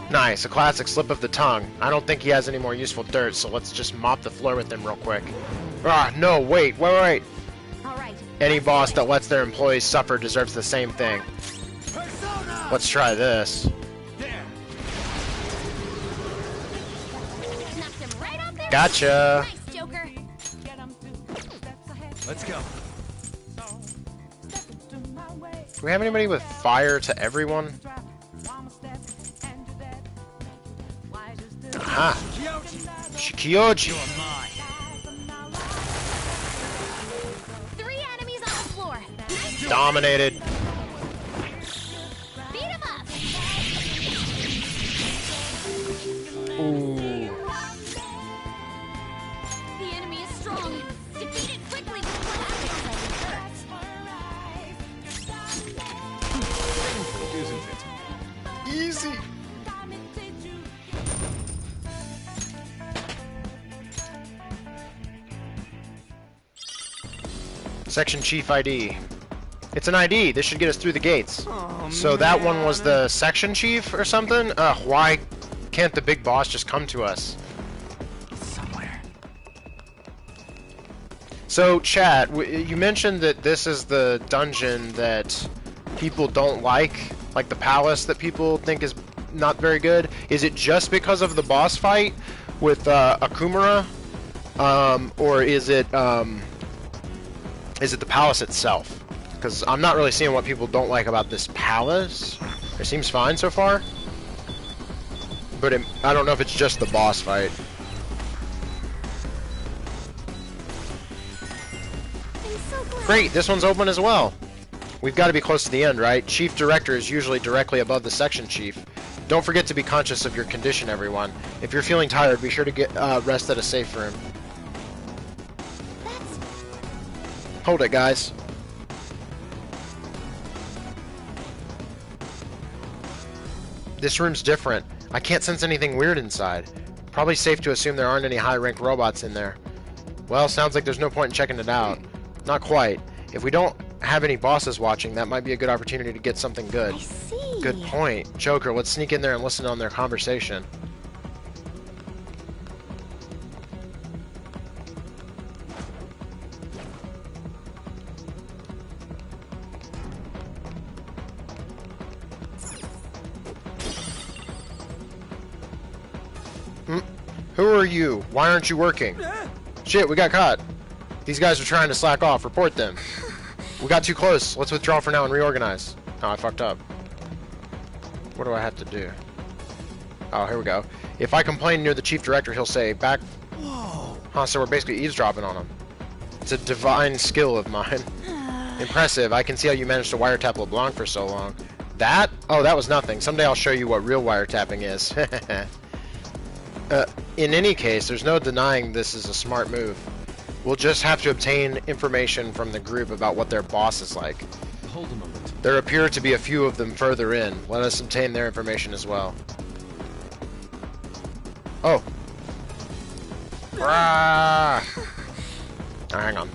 Nice, a classic slip of the tongue. I don't think he has any more useful dirt, so let's just mop the floor with him real quick. Ah, no, wait. Any boss that lets their employees suffer deserves the same thing. Let's try this. Gotcha. Nice, Joker. Let's go. Do we have anybody with fire to everyone? Aha! Shikioji! 3 enemies on the floor. Nice. Dominated. Beat 'em up. Ooh. The enemy is strong. Defeat it quickly. Isn't it? Easy. Section Chief ID. It's an ID. This should get us through the gates. Oh, so that one was the Section Chief or something? Why can't the big boss just come to us? Somewhere. So, chat, you mentioned that this is the dungeon that people don't like the palace that people think is not very good. Is it just because of the boss fight with Akumura? Or is it the palace itself? Because I'm not really seeing what people don't like about this palace. It seems fine so far. But I don't know if it's just the boss fight. Great, this one's open as well. We've got to be close to the end, right? Chief Director is usually directly above the Section Chief. Don't forget to be conscious of your condition, everyone. If you're feeling tired, be sure to get rest at a safe room. Hold it, guys. This room's different. I can't sense anything weird inside. Probably safe to assume there aren't any high-rank robots in there. Well, sounds like there's no point in checking it out. Not quite. If we don't have any bosses watching, that might be a good opportunity to get something good. I see. Good point. Joker, let's sneak in there and listen on their conversation. Who are you? Why aren't you working? Shit, we got caught. These guys are trying to slack off. Report them. We got too close. Let's withdraw for now and reorganize. Oh, I fucked up. What do I have to do? Oh, here we go. If I complain near the Chief Director, he'll say, back... Whoa. Huh, so we're basically eavesdropping on him. It's a divine skill of mine. Impressive. I can see how you managed to wiretap LeBlanc for so long. That? Oh, that was nothing. Someday I'll show you what real wiretapping is. In any case, there's no denying this is a smart move. We'll just have to obtain information from the group about what their boss is like. Hold a moment. There appear to be a few of them further in. Let us obtain their information as well. Oh. Ah. Oh, hang on.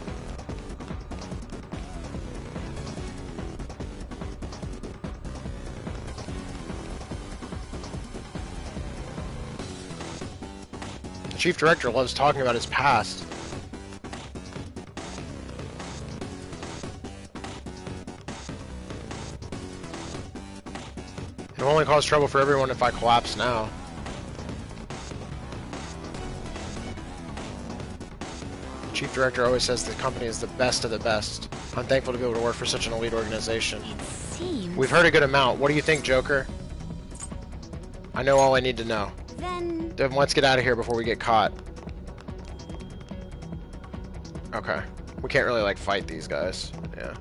The Chief Director loves talking about his past. It'll only cause trouble for everyone if I collapse now. The Chief Director always says the company is the best of the best. I'm thankful to be able to work for such an elite organization. Seems. We've heard a good amount. What do you think, Joker? I know all I need to know. Then Let's get out of here before we get caught. Okay. We can't really, like, fight these guys. Yeah.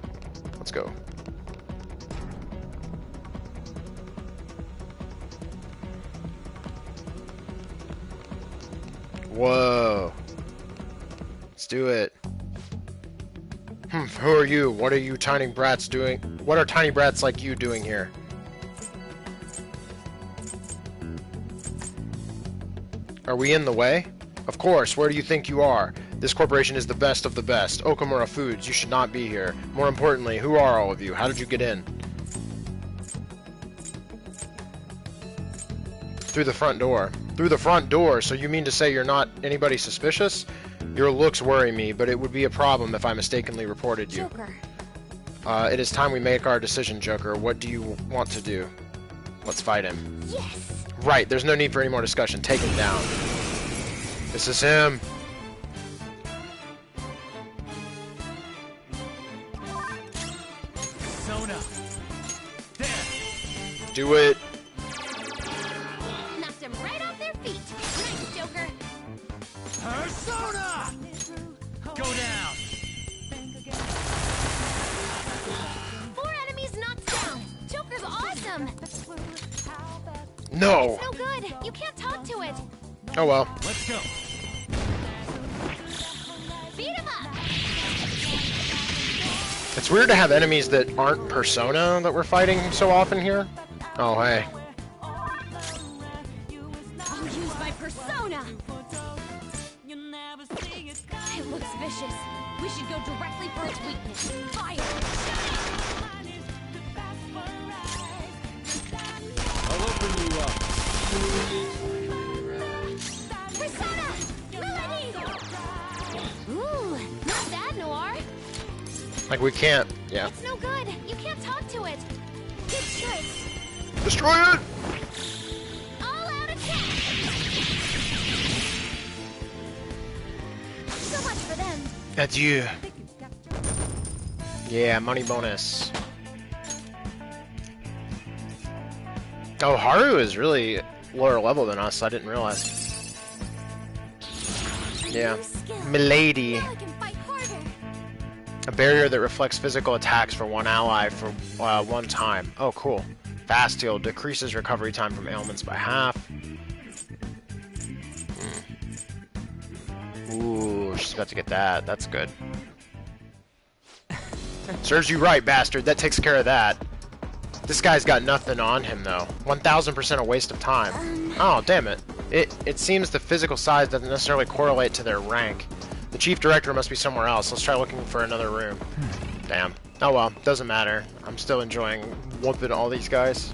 Let's go. Whoa. Let's do it. Who are you? What are you tiny brats doing? What are tiny brats like you doing here? Are we in the way? Of course, where do you think you are? This corporation is the best of the best. Okamura Foods, you should not be here. More importantly, who are all of you? How did you get in? Through the front door. Through the front door, so you mean to say you're not anybody suspicious? Your looks worry me, but it would be a problem if I mistakenly reported you. Joker. It is time we make our decision, Joker. What do you want to do? Let's fight him. Yes. Right, there's no need for any more discussion. Take him down. This is him. Persona. There. Do it. Knocked them right off their feet. Nice, Joker. Persona. Go down. 4 enemies knocked down. Joker's awesome. No. It's no good. You can't talk to it. Oh well. Let's go. Beat him up. It's weird to have enemies that aren't Persona that we're fighting so often here. Oh, hey. I'll use my persona. It looks vicious. We should go directly for its weakness. Fire. I'll open you up. Persona! Melody! Ooh, not bad, Noir. Like we can't. Yeah. It's no good. You can't talk to it. Good choice. Destroy it! All out attack! So much for them. That's you. Yeah, money bonus. Oh, Haru is really lower level than us. I didn't realize. Yeah. Milady. Now I can fight harder. A barrier that reflects physical attacks for one ally for one time. Oh, cool. Fast heal decreases recovery time from ailments by half. Ooh, she's about to get that. That's good. Serves you right, bastard. That takes care of that. This guy's got nothing on him, though. 1000% a waste of time. Oh, damn it. It seems the physical size doesn't necessarily correlate to their rank. The chief director must be somewhere else. Let's try looking for another room. Damn. Oh well, doesn't matter. I'm still enjoying whooping all these guys.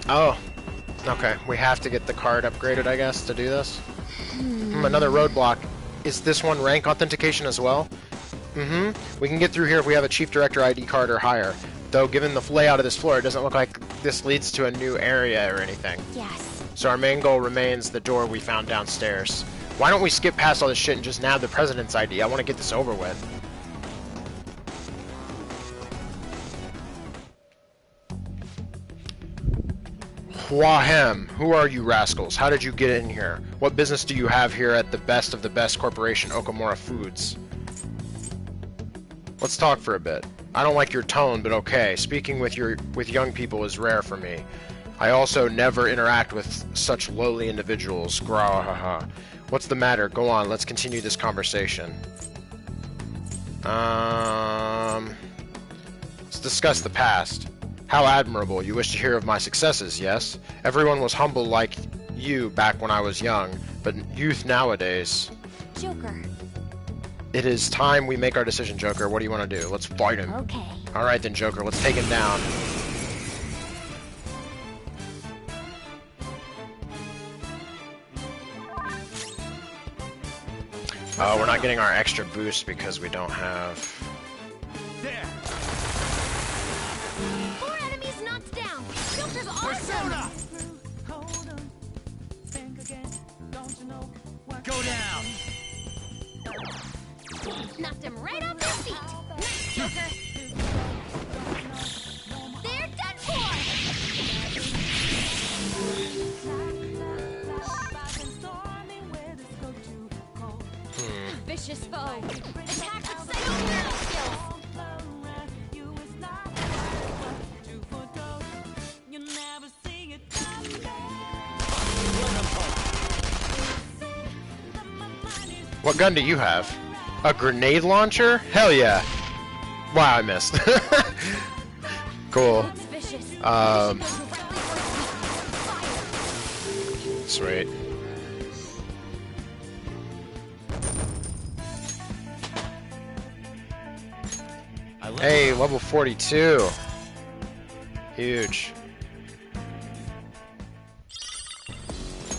Oh, okay. We have to get the card upgraded, I guess, to do this. Another roadblock. Is this one rank authentication as well? We can get through here if we have a Chief Director ID card or higher. Though, given the layout of this floor, it doesn't look like this leads to a new area or anything. Yes. So our main goal remains the door we found downstairs. Why don't we skip past all this shit and just nab the President's ID? I want to get this over with. Wahem, who are you rascals? How did you get in here? What business do you have here at the best of the best corporation, Okamura Foods? Let's talk for a bit. I don't like your tone, but okay. Speaking with young people is rare for me. I also never interact with such lowly individuals. Grahaha. What's the matter? Go on, let's continue this conversation. Let's discuss the past. How admirable. You wish to hear of my successes, yes? Everyone was humble like you back when I was young, but youth nowadays... Joker. It is time we make our decision, Joker. What do you want to do? Let's fight him. Okay. Alright then, Joker. Let's take him down. Oh, we're not getting our extra boost because we don't have... There. 4 enemies knocked down. Joker's awesome. Go down. Knocked him right off their feet. Nice, Joker. They're done for. Vicious foe. Attack with psychotherapy skills. What gun do you have? A grenade launcher? Hell yeah. Wow, I missed. Cool. Sweet. Hey, level 42. Huge.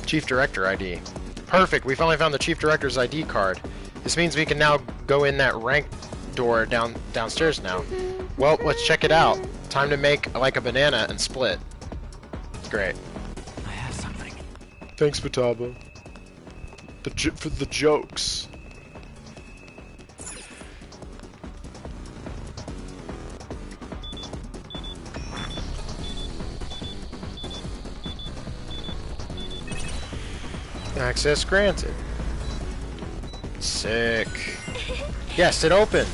Chief Director ID. Perfect, we finally found the Chief Director's ID card. This means we can now go in that rank door downstairs now. Well, let's check it out. Time to make like a banana and split. Great. I have something. Thanks, Futaba. For the jokes. Access granted. Sick. Yes, it opened.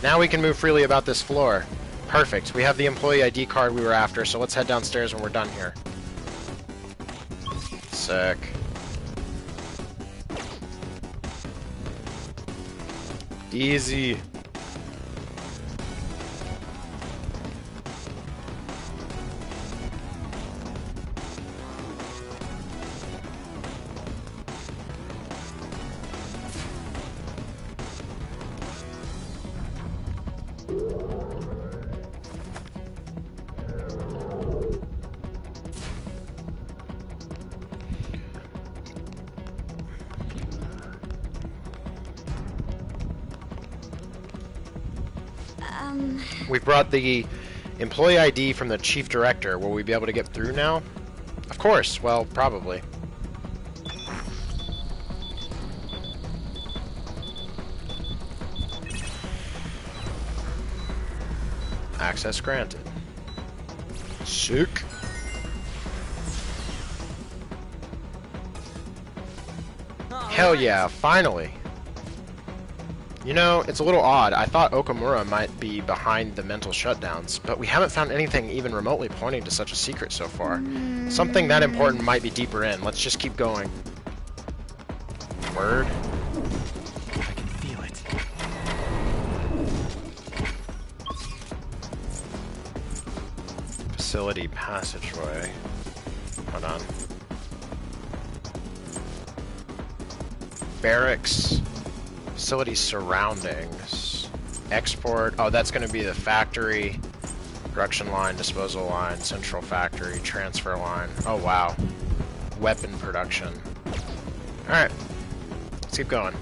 Now we can move freely about this floor. Perfect. We have the employee ID card we were after, so let's head downstairs when we're done here. Sick. Easy. We brought the employee ID from the chief director. Will we be able to get through now? Of course. Well, probably. Access granted. Sick. Hell yeah, finally. You know, it's a little odd. I thought Okamura might be behind the mental shutdowns, but we haven't found anything even remotely pointing to such a secret so far. Something that important might be deeper in. Let's just keep going. Word. I can feel it. Facility passageway. Hold on. Barracks. Facility surroundings. Export. Oh, that's going to be the factory. Production line, disposal line, central factory, transfer line. Oh, wow. Weapon production. Alright. Let's keep going.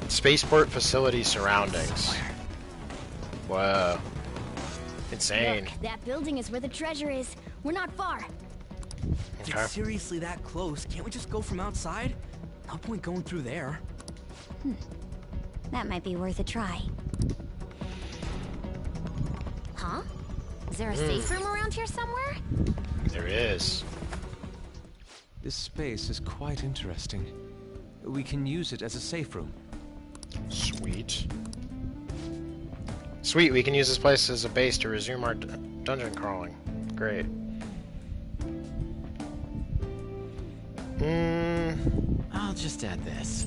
Spaceport facility surroundings. Whoa. Insane. Look, that building is where the treasure is. We're not far. If it's seriously that close, can't we just go from outside? No point going through there. That might be worth a try. Huh? Is there a safe room around here somewhere? There is. This space is quite interesting. We can use it as a safe room. Sweet. Sweet, we can use this place as a base to resume our dungeon crawling. Great. I'll just add this.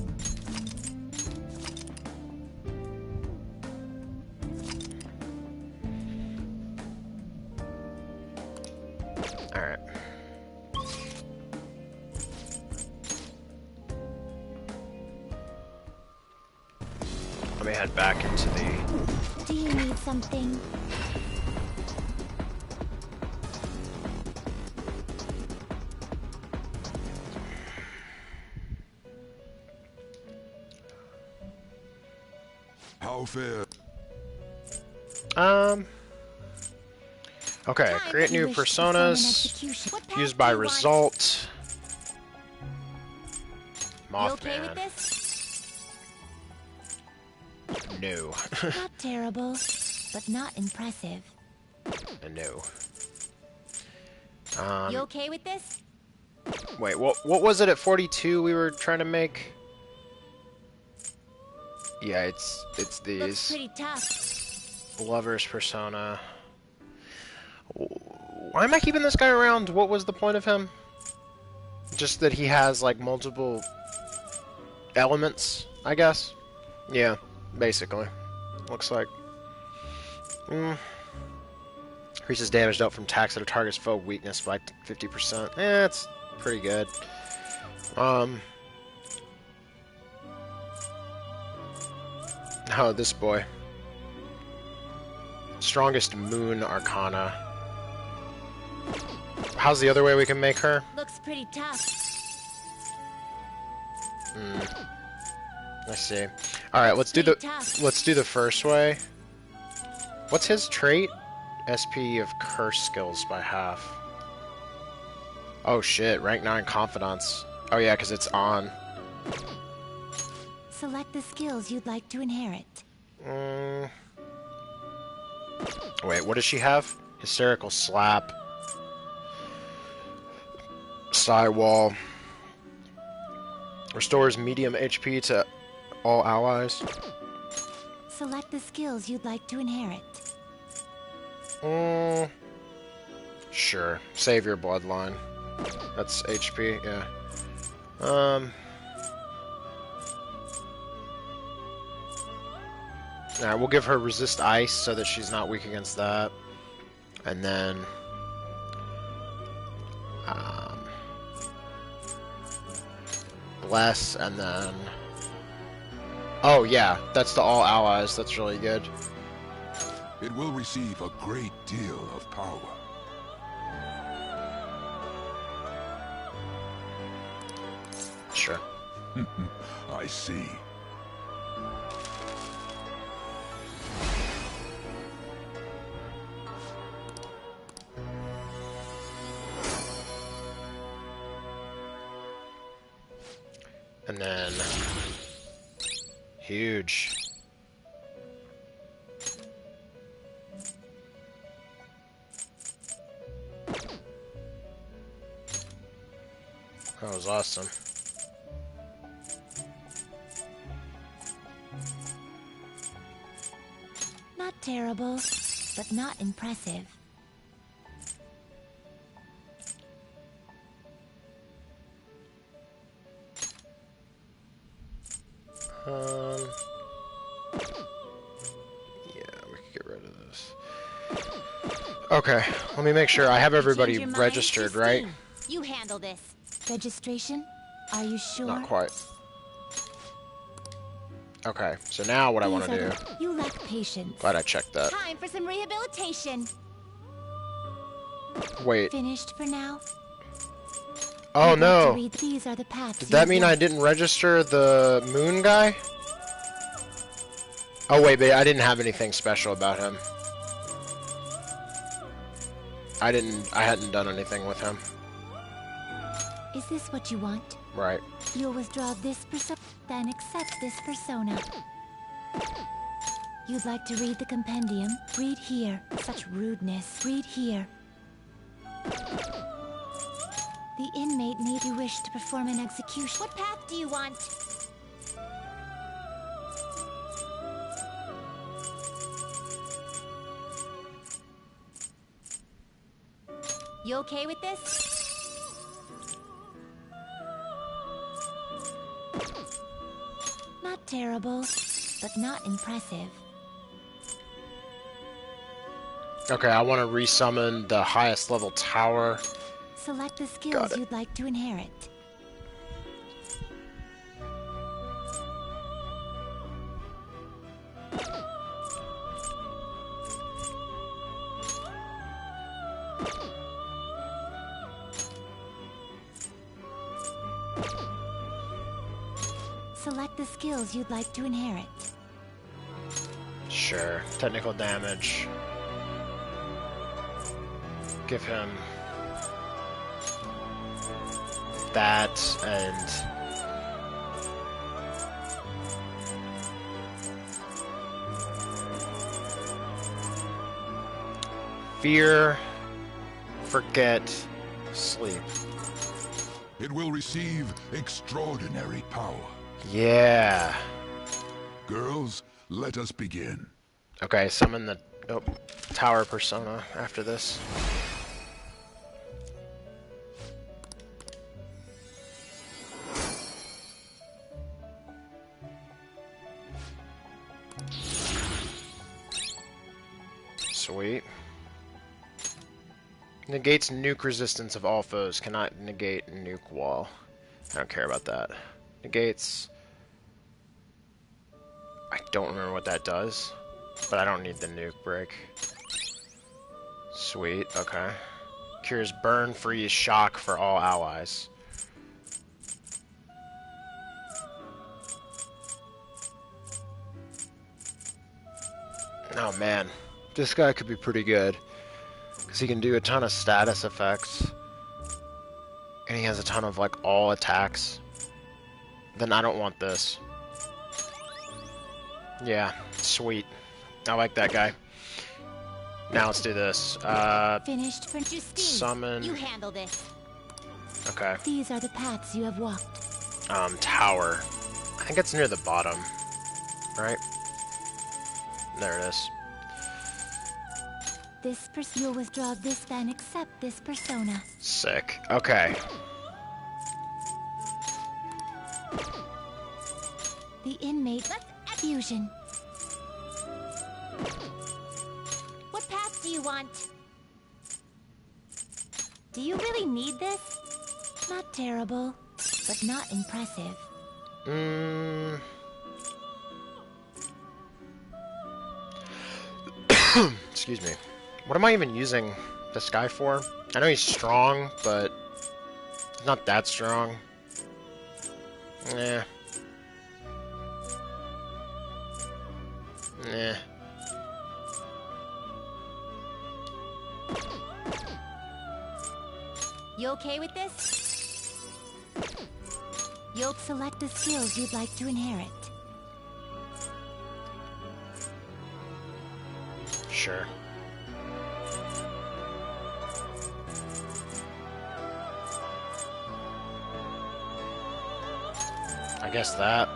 Alright. Let me head back into the... Do you need something? How fair? Okay, create new personas. Fused by result. You okay with Mothman. this? No. Not terrible, but not impressive. No. You okay with this? Wait, what was it at 42 we were trying to make? Yeah, it's Looks these. pretty tough. Lover's persona. Why am I keeping this guy around? What was the point of him? Just that he has like multiple elements, I guess? Yeah, basically. Looks like. Increases damage dealt from attacks that a target's foe weakness by 50%. It's pretty good. Oh, this boy. Strongest moon arcana. How's the other way we can make her? Looks pretty tough. I see. All right, let's do the first way. What's his trait? SP of curse skills by half. Oh shit, rank 9 confidence. Oh yeah, because it's on. Select the skills you'd like to inherit. Wait, what does she have? Hysterical slap. Sidewall. Restores medium HP to all allies. Select the skills you'd like to inherit. Sure. Save your bloodline. That's HP, yeah. Alright, we'll give her resist ice so that she's not weak against that. And then bless, and then oh yeah, that's to all allies. That's really good. It will receive a great deal of power. Sure. I see. And then huge. That was awesome. Not terrible, but not impressive. Yeah, we could get rid of this. Okay, let me make sure I have everybody registered, right? You handle this. Registration? Are you sure? Not quite. Okay, so now what I want to do... You lack patience. Glad I checked that. Time for some rehabilitation. Wait. Finished for now? Oh no! These are the paths. Did that mean I didn't register the moon guy? Oh wait, but I didn't have anything special about him. I hadn't done anything with him. Is this what you want? Right. You'll withdraw this persona, then accept this persona. You'd like to read the compendium? Read here. Such rudeness. Read here. The inmate need you wish to perform an execution. What path do you want? You okay with this? Not terrible, but not impressive. Okay, I want to resummon the highest level tower. Select the skills you'd like to inherit. Select the skills you'd like to inherit. Sure. Technical damage. Give him that and fear, forget, sleep. It will receive extraordinary power. Yeah. Girls, let us begin. Okay, summon the tower persona after this. Sweet. Negates nuke resistance of all foes. Cannot negate nuke wall. I don't care about that. Negates... I don't remember what that does, but I don't need the nuke break. Sweet, okay. Cures burn, freeze, shock for all allies. Oh man, this guy could be pretty good. Because he can do a ton of status effects. And he has a ton of, like, all attacks. Then I don't want this. Yeah, sweet. I like that guy. Now let's do this. Finished for Justine. Summon. You handle this. Okay. These are the paths you have walked. Tower. I think it's near the bottom. Right? There it is. You'll withdraw this, then accept this persona. Sick. Okay. The inmate fusion. What path do you want? Do you really need this? Not terrible, but not impressive. Excuse me. What am I even using this guy for? I know he's strong, but he's not that strong. Nah. Nah. You okay with this? You'll select the skills you'd like to inherit. Sure. I guess that.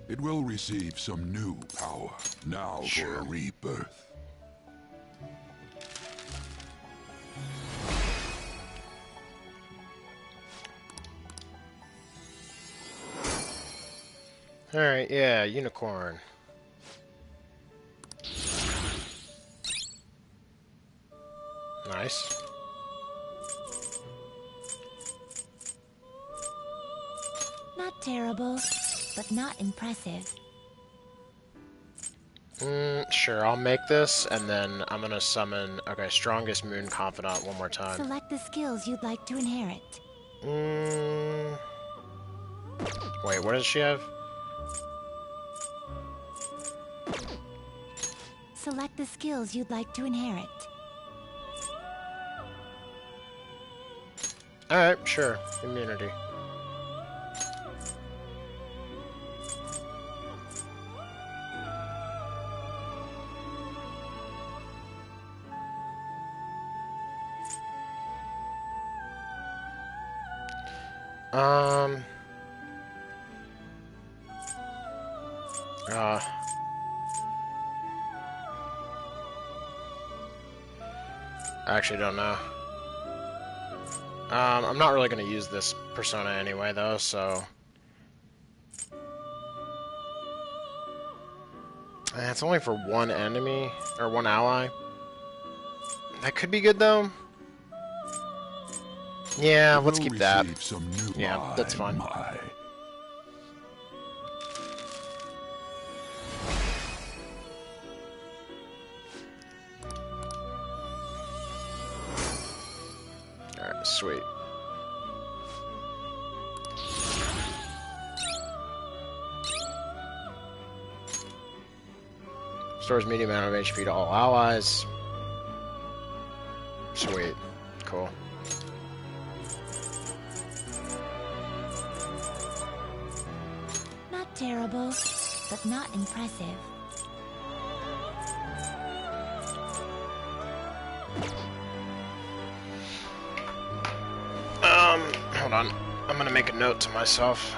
It will receive some new power. Now for a rebirth. Alright, yeah, unicorn. Nice. Not terrible, but not impressive. Sure, I'll make this, and then I'm gonna summon, okay, Strongest Moon Confidant one more time. Select the skills you'd like to inherit. Wait, what does she have? Select the skills you'd like to inherit. Alright, sure. Immunity. I actually don't know. I'm not really going to use this persona anyway, though, so... It's only for one enemy, or one ally. That could be good, though. Yeah, let's keep that. Yeah, that's fine. Alright, sweet. Restores medium amount of HP to all allies. Sweet. Cool. Not terrible, but not impressive. make a note to myself.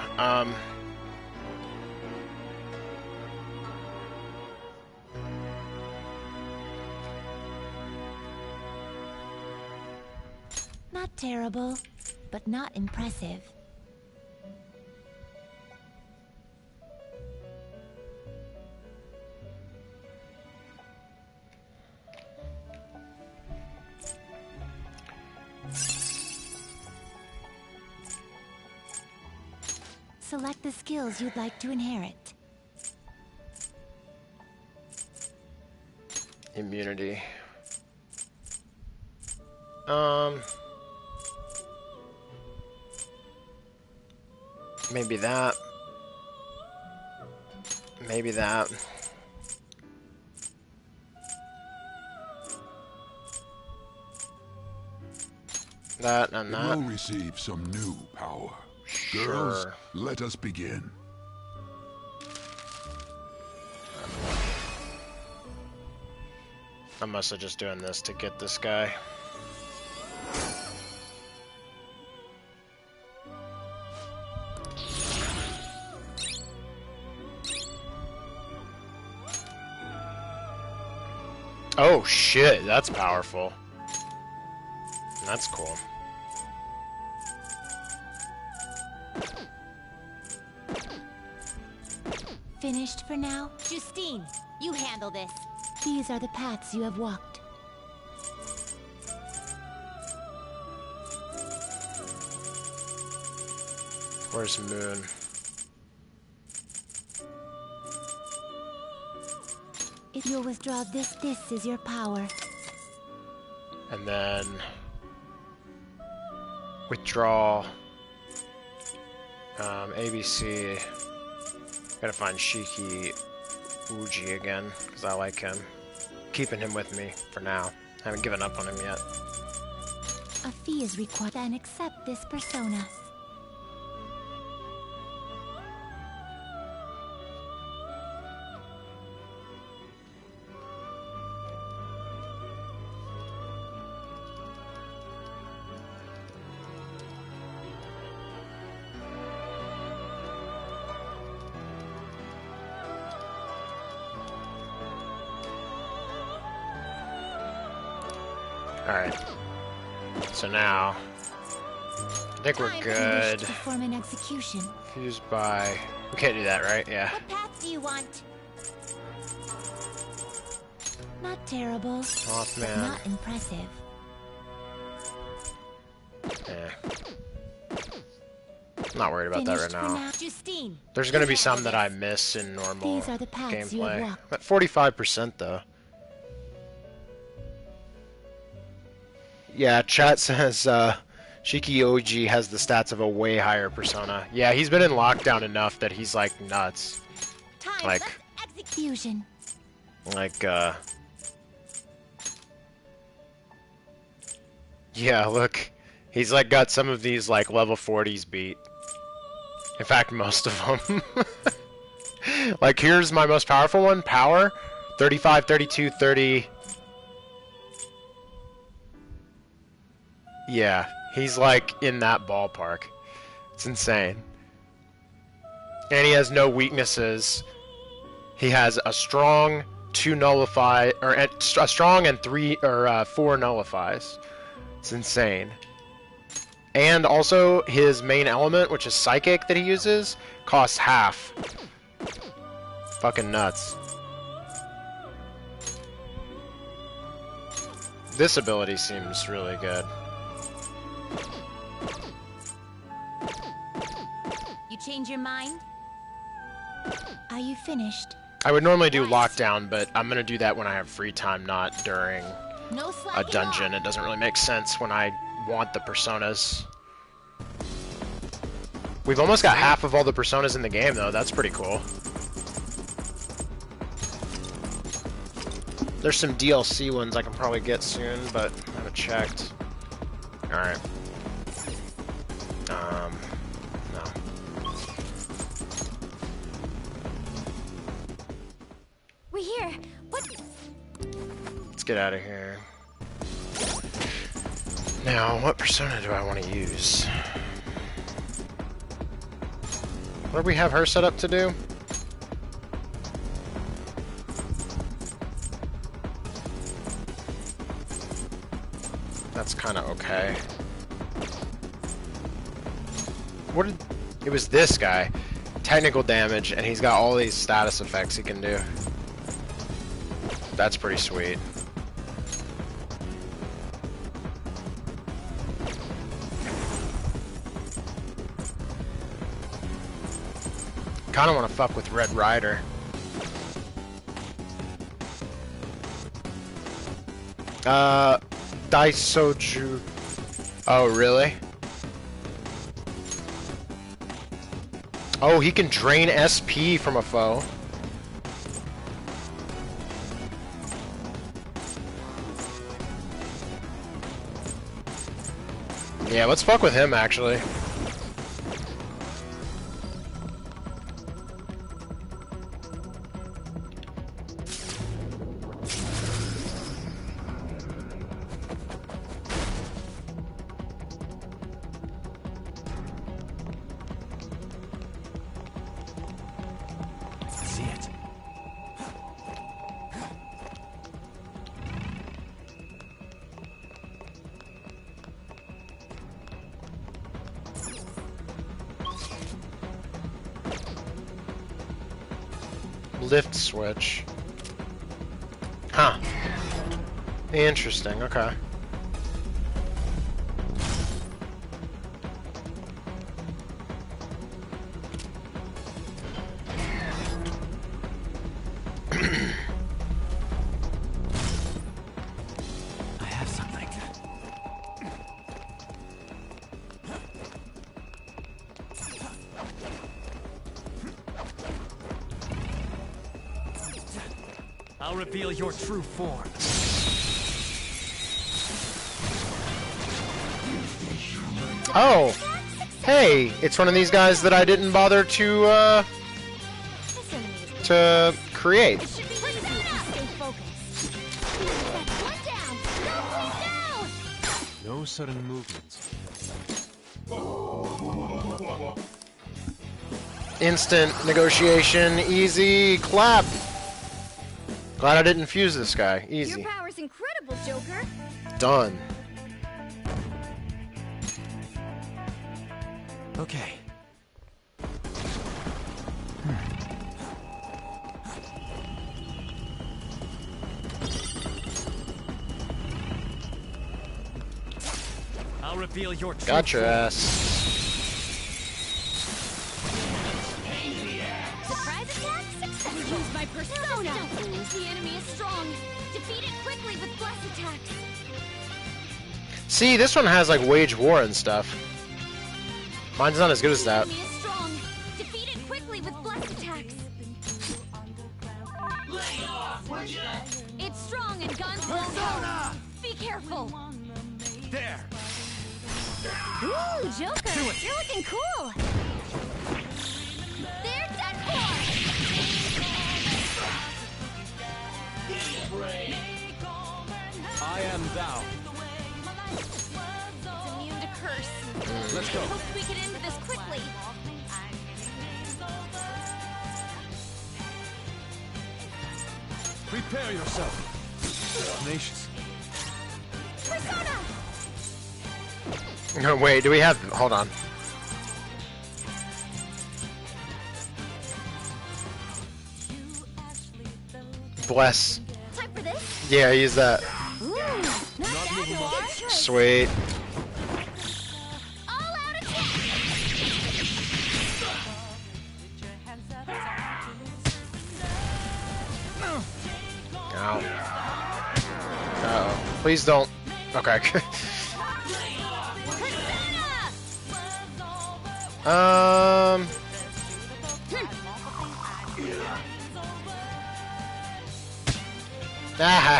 Not terrible, but not impressive. Select the skills you'd like to inherit. Immunity. Maybe that. Maybe that. That and that. We'll receive some new power. Sure. Girls, let us begin. I'm mostly just doing this to get this guy. Oh shit, that's powerful. That's cool. Finished for now? Justine, you handle this. These are the paths you have walked. Where's Moon? If you'll withdraw this is your power. And then withdraw ABC. Gotta find Shiki Uji again, because I like him. Keeping him with me for now. I haven't given up on him yet. A fee is required, then accept this persona. Alright. So now, I think we're good. Perform an execution. Fused by... We can't do that, right? Yeah. What path do you want? Not terrible, Mothman. but not impressive. Not worried about that right now. Justine, There's gonna be some that I miss in normal These are the paths you have gameplay. walked. At 45% though. Yeah, chat says Shiki Oji has the stats of a way higher persona. Yeah, he's been in lockdown enough that he's like nuts. Like execution. Yeah, look. He's like got some of these like level 40s beat. In fact, most of them. Like here's my most powerful one, power 35, 32, 30. Yeah, he's like in that ballpark. It's insane. And he has no weaknesses. He has a strong 2 nullify, or a strong and 4 nullifies. It's insane. And also his main element, which is psychic that he uses, costs half. Fucking nuts. This ability seems really good. you change your mind? Are you finished? I would normally do lockdown, but I'm gonna do that when I have free time, not during No a slacking dungeon. off. It doesn't really make sense when I want the personas. We've almost got half of all the personas in the game, though. That's pretty cool. There's some DLC ones I can probably get soon, but I haven't checked. Alright. No. We're here. What? Let's get out of here. Now, what persona do I want to use? What do we have her set up to do? That's kind of okay. What did... It was this guy. Technical damage, and he's got all these status effects he can do. That's pretty sweet. Kinda wanna fuck with Red Rider. Daisoju. Oh, really? Oh, he can drain SP from a foe. Yeah, let's fuck with him, actually. See it. Lift switch. Huh. Interesting, okay. I have something. I'll reveal your true form. Oh! Hey! It's one of these guys that I didn't bother to create. No sudden movements. Instant negotiation, easy clap. Glad I didn't fuse this guy. Easy. Your power's incredible, Joker. Done. Okay. I'll reveal your true Got your form. ass. Surprise attack successful. Use my persona. Don't lose. The enemy is strong. Defeat it quickly with bless attacks. See, this one has like wage war and stuff. Mine's not as good as that. The enemy is strong. Defeat it quickly with bless attacks. Lay off, would ya? It's strong and guns won't help. Be careful. There. Ooh, Joker, Do it. you're looking cool. They're done for. I am thou. It's immune to curse. Let's go. Hope we get into this quickly. Prepare yourself. Tenacious. Persona! No, wait, do we have... Hold on. Bless. Time for this? Yeah, use that. Ooh, not bad, Noir. Good choice. Sweet. All out attack! Ow. Uh-oh. Please don't. Okay. Ah ha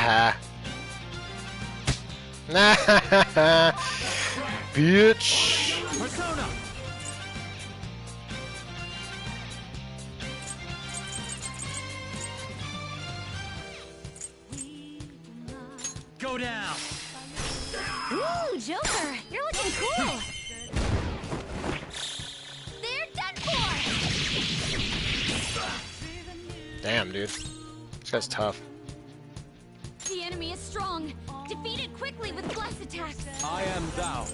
ha. Bitch. Persona. Go down. Ooh, Joker, you're looking cool. They're done for. Damn, dude. This guy's tough. The enemy is strong. Defeat it quickly with blast attacks. I am thou.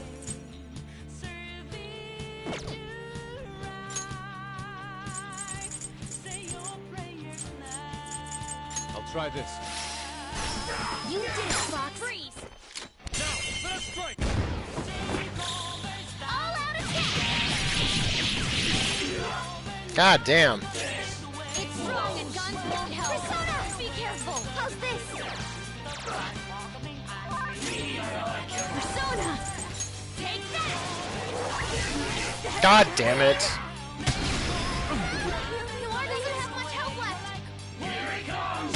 I'll try this. You did it, Fox. Freeze. Now, let us strike. All out attack. God damn. It's strong and guns won't help. Persona, be careful. How's this? Persona, take that. God damn it. Noir doesn't have much health left. Here he comes!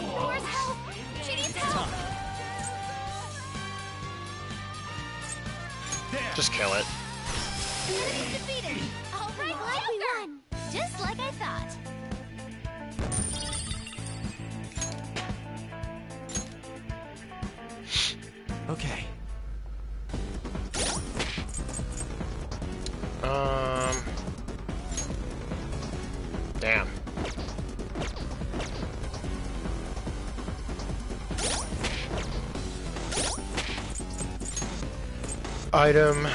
Noir's help. She needs help. Just kill it. Enemy's defeated. All right, glad we won. Just like I thought. Okay. Damn. Item,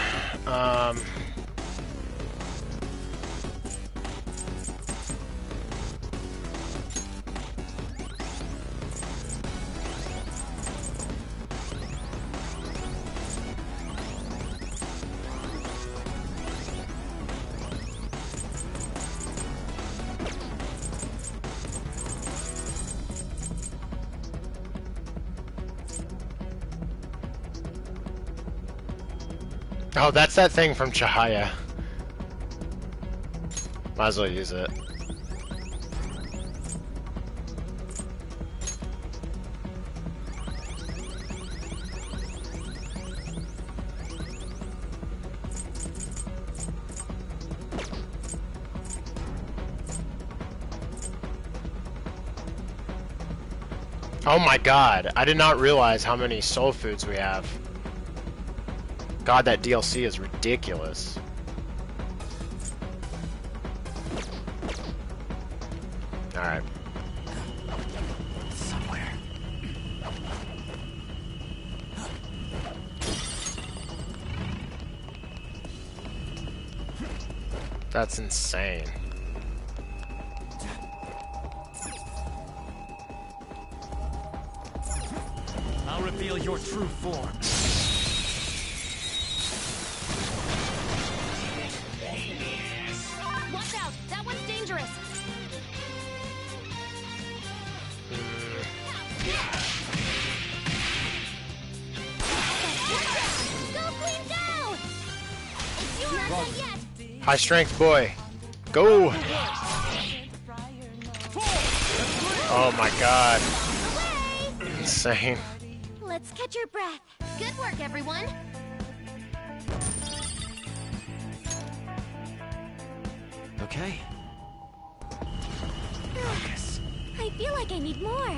oh, that's that thing from Chihaya. Might as well use it. Oh my god, I did not realize how many soul foods we have. God, that DLC is ridiculous. Alright. Somewhere. That's insane. I'll reveal your true form. Watch out! That one's dangerous. Go, Queen, go! It's yours, not yet. High strength boy. Go! Oh my god. Insane. Let's catch your breath. Good work, everyone. Okay. Yes. I feel like I need more.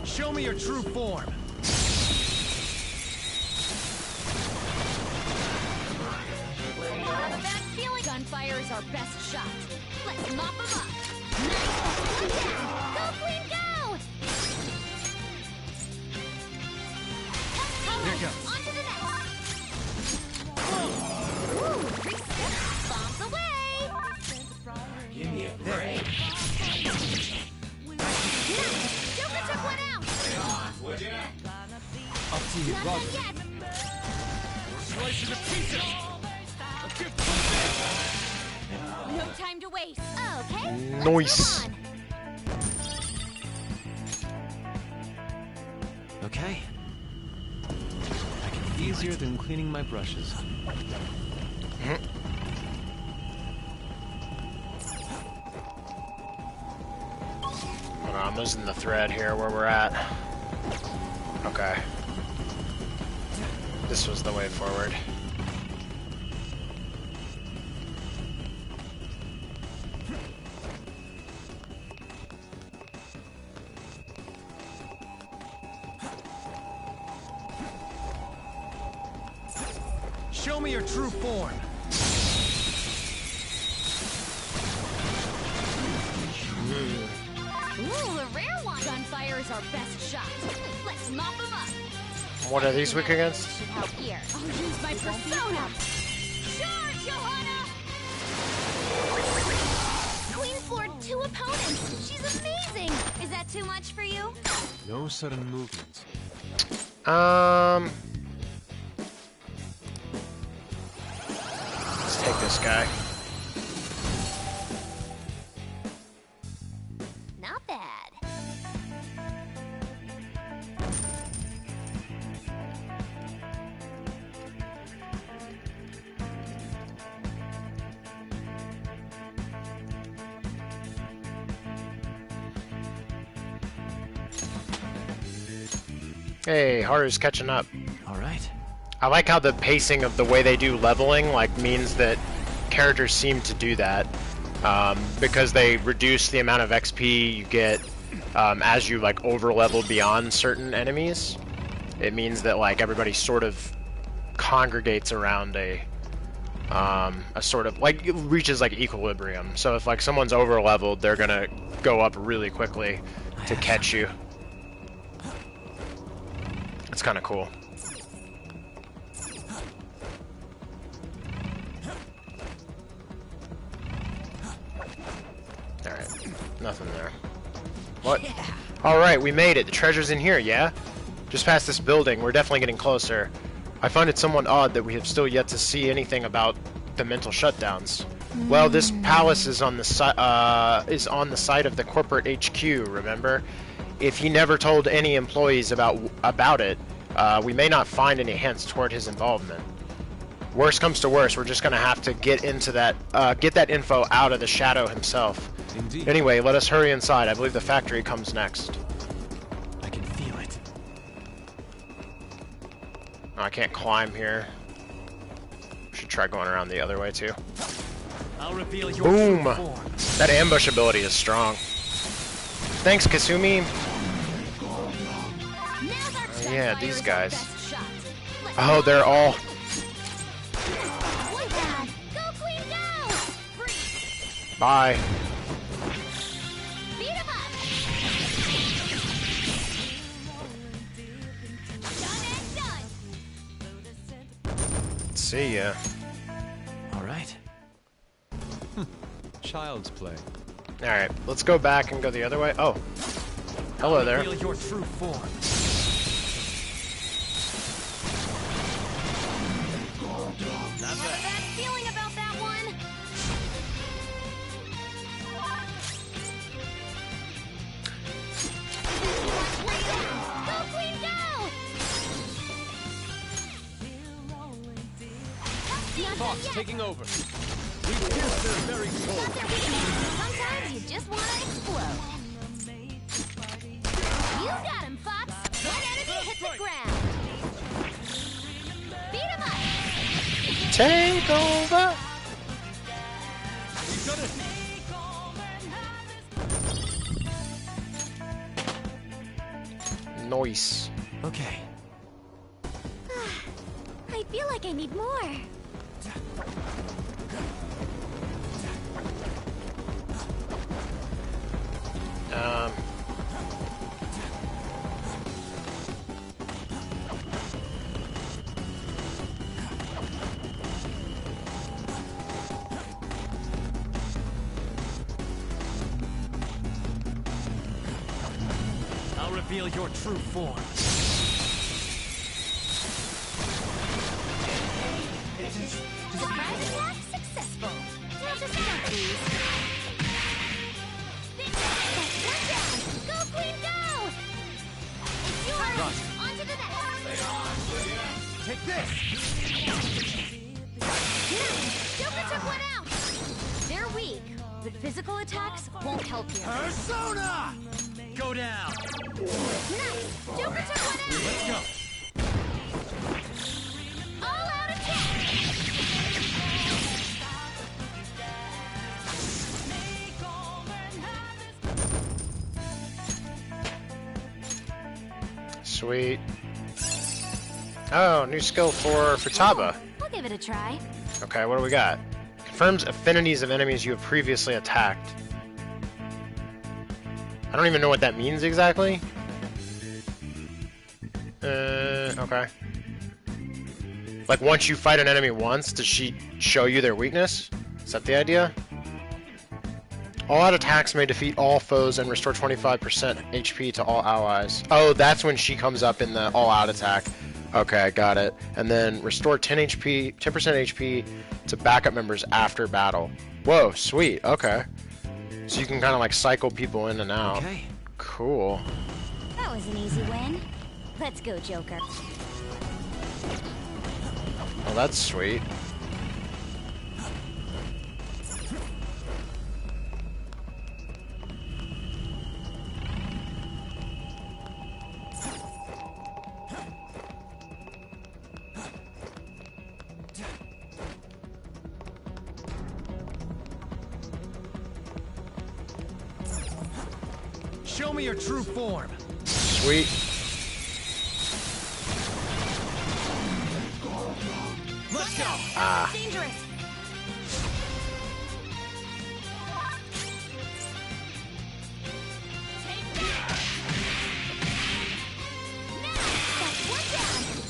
Show me your true form. I have a bad feeling gunfire is our best shot. Let's mop them up. Nice. Go, Queen, go! Here goes. On to the next. Ooh, reset. Bombs away. Give me a break. Joker took one out. Would ya? Up to you, Not Roger. done yet. Slice you to pieces. No time to waste. Okay. Nice. Okay. Easier than cleaning my brushes. Hold on, I'm losing the thread here where we're at. Okay. This was the way forward. Show me your true form. Ooh, a rare one. Gunfire is our best shot. Let's mop them up. What are these weak against? Should help here. I'll use my persona. Charge, Johanna! Queen floored 2 opponents. She's amazing. Is that too much for you? No sudden movements. Let's take this guy. Not bad. Hey, Haru's catching up. All right. I like how the pacing of the way they do leveling means that characters seem to do that because they reduce the amount of XP you get as you over level beyond certain enemies. It means that everybody sort of congregates around a sort of reaches equilibrium. So if someone's over leveled, they're gonna go up really quickly to catch you. It's kind of cool. Alright, nothing there. What? Alright, we made it. The treasure's in here, yeah? Just past this building. We're definitely getting closer. I find it somewhat odd that we have still yet to see anything about the mental shutdowns. Well, this palace is on the site of the corporate HQ, remember? If he never told any employees about it, we may not find any hints toward his involvement. Worst comes to worst, we're just gonna have to get that info out of the Shadow himself. Indeed. Anyway, let us hurry inside. I believe the factory comes next. I can feel it. Oh, I can't climb here. Should try going around the other way too. I'll reveal your Boom! true form. That ambush ability is strong. Thanks, Kasumi. Yeah, these guys. Oh, they're all... Bye. See ya. All right. Child's play. Alright, let's go back and go the other way. Oh. Hello there. Reveal your true form. Not a bad feeling about that one. Go, Queen, go! Fox taking over. We pierced their very soul. Sometimes you just want to explode. You got him, Fox. One enemy hit the ground. Beat him up. Take over. We've done it. Nice. Okay. I feel like I need more. I'll reveal your true form. Surprise attack successful. Now just stop these. One down. Go, Queen, go! It's yours. On to the next. Take this. Joker took one out. They're weak, but physical attacks won't help you. Persona! Go down. Nice. Joker took one out. Let's go. All-out attack. Sweet. Oh, new skill for Futaba. I'll give it a try. Okay, what do we got? Confirms affinities of enemies you have previously attacked. I don't even know what that means exactly. Okay. Like, once you fight an enemy once, does she show you their weakness? Is that the idea? All-out attacks may defeat all foes and restore 25% HP to all allies. Oh, that's when she comes up in the all-out attack. Okay, got it. And then restore 10% HP to backup members after battle. Whoa, sweet. Okay. So you can kind of like cycle people in and out. Okay. Cool. That was an easy win. Let's go, Joker. Well, that's sweet. Show me your true form. Sweet. Let's go. Ah. Dangerous.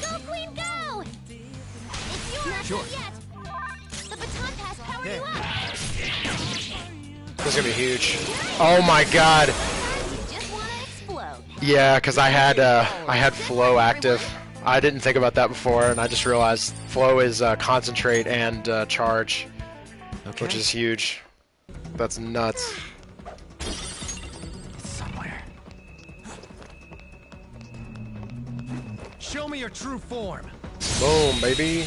Go, Queen, go! If you're not Sure. done yet, the baton pass powered you up. This is gonna be huge. Oh my god. You just want to explode. Yeah, because I had flow active. I didn't think about that before, and I just realized flow is concentrate and charge, which is huge. That's nuts. It's somewhere. Show me your true form. Boom, baby.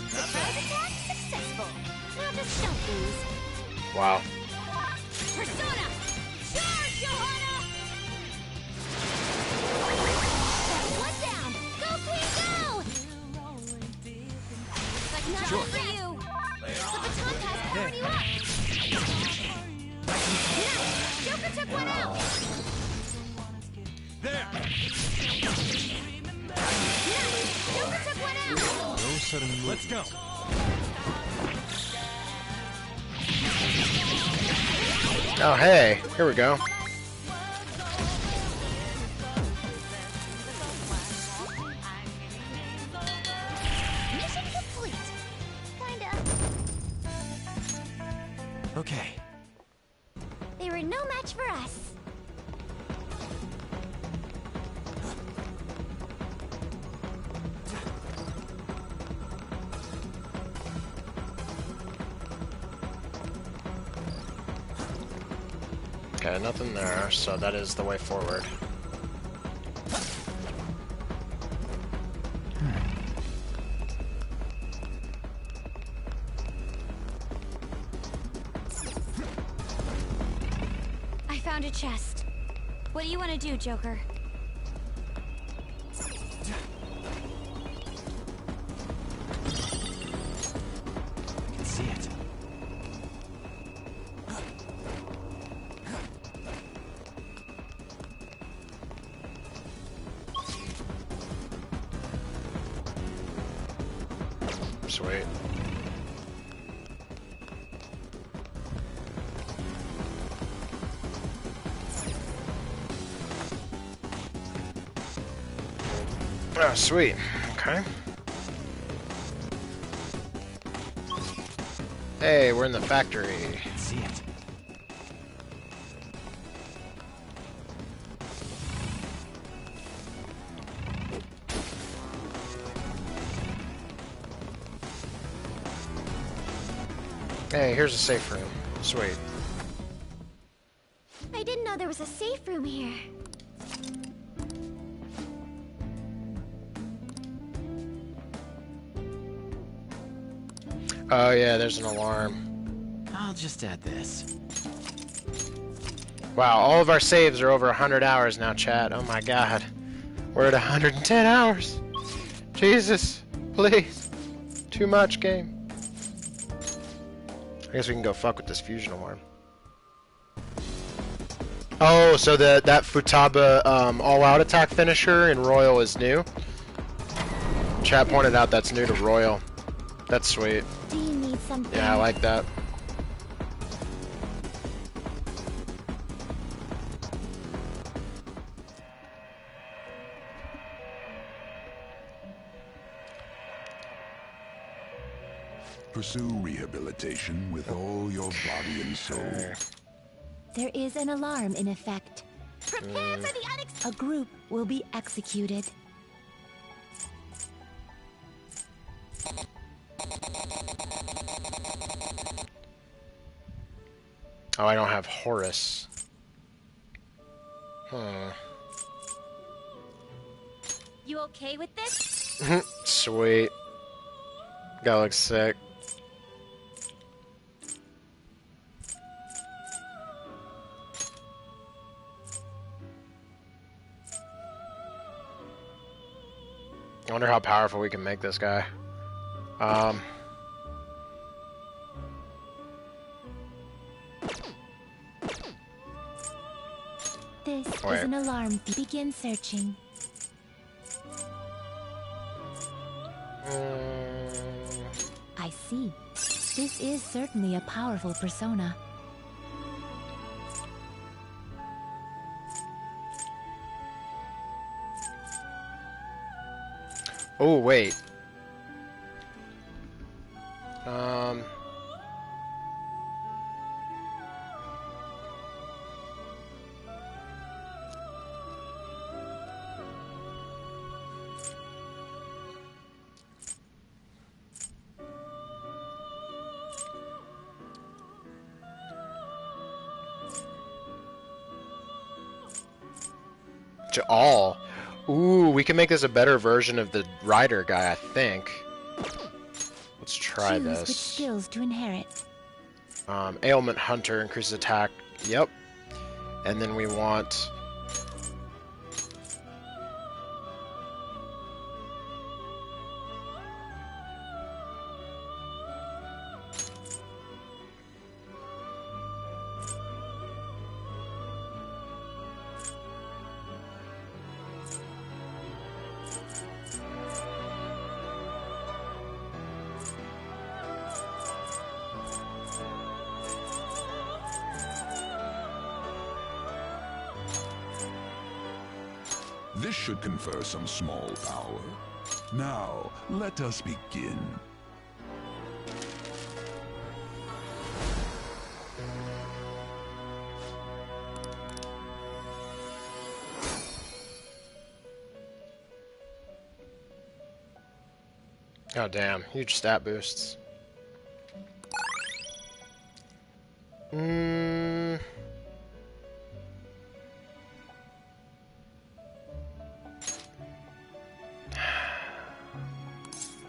Surprise attack successful. Now just jump these. Wow. Persona! Charge, Johanna! One down! Go, Queen, go! Like nothing Sure. for you. The baton pass powered you up. Nice! Joker took one out. There. Nice! Joker took one out. No sudden movement. Let's go. Oh, hey. Here we go. Mission complete. Kinda. Okay. They were no match for us. Okay, nothing there, so that is the way forward. I found a chest. What do you want to do, Joker? I can see it. Sweet. Oh, sweet. Okay. Hey, we're in the factory. I can see it. Hey, here's a safe room. Sweet. I didn't know there was a safe room here. Oh yeah, there's an alarm. I'll just add this. Wow, all of our saves are over 100 hours now, chat. Oh my god. We're at 110 hours. Jesus, please. Too much, game. I guess we can go fuck with this fusion alarm. Oh, so that Futaba all-out attack finisher in Royal is new? Chat pointed out that's new to Royal. That's sweet. Do you need something? Yeah, I like that. Pursue rehabilitation with all your body and soul. There is an alarm in effect. Prepare for the A group will be executed. Oh, I don't have Horus. You okay with this? Sweet. Guy looks sick. I wonder how powerful we can make this guy. This Wait. is an alarm. Begin searching. I see. This is certainly a powerful persona. Oh, wait. To all. Ooh, we can make this a better version of the rider guy, I think. Let's try Choose which this. skills to inherit. Ailment Hunter increases attack. Yep. And then we want... This should confer some small power. Now, let us begin. Oh damn, huge stat boosts.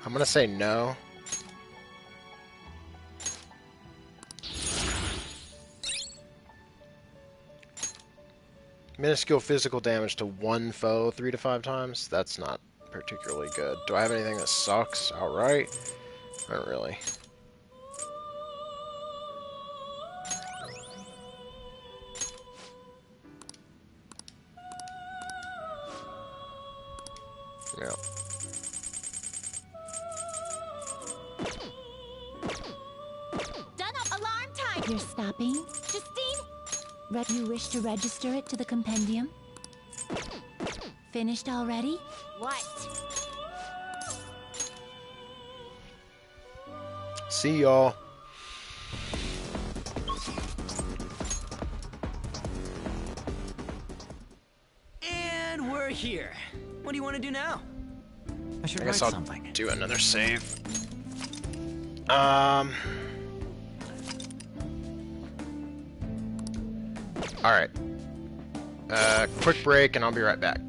I'm gonna say no. Minuscule physical damage to one foe 3 to 5 times? That's not particularly good. Do I have anything that sucks outright? Not really. Yeah. Done up alarm time! You're stopping? Justine? You wish to register it to the compendium? Finished already? What? See y'all. And we're here. What do you want to do now? I should I write guess I'll something. do another save. Alright. Quick break and I'll be right back.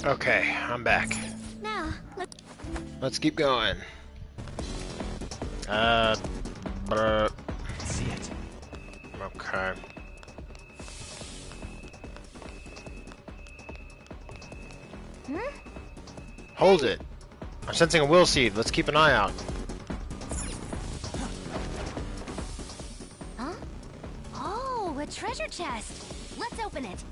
Okay, I'm back. Now, Let's keep going. See it. Okay. Hold it. I'm sensing a will seed. Let's keep an eye out. Huh? Oh, a treasure chest. Let's open it.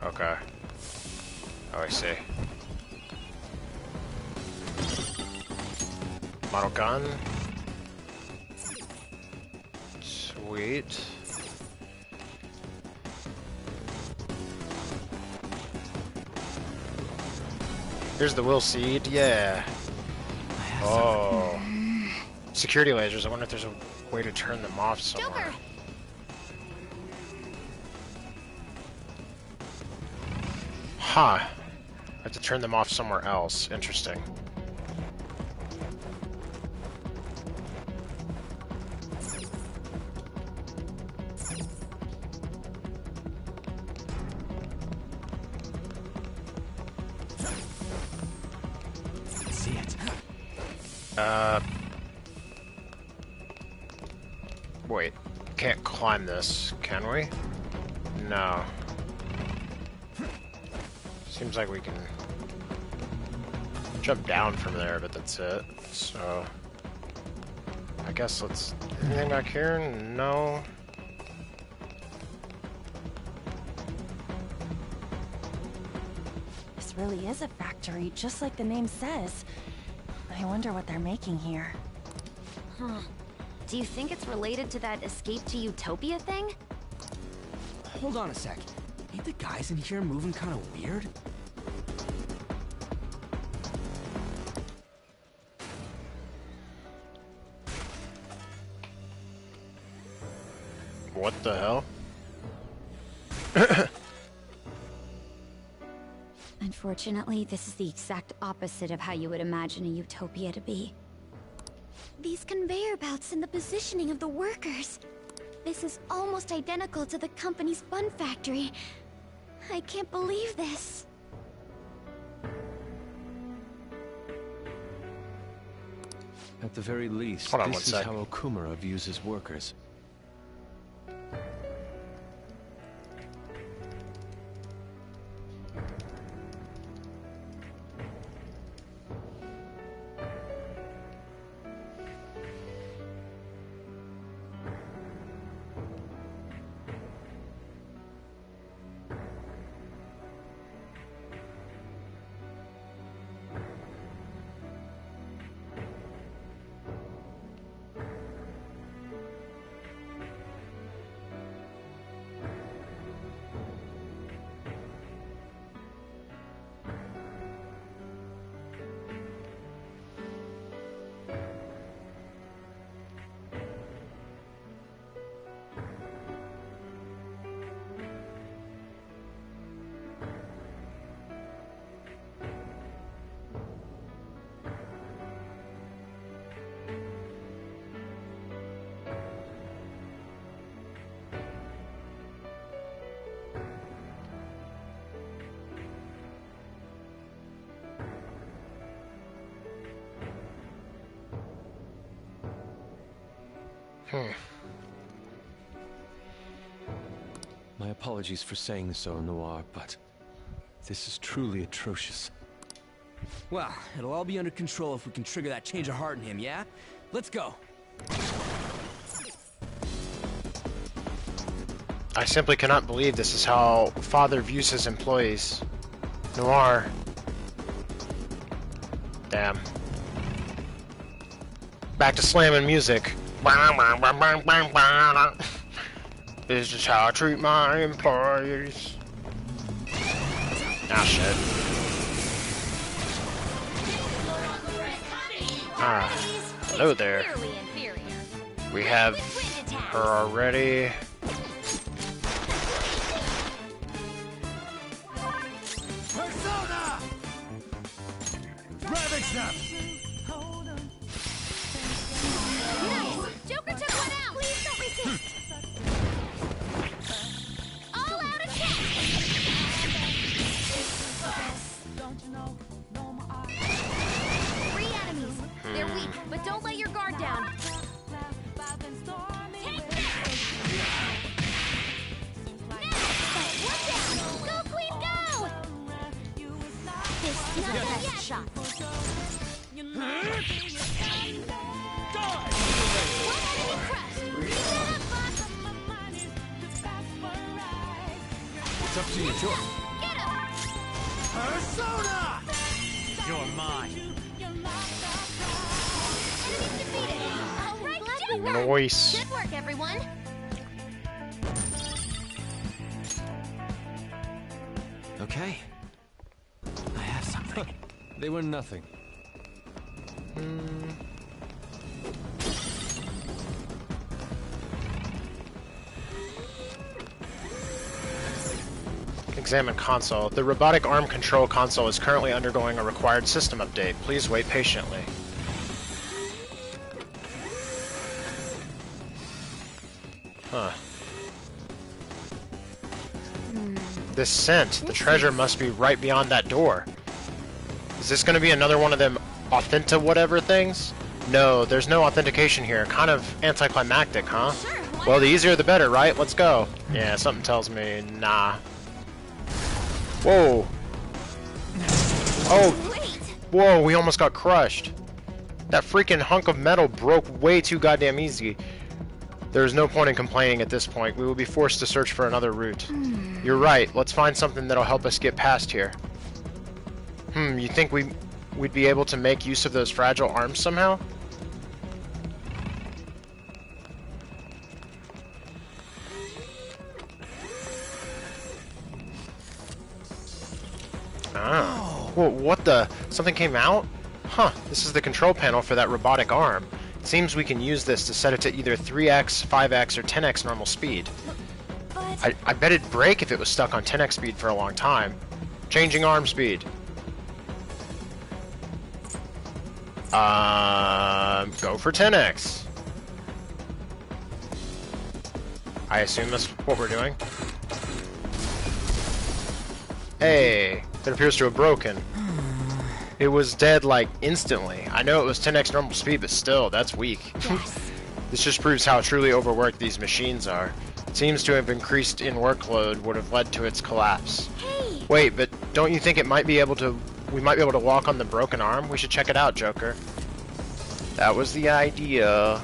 Okay. Oh, I see. Model gun. Sweet. Here's the will seed. Yeah. Oh. Security lasers. I wonder if there's a way to turn them off somewhere. Joker. Huh. I have to turn them off somewhere else. Interesting. See it. Wait. Can't climb this, can we? No. Seems like we can jump down from there, but that's it. So I guess let's... Anything back here? No. This really is a factory, just like the name says. I wonder what they're making here. Huh. Do you think it's related to that escape to Utopia thing? Hold on a sec. Ain't the guys in here moving kind of weird? What the hell? Unfortunately, this is the exact opposite of how you would imagine a utopia to be. These conveyor belts and the positioning of the workers. This is almost identical to the company's bun factory. I can't believe this. At the very least, Hold on this is one sec. how Okumura views his workers. My apologies for saying so, Noir, but this is truly atrocious. Well, it'll all be under control if we can trigger that change of heart in him, yeah? Let's go. I simply cannot believe this is how Father views his employees. Noir. Damn. Back to slamming music. This is how I treat my employees. Ah, shit. Ah, hello there. We have her already. Persona! Ravage them! It's up to you. Sure. Get him! Persona! You're mine. Enemies defeated! All right, Joker! Nice. Good work, everyone! Okay. I have something. They were nothing. Examine console. The robotic arm control console is currently undergoing a required system update. Please wait patiently. Huh. This scent. The treasure must be right beyond that door. Is this going to be another one of them authenta whatever things? No, there's no authentication here. Kind of anticlimactic, huh? Well, the easier the better, right? Let's go. Yeah, something tells me nah. Whoa. Oh. Whoa, we almost got crushed. That freaking hunk of metal broke way too goddamn easy. There's no point in complaining at this point. We will be forced to search for another route. You're right. Let's find something that'll help us get past here. You think we'd be able to make use of those fragile arms somehow? Ah. Whoa, what the? Something came out? Huh, this is the control panel for that robotic arm. It seems we can use this to set it to either 3x, 5x, or 10x normal speed. I bet it'd break if it was stuck on 10x speed for a long time. Changing arm speed. Go for 10x. I assume that's what we're doing. Hey, it appears to have broken. It was dead, like, instantly. I know it was 10x normal speed, but still, that's weak. This just proves how truly overworked these machines are. It seems to have increased in workload would have led to its collapse. Hey. Wait, but don't you think it might be able to... we might be able to walk on the broken arm? We should check it out, Joker. That was the idea.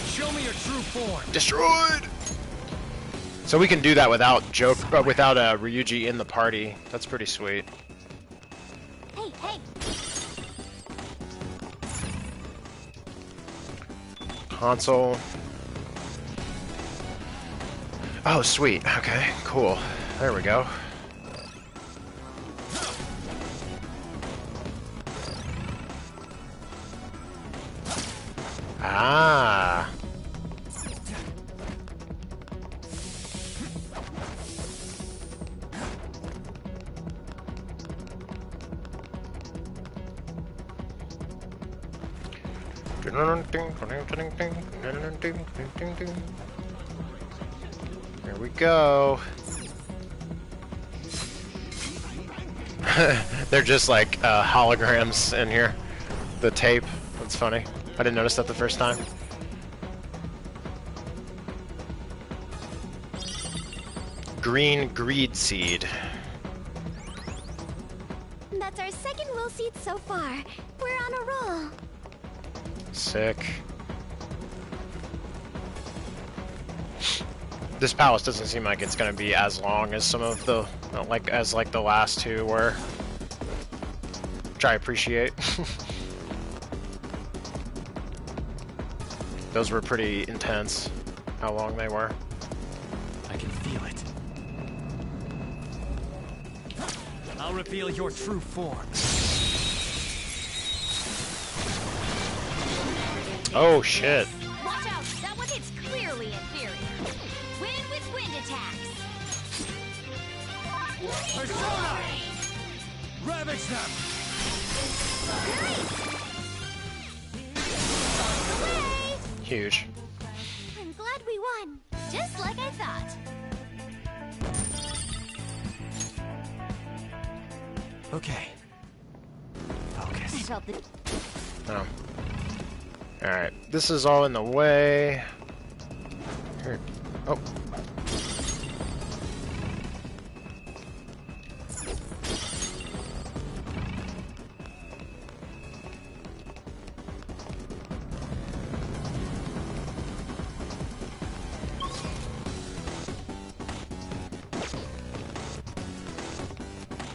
Show me your true form. Destroyed! So we can do that without Ryuji in the party. That's pretty sweet. Hey, hey! Console. Oh, sweet. Okay, cool. There we go. Ah. Here we go. They're just like holograms in here. The tape. That's funny. I didn't notice that the first time. Green greed seed. That's our second will seed so far. We're on a roll. Sick. This palace doesn't seem like it's gonna be as long as some of the, like the last two were. Which I appreciate. Those were pretty intense, how long they were. I can feel it. I'll reveal your true form. Oh shit. Watch out! That one hits clearly inferior. Wind with wind attacks. Persona! Ravage them! Huge. I'm glad we won. Just like I thought. Okay. Focus. I felt the... Oh. Alright, this is all in the way. Here. Oh.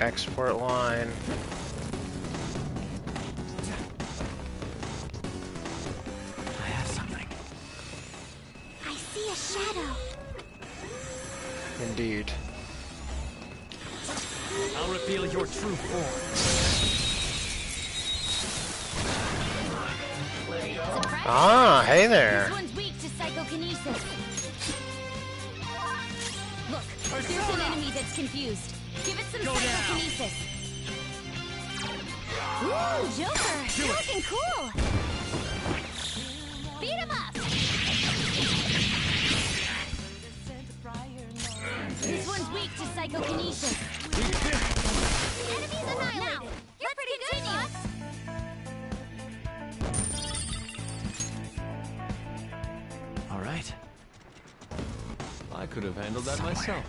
export line. I have something. I see a shadow. Indeed. I'll reveal your true form. Ah, hey there. This one's weak to psychokinesis. Look, there's an enemy that's confused. Give it some psychokinesis. Ooh, Joker, you're looking cool. Beat him up. This one's weak to psychokinesis. Enemies annihilated. Now, you're pretty good, boss. All right. I could have handled that myself.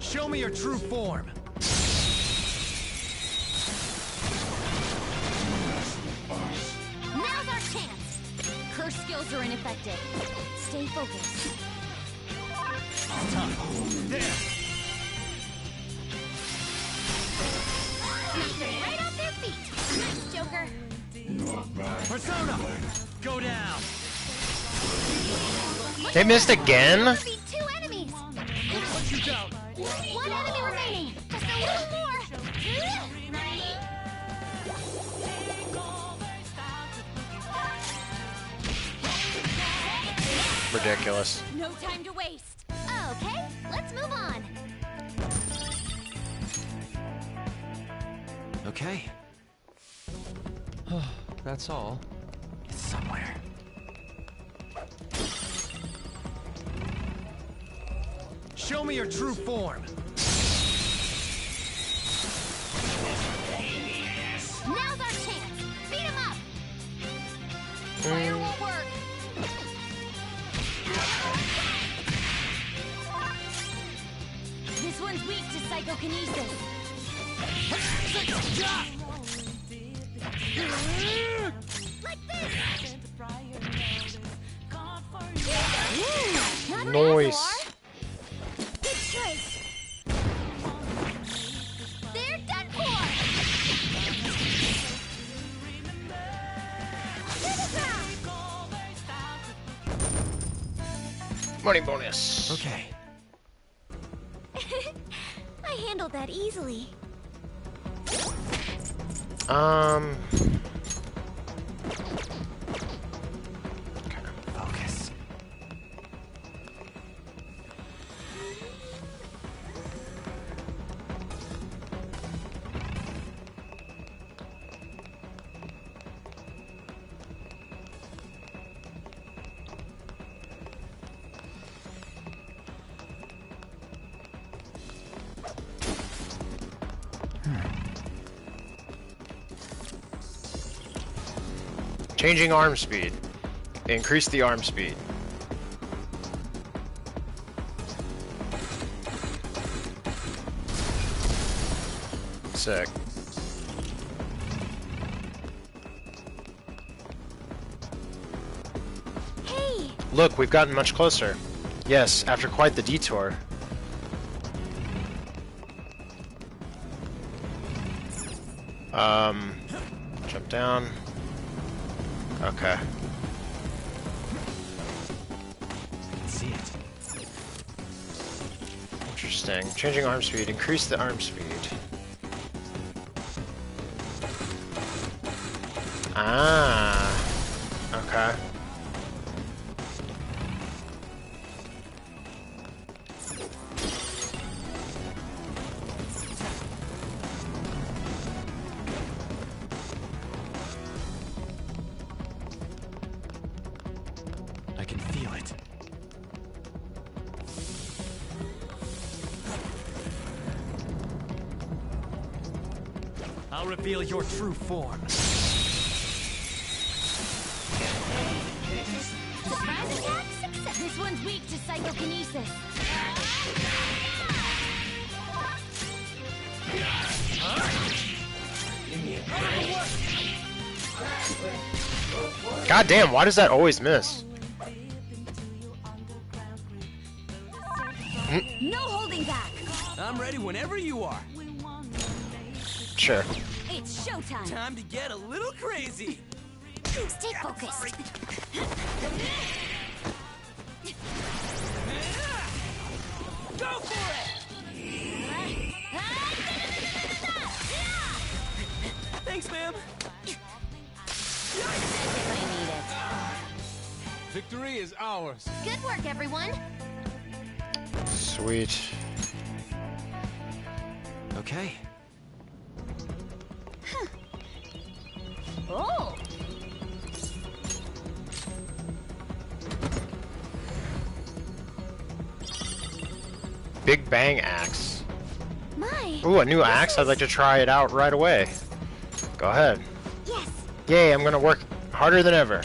Show me your true form. Now's our chance. Curse skills are ineffective. Stay focused. Time. There. Smash them right off their feet. Nice, Joker. Persona, go down. They missed again? Beat 2 enemies. What you got? 1 enemy remaining. Just a little more. Ridiculous. No time to waste. Okay, let's move on. Okay. That's all. It's somewhere. Show me your true form. Now's our chance. Beat him up. Fire won't work. This one's weak to psychokinesis. Like this. Not bad, Noise. Thor. Good choice. They're done for. To the ground. Money bonus. Okay. I handled that easily. Focus. Changing arm speed. Increase the arm speed. Sick. Hey! Look, we've gotten much closer. Yes, after quite the detour. Jump down. Okay. See it. Interesting. Changing arm speed. Increase the arm speed. Ah. Okay. I can feel it. I'll reveal your true form. Surprise attack success. This one's weak to psychokinesis. God damn, why does that always miss? No holding back. I'm ready whenever you are. Sure. It's showtime. Time to get a little crazy. Stay focused. Go for it! Thanks, ma'am. Victory is ours. Good work, everyone. Sweet. Okay. Oh. Big Bang Axe. My. Ooh, a new axe? I'd like to try it out right away. Go ahead. Yes. Yay, I'm gonna work harder than ever.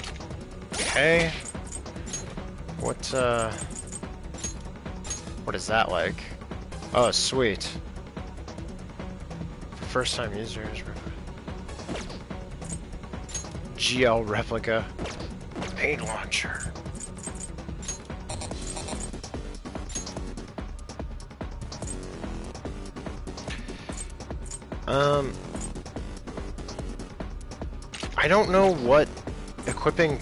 Okay. What is that like? Oh, sweet. First time users. GL replica. Paint launcher. I don't know what equipping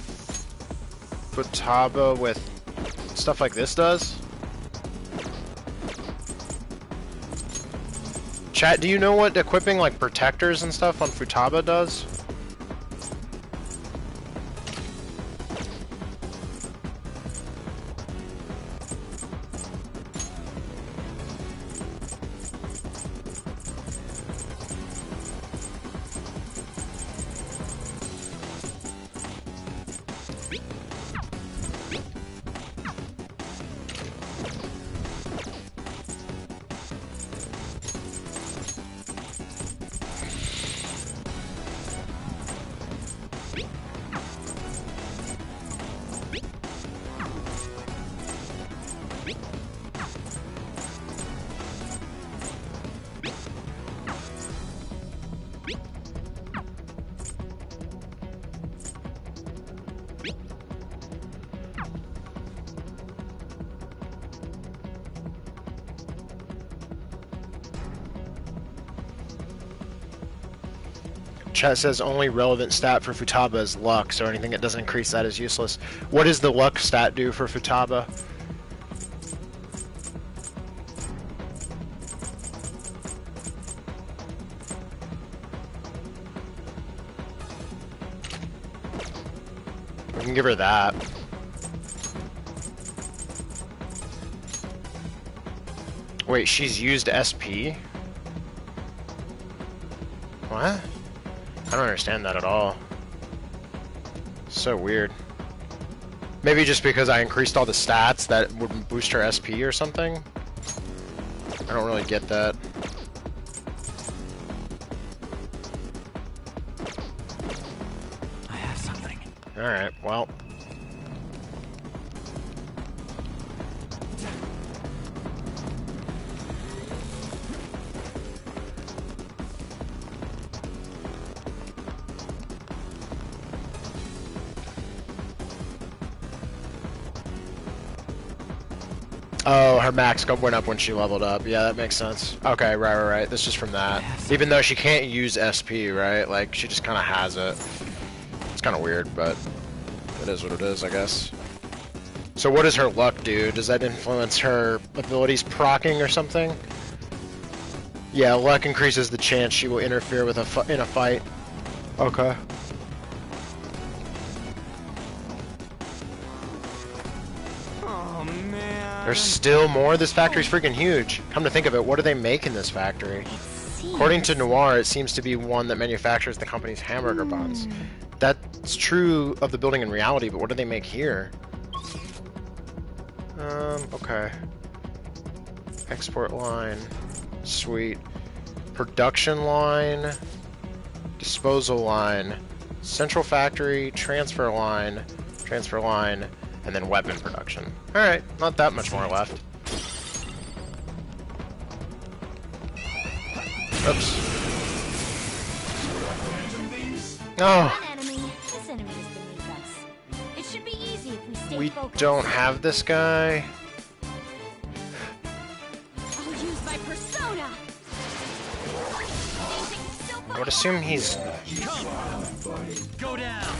Futaba with stuff like this does. Chat, do you know what equipping like protectors and stuff on Futaba does? Chat says only relevant stat for Futaba is luck, so anything that doesn't increase that is useless. What does the luck stat do for Futaba? We can give her that. Wait, she's used SP? What? I don't understand that at all. So weird. Maybe just because I increased all the stats that would boost her SP or something? I don't really get that. I have something. Alright, well. Oh, her max went up when she leveled up. Yeah, that makes sense. Okay, right. This is from that. Even though she can't use SP, right? Like, she just kind of has it. It's kind of weird, but it is what it is, I guess. So what does her luck do? Does that influence her abilities proccing or something? Yeah, luck increases the chance she will interfere with in a fight. Okay. There's still more? This factory's freaking huge. Come to think of it, what do they make in this factory? According to Noir, it seems to be one that manufactures the company's hamburger buns. That's true of the building in reality, but what do they make here? Okay. Export line. Sweet. Production line. Disposal line. Central factory. Transfer line. And then weapon production. Alright, not that much more left. Oops. Oh. if we stay We focused. don't have this guy. I'll use my persona. I would assume he's... Go down.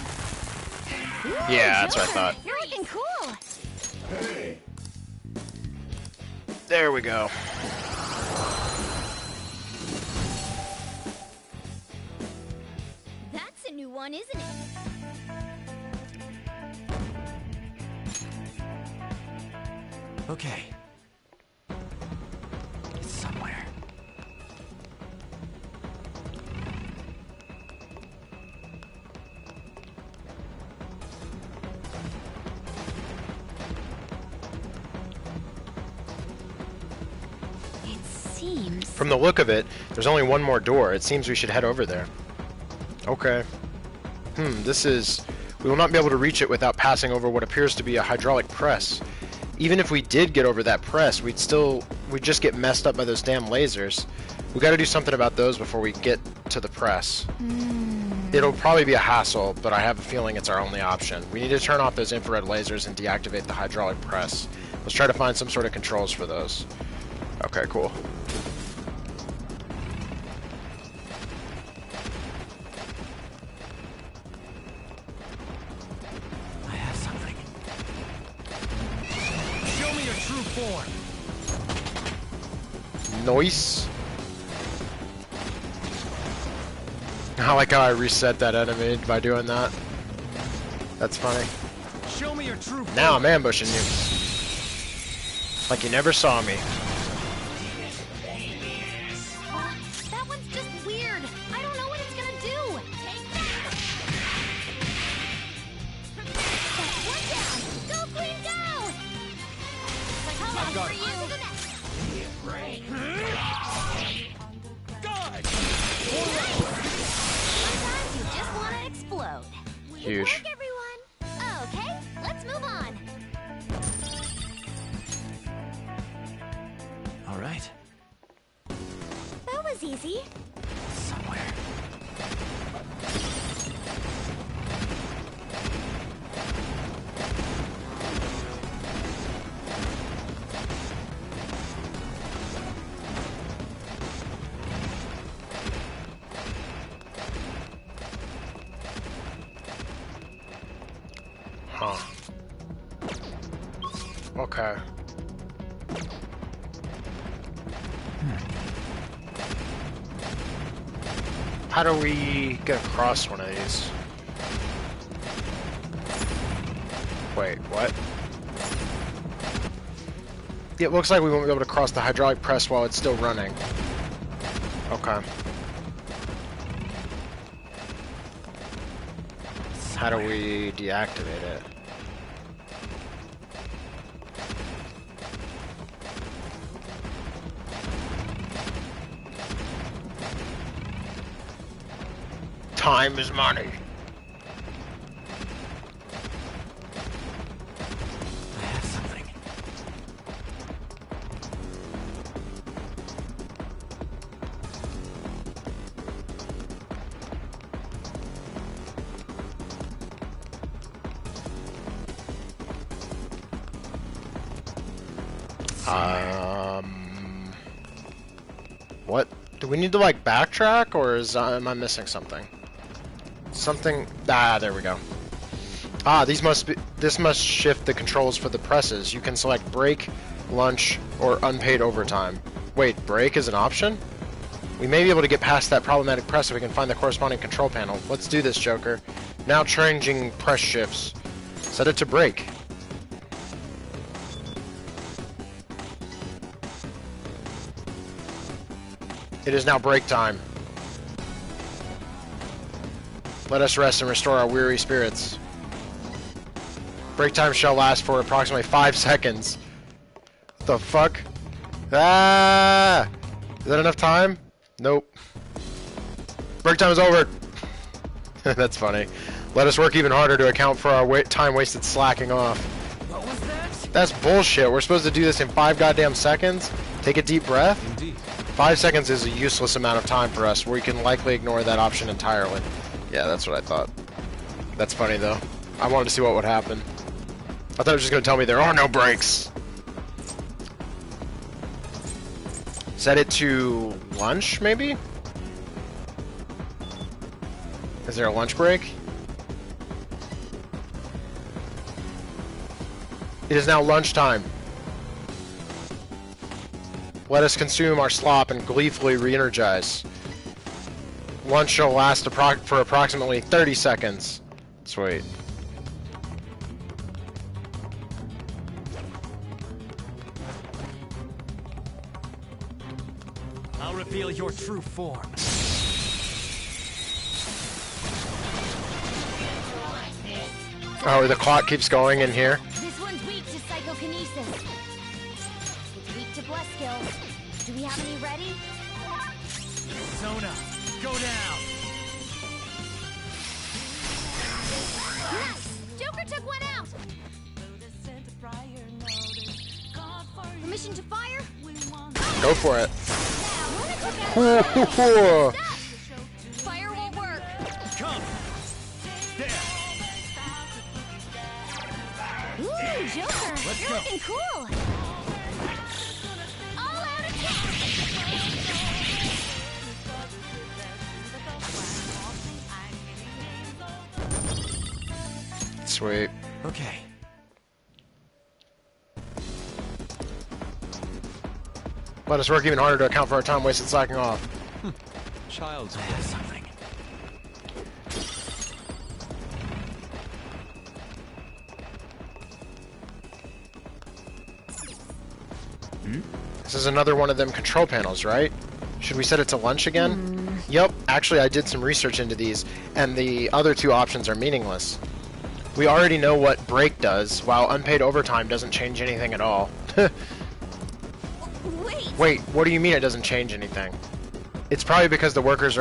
Yeah, that's what I thought. You're looking cool. There we go. That's a new one, isn't it? Okay. It's somewhere. It seems. From the look of it, there's only one more door. It seems we should head over there. Okay. This is... We will not be able to reach it without passing over what appears to be a hydraulic press. Even if we did get over that press, we'd just get messed up by those damn lasers. We gotta do something about those before we get to the press. It'll probably be a hassle, but I have a feeling it's our only option. We need to turn off those infrared lasers and deactivate the hydraulic press. Let's try to find some sort of controls for those. Okay, cool. I have something. Show me your true form. Nice. I like how I reset that enemy by doing that. That's funny. Show me your true form. Now I'm ambushing you. Like you never saw me. That one's just weird. I don't know what it's gonna do. That's one down. Go, Queen, go! Like, hold on got for it. you. On to the next. Sometimes you just want to explode. Huge. Good work, everyone. Okay, let's move on. All right. That was easy. Somewhere. Huh. Okay. How do we get across one of these? Wait, what? It looks like we won't be able to cross the hydraulic press while it's still running. Okay. How do we deactivate it? Time is money. I have something. What? Do we need to like backtrack, or is am I missing something? Something. Ah, there we go. Ah, this must shift the controls for the presses. You can select break, lunch, or unpaid overtime. Wait, break is an option? We may be able to get past that problematic press if we can find the corresponding control panel. Let's do this, Joker. Now changing press shifts. Set it to break. It is now break time. Let us rest and restore our weary spirits. Break time shall last for approximately 5 seconds. The fuck? Ah! Is that enough time? Nope. Break time is over. That's funny. Let us work even harder to account for our time wasted slacking off. What was that? That's bullshit. We're supposed to do this in 5 goddamn seconds? Take a deep breath? Indeed. 5 seconds is a useless amount of time for us. We can likely ignore that option entirely. Yeah, that's what I thought. That's funny, though. I wanted to see what would happen. I thought it was just going to tell me there are no breaks. Set it to lunch, maybe? Is there a lunch break? It is now lunchtime. Let us consume our slop and gleefully re-energize. Lunch shall last for approximately 30 seconds. Sweet. I'll reveal your true form. Oh, the clock keeps going in here. This one's weak to psychokinesis. It's weak to bless skills. Do we have any ready? Sona, go down. Nice! Joker took one out! Permission to fire? Go for it. Fire won't work. Come. There. Ooh, Joker, Let's you're go. looking cool. All out attack! Sweet. Okay. Let us work even harder to account for our time wasted slacking off. Child's I have something. This is another one of them control panels, right? Should we set it to lunch again? Yep, actually I did some research into these, and the other two options are meaningless. We already know what break does, while unpaid overtime doesn't change anything at all. Wait, what do you mean it doesn't change anything? It's probably because the workers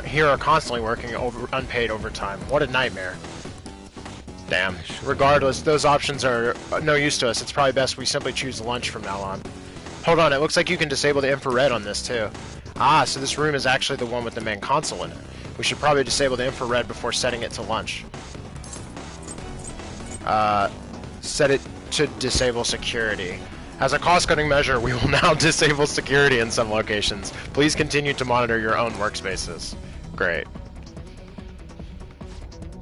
here are constantly working unpaid overtime. What a nightmare. Damn. Regardless, those options are no use to us. It's probably best we simply choose lunch from now on. Hold on, it looks like you can disable the infrared on this too. Ah, so this room is actually the one with the main console in it. We should probably disable the infrared before setting it to lunch. Set it to disable security. As a cost-cutting measure, we will now disable security in some locations. Please continue to monitor your own workspaces. Great.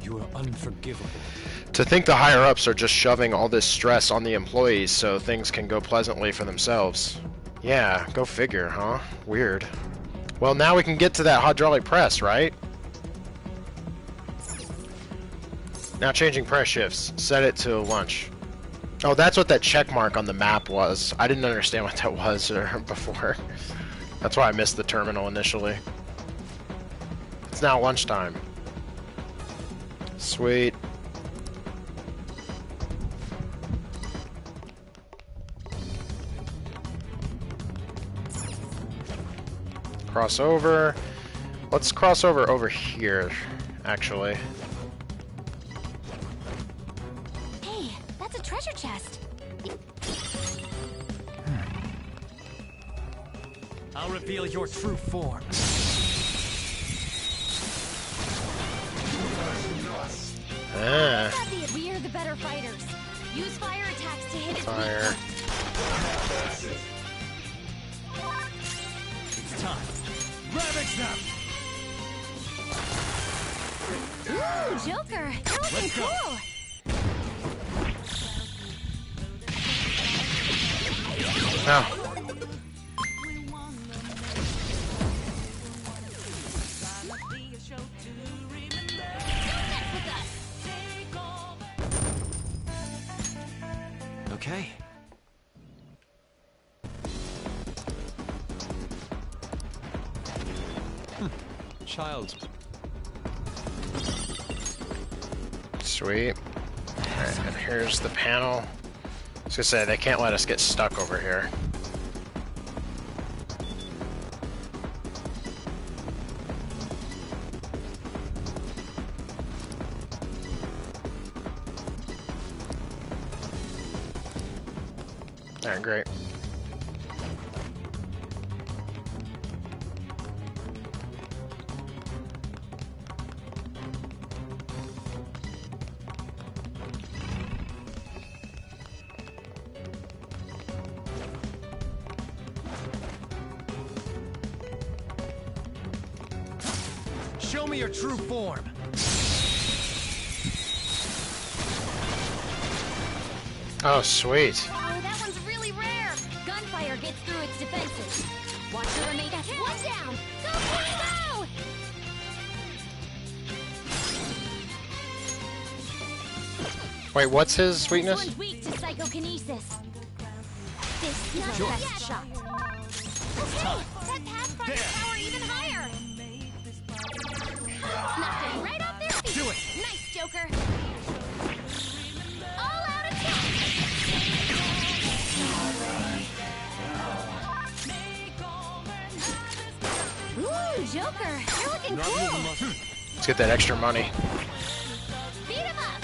You are unforgivable. To think the higher-ups are just shoving all this stress on the employees so things can go pleasantly for themselves. Yeah, go figure, huh? Weird. Well, now we can get to that hydraulic press, right? Now changing press shifts. Set it to lunch. Oh, that's what that check mark on the map was. I didn't understand what that was before. That's why I missed the terminal initially. It's now lunchtime. Sweet. Cross over. Let's cross over here, actually. Hey, that's a treasure chest. I'll reveal your true form. Ah. We're the better fighters. Use fire attacks to hit its Fire. It's time. Ravage them! Ooh, Joker, you're looking Let's go. cool. Oh. Okay. Child's. Sweet. Alright, and here's the panel. I was gonna say, they can't let us get stuck over here. Alright, great. Show me your true form. Oh, sweet. Oh, that one's really rare. Gunfire gets through its defenses. Watch her remain. That's one down. Go, go, go! Wait, what's his This weakness? one's weak to psychokinesis. This not Sure. best shot. Okay, set Pathfinder power even higher. Knocked him right off their feet. Do it. Nice, Joker. All out attack. Ooh, Joker, you're looking cool. Let's get that extra money. Beat him up.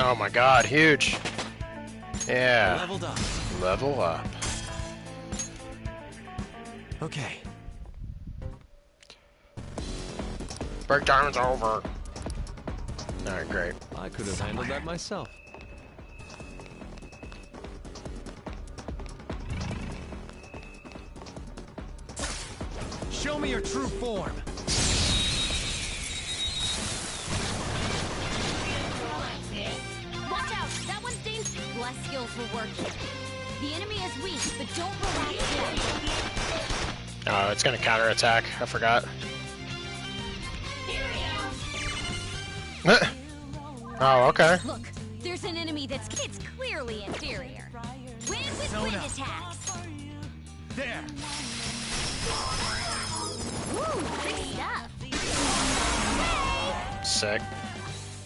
Oh my god, huge. Yeah. Leveled up. Level up. Okay. Break time's over. Alright, great. I could have handled that myself. Show me your true form. Watch out, that one's dangerous. Bless skills will work here. The enemy is weak, but don't relax yet. Oh, it's gonna counterattack. I forgot. Oh, okay. Look, there's an enemy that's it's clearly inferior. Win with wind attacks. There. Ooh, good stuff. Sick.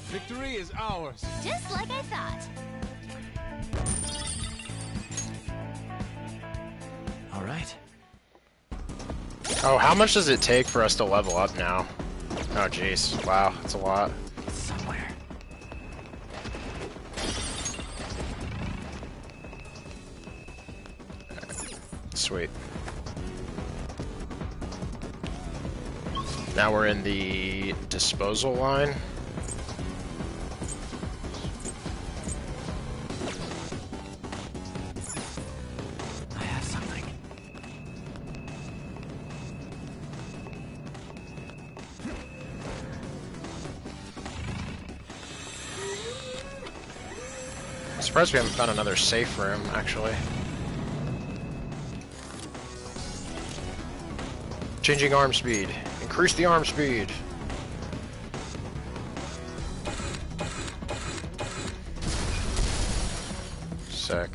Victory is ours. Just like I thought. All right. Oh, how much does it take for us to level up now? Oh, jeez. Wow, that's a lot. Somewhere. Sweet. Now we're in the disposal line. I have something. I'm surprised we haven't found another safe room, actually. Changing arm speed. Increase the arm speed. Sick.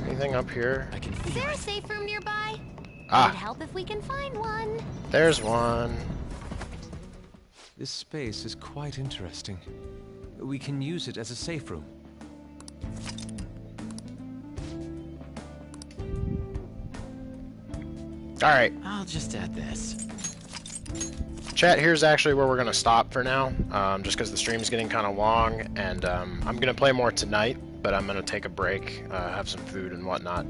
Anything up here? I can Is feel there a it. safe room nearby? Ah. It'd help if we can find one. There's one. This space is quite interesting. We can use it as a safe room. Alright. I'll just add this. Chat, here's actually where we're going to stop for now, just because the stream's getting kind of long, and I'm going to play more tonight, but I'm going to take a break, have some food and whatnot,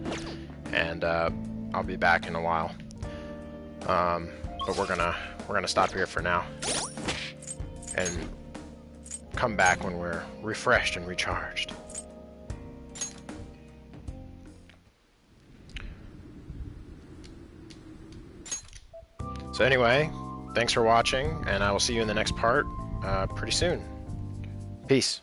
and I'll be back in a while. But we're gonna stop here for now, and come back when we're refreshed and recharged. So anyway, thanks for watching, and I will see you in the next part pretty soon. Peace.